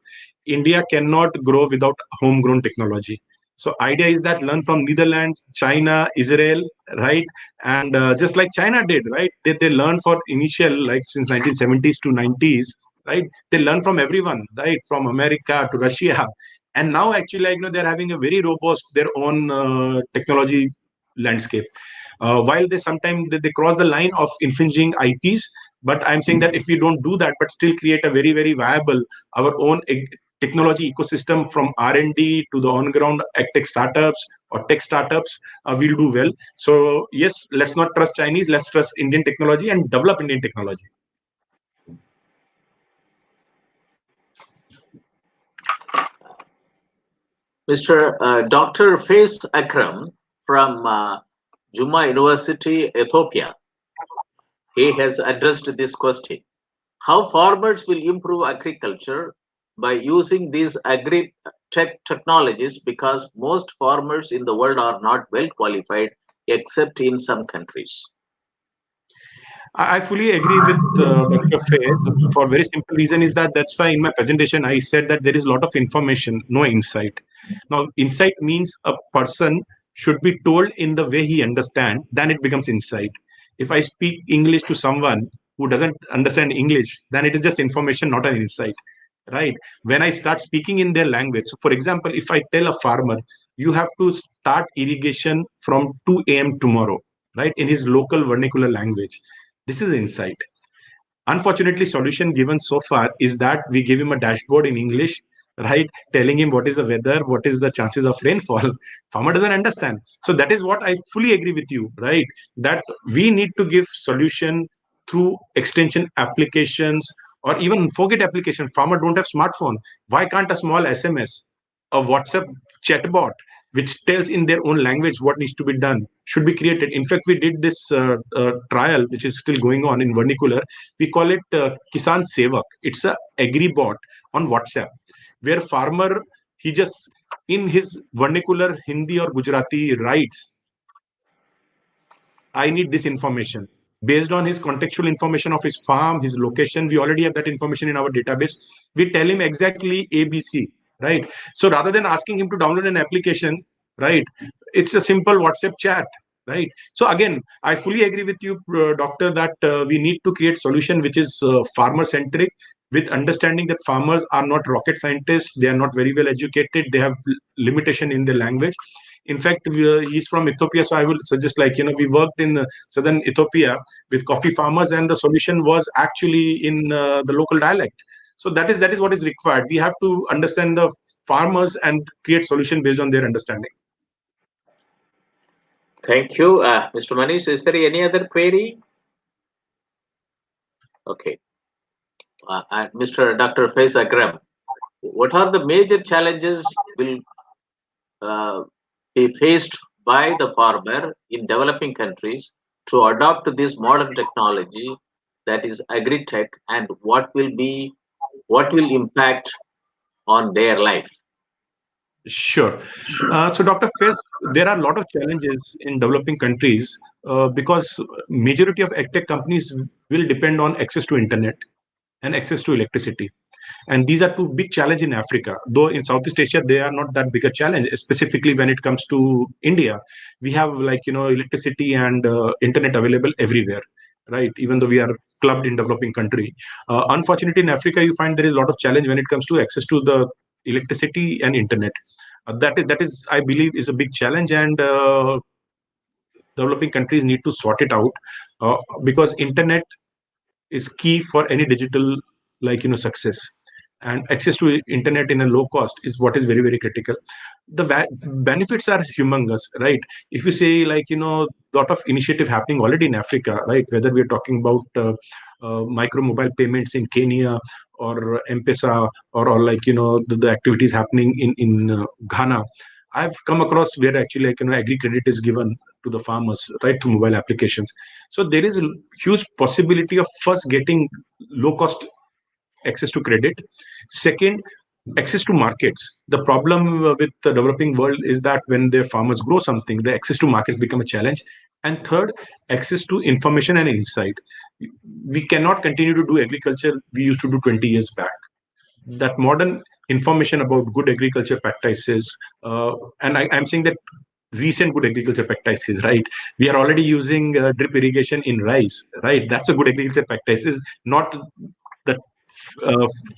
India cannot grow without homegrown technology. So idea is that learn from Netherlands, China, Israel, right? And just like China did, right? They learn for initial, like, since 1970s to 90s, right? They learn from everyone, right? From America to Russia. And now actually, like, they're having a very robust, their own technology landscape. While they sometimes they cross the line of infringing IPs, but I'm saying that if we don't do that, but still create a very, very viable, our own technology ecosystem from R&D to the on-ground AgTech startups or tech startups, we'll do well. So yes, let's not trust Chinese, let's trust Indian technology and develop Indian technology. Mr. Dr. Faiz Akram from Juma University, Ethiopia. He has addressed this question. How farmers will improve agriculture by using these AgriTech technologies, because most farmers in the world are not well qualified except in some countries. I fully agree with Dr. Faiz for a very simple reason is that's why in my presentation I said that there is a lot of information, no insight. Now, insight means a person should be told in the way he understands, then it becomes insight. If I speak English to someone who doesn't understand English, then it is just information, not an insight, right? When I start speaking in their language, so for example, if I tell a farmer, you have to start irrigation from 2 a.m. tomorrow, right, in his local vernacular language, this is insight. Unfortunately, solution given so far is that we give him a dashboard in English, right, telling him what is the weather, what is the chances of rainfall. Farmer doesn't understand. So that is what I fully agree with you, right, that we need to give solution through extension applications, or even forget application. Farmer don't have smartphone. Why can't a small SMS, a WhatsApp chatbot, which tells in their own language what needs to be done, should be created? In fact, we did this trial, which is still going on in vernacular. We call it Kisan Sevak. It's a agri bot on WhatsApp, where farmer, he just in his vernacular Hindi or Gujarati writes, I need this information. Based on his contextual information of his farm, his location, we already have that information in our database. We tell him exactly ABC, right? So rather than asking him to download an application, right, it's a simple WhatsApp chat, right? So again, I fully agree with you, doctor, that we need to create solution which is farmer centric, with understanding that farmers are not rocket scientists, they are not very well educated, they have limitation in their language. In fact, he's from Ethiopia, so I will suggest, like, we worked in southern Ethiopia with coffee farmers, and the solution was actually in the local dialect. So that is what is required. We have to understand the farmers and create solution based on their understanding. Thank you, Mr. Manish. Is there any other query? Okay, Mr. Dr. Faiz Akram, what are the major challenges will be faced by the farmer in developing countries to adopt this modern technology, that is AgriTech, and what will impact on their life? Sure. So, Dr. Faiz, there are a lot of challenges in developing countries because majority of AgTech companies will depend on access to internet and access to electricity. And these are two big challenges in Africa. Though in Southeast Asia, they are not that big a challenge, specifically when it comes to India. We have, like, electricity and internet available everywhere, right? Even though we are clubbed in developing country. Unfortunately, in Africa, you find there is a lot of challenge when it comes to access to the electricity and internet. That is, I believe, is a big challenge, and developing countries need to sort it out because internet is key for any digital, like, success, and access to internet in a low cost is what is very, very critical. The benefits are humongous, right? If you say, like, lot of initiative happening already in Africa, right? Whether we're talking about micro mobile payments in Kenya, or M-Pesa, or like, the activities happening in Ghana. I've come across where actually, like, agri credit is given to the farmers right through mobile applications. So there is a huge possibility of first getting low cost access to credit. Second, access to markets. The problem with the developing world is that when their farmers grow something, the access to markets become a challenge. And third, access to information and insight. We cannot continue to do agriculture we used to do 20 years back. That modern information about good agriculture practices, and I'm saying that recent good agriculture practices, right? We are already using drip irrigation in rice, right? That's a good agriculture practices, not the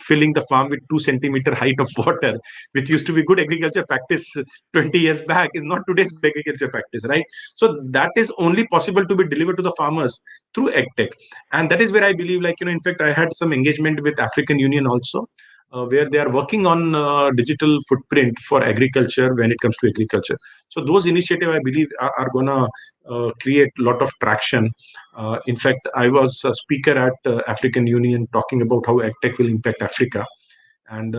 filling the farm with 2 centimeter height of water, which used to be good agriculture practice 20 years back, is not today's good agriculture practice, right? So that is only possible to be delivered to the farmers through AgTech. And that is where I believe, like, in fact, I had some engagement with African Union also, where they are working on digital footprint for agriculture when it comes to agriculture. So those initiatives, I believe, are going to create a lot of traction. In fact, I was a speaker at African Union talking about how AgTech will impact Africa. And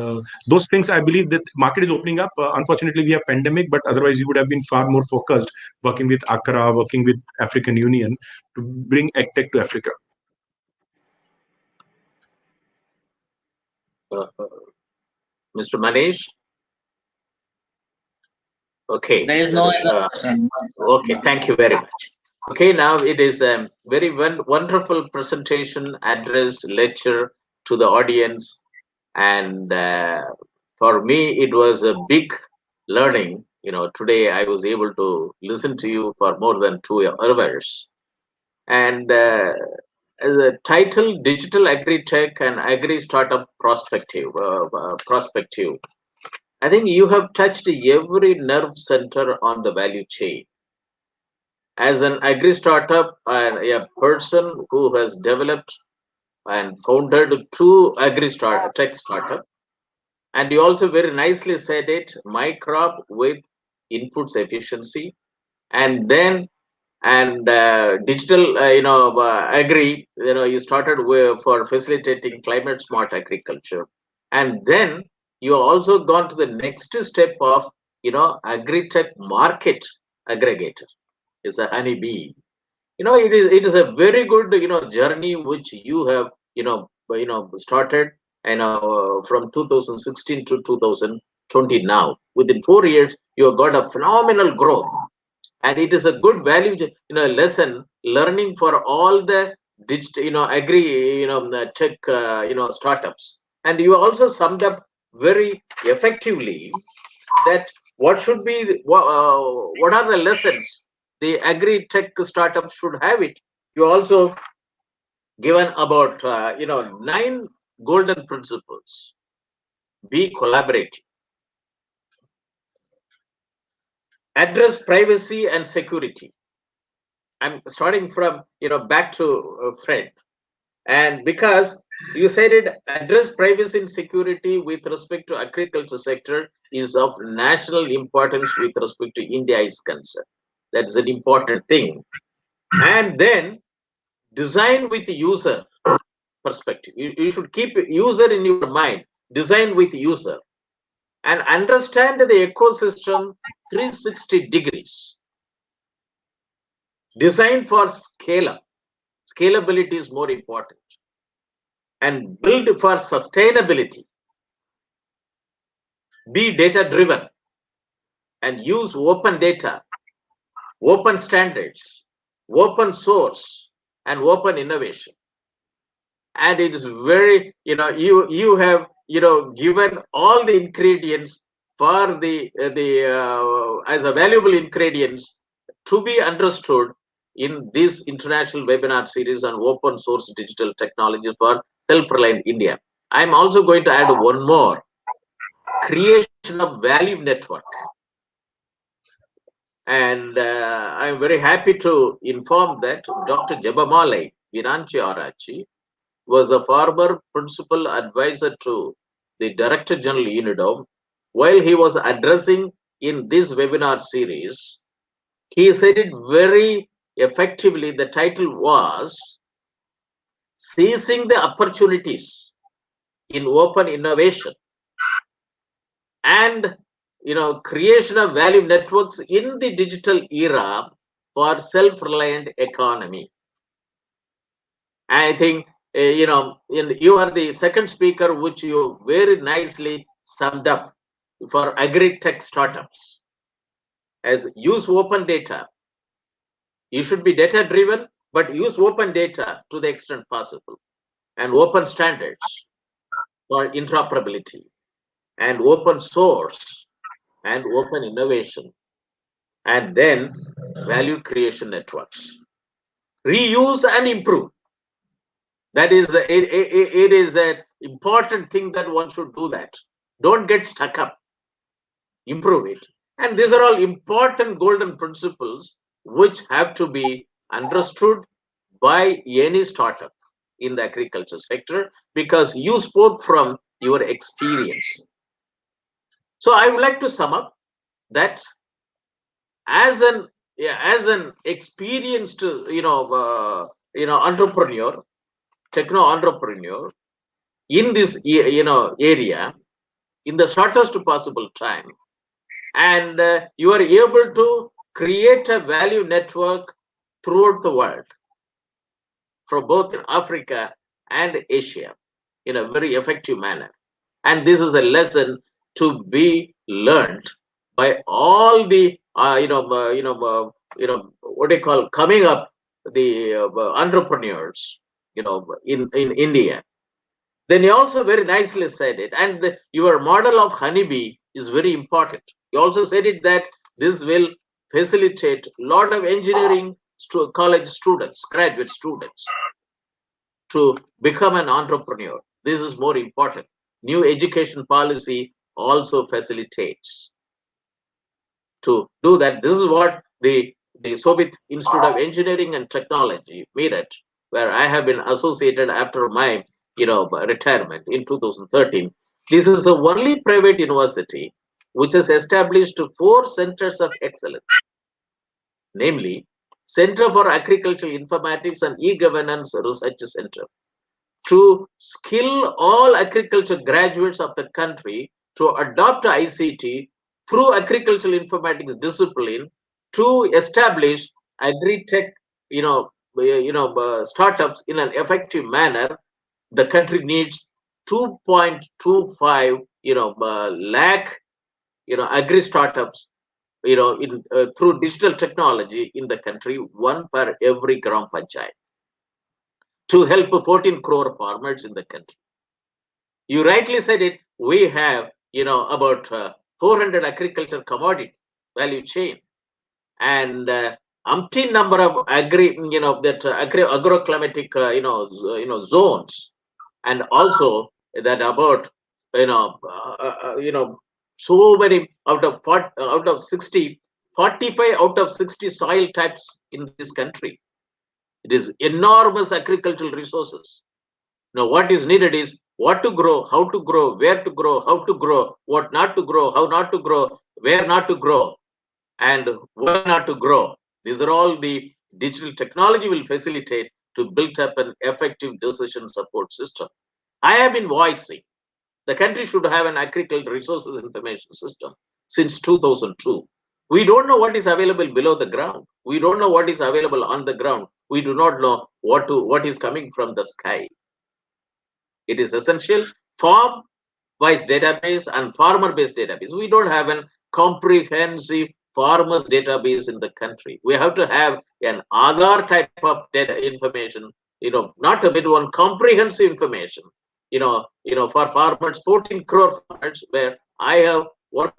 those things, I believe that market is opening up. Unfortunately, we have pandemic, but otherwise you would have been far more focused working with Accra, working with African Union to bring AgTech to Africa. Mr. Manish? Okay. There is no question. Okay, thank you very much. Okay, now it is a very wonderful presentation, address, lecture to the audience. And for me, it was a big learning. Today I was able to listen to you for more than 2 hours. And the title, Digital AgriTech and Agri Startup Prospective. I think you have touched every nerve center on the value chain. As an agri startup and a person who has developed and founded 2 tech startup, and you also very nicely said it, MyCrop with inputs efficiency, and then and digital, Agri, you started for facilitating climate smart agriculture. And then you also gone to the next step of, AgriTech market aggregator. It's a HnyB. It is a very good, journey which you have, started, from 2016 to 2020 now. Within 4 years, you have got a phenomenal growth. And it is a good value, lesson learning for all the digital, Agri, tech, startups. And you also summed up very effectively that what should be, what are the lessons the Agri-Tech startup should have it. You also given about, 9 golden principles. Be collaborative. Address privacy and security. I'm starting from, back to Fred. And because you said it, address privacy and security with respect to agriculture sector is of national importance with respect to India is concerned. That is an important thing. And then design with user perspective. You should keep user in your mind. Design with user. And understand the ecosystem 360 degrees. Design for scale-up. Scalability is more important. And build for sustainability. Be data-driven. And use open data, open standards, open source, and open innovation. And it is very, you have, given all the ingredients for the as a valuable ingredients to be understood in this international webinar series on open source digital technologies for self-reliant India. I'm also going to add one more: creation of value network. And I'm very happy to inform that Dr. Jabamalai Vinanchi Arachi was the former principal advisor to the Director General UNIDOM. While he was addressing in this webinar series, he said it very effectively. The title was Seizing the Opportunities in Open Innovation and creation of value networks in the digital era for self-reliant economy. I think, you are the second speaker, which you very nicely summed up for Agri-Tech startups. As use open data. You should be data-driven, but use open data to the extent possible. And open standards for interoperability. And open source and open innovation, and then value creation networks. Reuse and improve. That is, it is an important thing that one should do that. Don't get stuck up. Improve it. And these are all important golden principles which have to be understood by any startup in the agriculture sector, because you spoke from your experience. So I would like to sum up that as an experienced entrepreneur, techno entrepreneur in this area in the shortest possible time, and you are able to create a value network throughout the world, from both Africa and Asia, in a very effective manner. And this is a lesson to be learned by all the what they call coming up the entrepreneurs in India. Then you also very nicely said it, and your model of HnyB is very important. You also said it that this will facilitate a lot of engineering college students, graduate students, to become an entrepreneur. This is more important. New education policy also facilitates to do that. This is what the Soviet Institute of Engineering and Technology, Meerut, where I have been associated after my retirement in 2013. This is the only private university which has established 4 centers of excellence, namely Center for Agricultural Informatics and E-Governance Research Center, to skill all agriculture graduates of the country to adopt ICT through agricultural informatics discipline, to establish AgriTech, startups in an effective manner. The country needs 2.25 lakh agri startups through digital technology in the country, one per every gram panchayat, to help 14 crore farmers in the country. You rightly said it. We have about 400 agriculture commodity value chain, and umpteen number of agroclimatic zones, and also that about so many out of 60, 45 out of 60 soil types in this country. It is enormous agricultural resources. Now what is needed is what to grow, how to grow, where to grow, how to grow, what not to grow, how not to grow, where not to grow, and why not to grow. These are all the digital technology will facilitate to build up an effective decision support system. I have been voicing the country should have an agricultural resources information system since 2002. We don't know what is available below the ground. We don't know what is available on the ground. We do not know what is coming from the sky. It is essential farm-wise database and farmer-based database. We don't have a comprehensive farmers database in the country. We have to have an Aadhaar type of data information, not a bit one comprehensive information, for farmers, 14 crore farmers, where I have what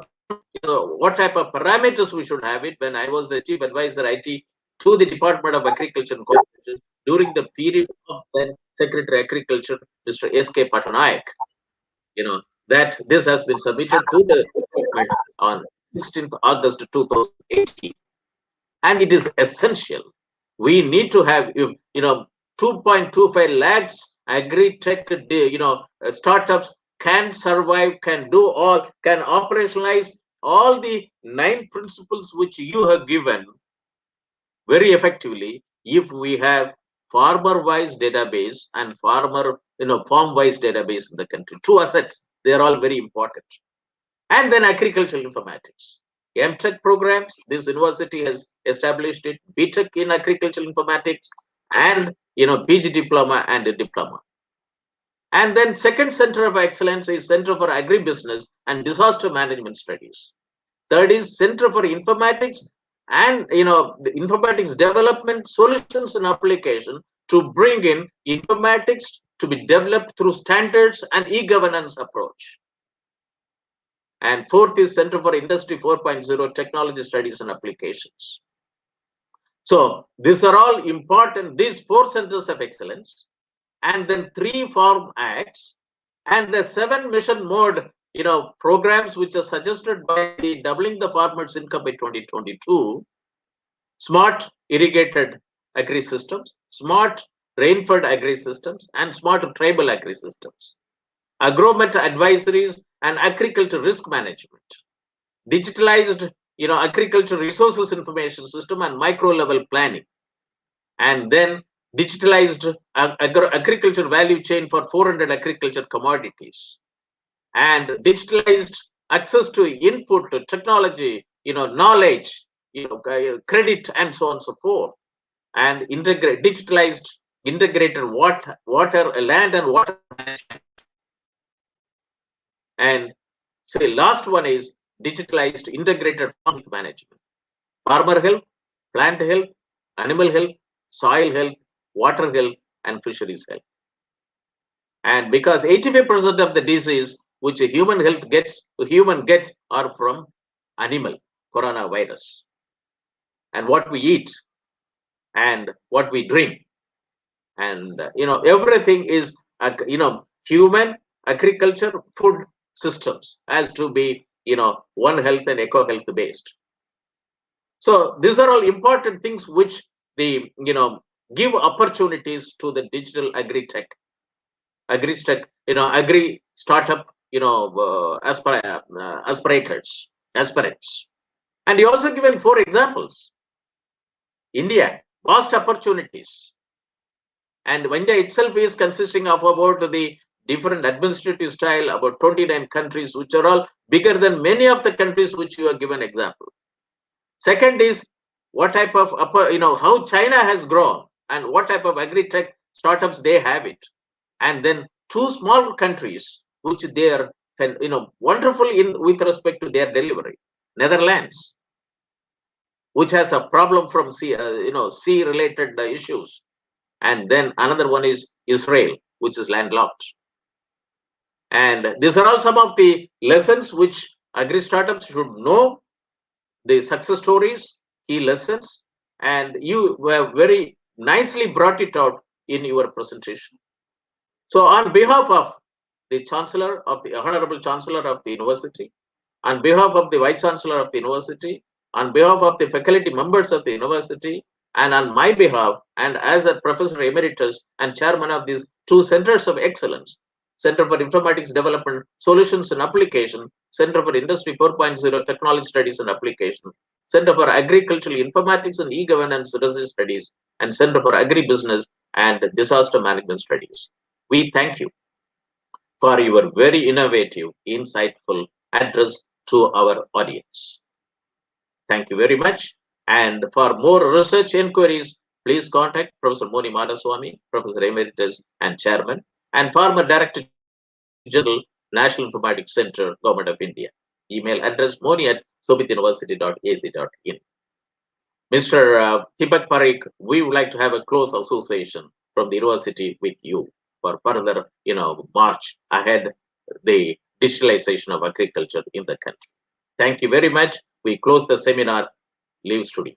type of parameters we should have it. When I was the chief advisor IT to the Department of Agriculture and Cooperation during the period of then Secretary Agriculture, Mr. S.K. Patnaik, that this has been submitted to the department on 16th August 2018, and it is essential. We need to have 2.25 lakhs AgriTech startups can survive, can operationalize all the 9 principles which you have given very effectively if we have farmer-wise database and farm-wise database in the country. 2 assets, they are all very important. And then agricultural informatics. MTech programs, this university has established it, BTech in agricultural informatics, and PG diploma and a diploma. And then second center of excellence is Center for Agribusiness and Disaster Management Studies. Third is Center for Informatics and the informatics development, solutions and application to bring in informatics to be developed through standards and e-governance approach. And fourth is Center for Industry 4.0 Technology Studies and Applications. So these are all important, these 4 centers of excellence, and then 3 farm acts, and the 7 mission mode programs which are suggested by the doubling the farmers' income by 2022, smart irrigated agri systems, smart rainfed agri systems, and smart tribal agri systems, agromet advisories and agriculture risk management, digitalized agriculture resources information system and micro level planning, and then digitalized agriculture value chain for 400 agriculture commodities, and digitalized access to input to technology, knowledge, credit, and so on and so forth, and digitalized integrated water, land and water management. And so the last one is digitalized integrated farm management, farmer health, plant health, animal health, soil health, water health, and fisheries health. And because 85% of the disease which a human gets are from animal coronavirus, and what we eat and what we drink, and everything is human agriculture food systems has to be one health and eco health based. So these are all important things which the give opportunities to the digital agri startup aspirants. And he also given 4 examples. India, vast opportunities. And India itself is consisting of about the different administrative style, about 29 countries, which are all bigger than many of the countries which you have given example. Second is what type of how China has grown and what type of AgriTech startups they have it. And then two small countries which they are wonderful in with respect to their delivery. Netherlands, which has a problem from sea related issues, and then another one is Israel, which is landlocked. And these are all some of the lessons which agri startups should know, the success stories, key lessons, and you have very nicely brought it out in your presentation. So on behalf of the Chancellor of the Honorable Chancellor of the University, on behalf of the Vice Chancellor of the University, on behalf of the faculty members of the University, and on my behalf, and as a Professor Emeritus and Chairman of these two Centers of Excellence, Center for Informatics Development Solutions and Application, Center for Industry 4.0 Technology Studies and Application, Center for Agricultural Informatics and E-Governance Research Studies, and Center for Agribusiness and Disaster Management Studies. We thank you for your very innovative, insightful address to our audience. Thank you very much. And for more research inquiries, please contact Professor Moni Madaswamy, Professor Emeritus and Chairman, and former Director General, National Informatics Center, Government of India. Email address moni@sobituniversity.ac.in. Mr. Deepak Pareek, we would like to have a close association from the university with you for further, march ahead the digitalization of agriculture in the country. Thank you very much. We close the seminar. Leave studio.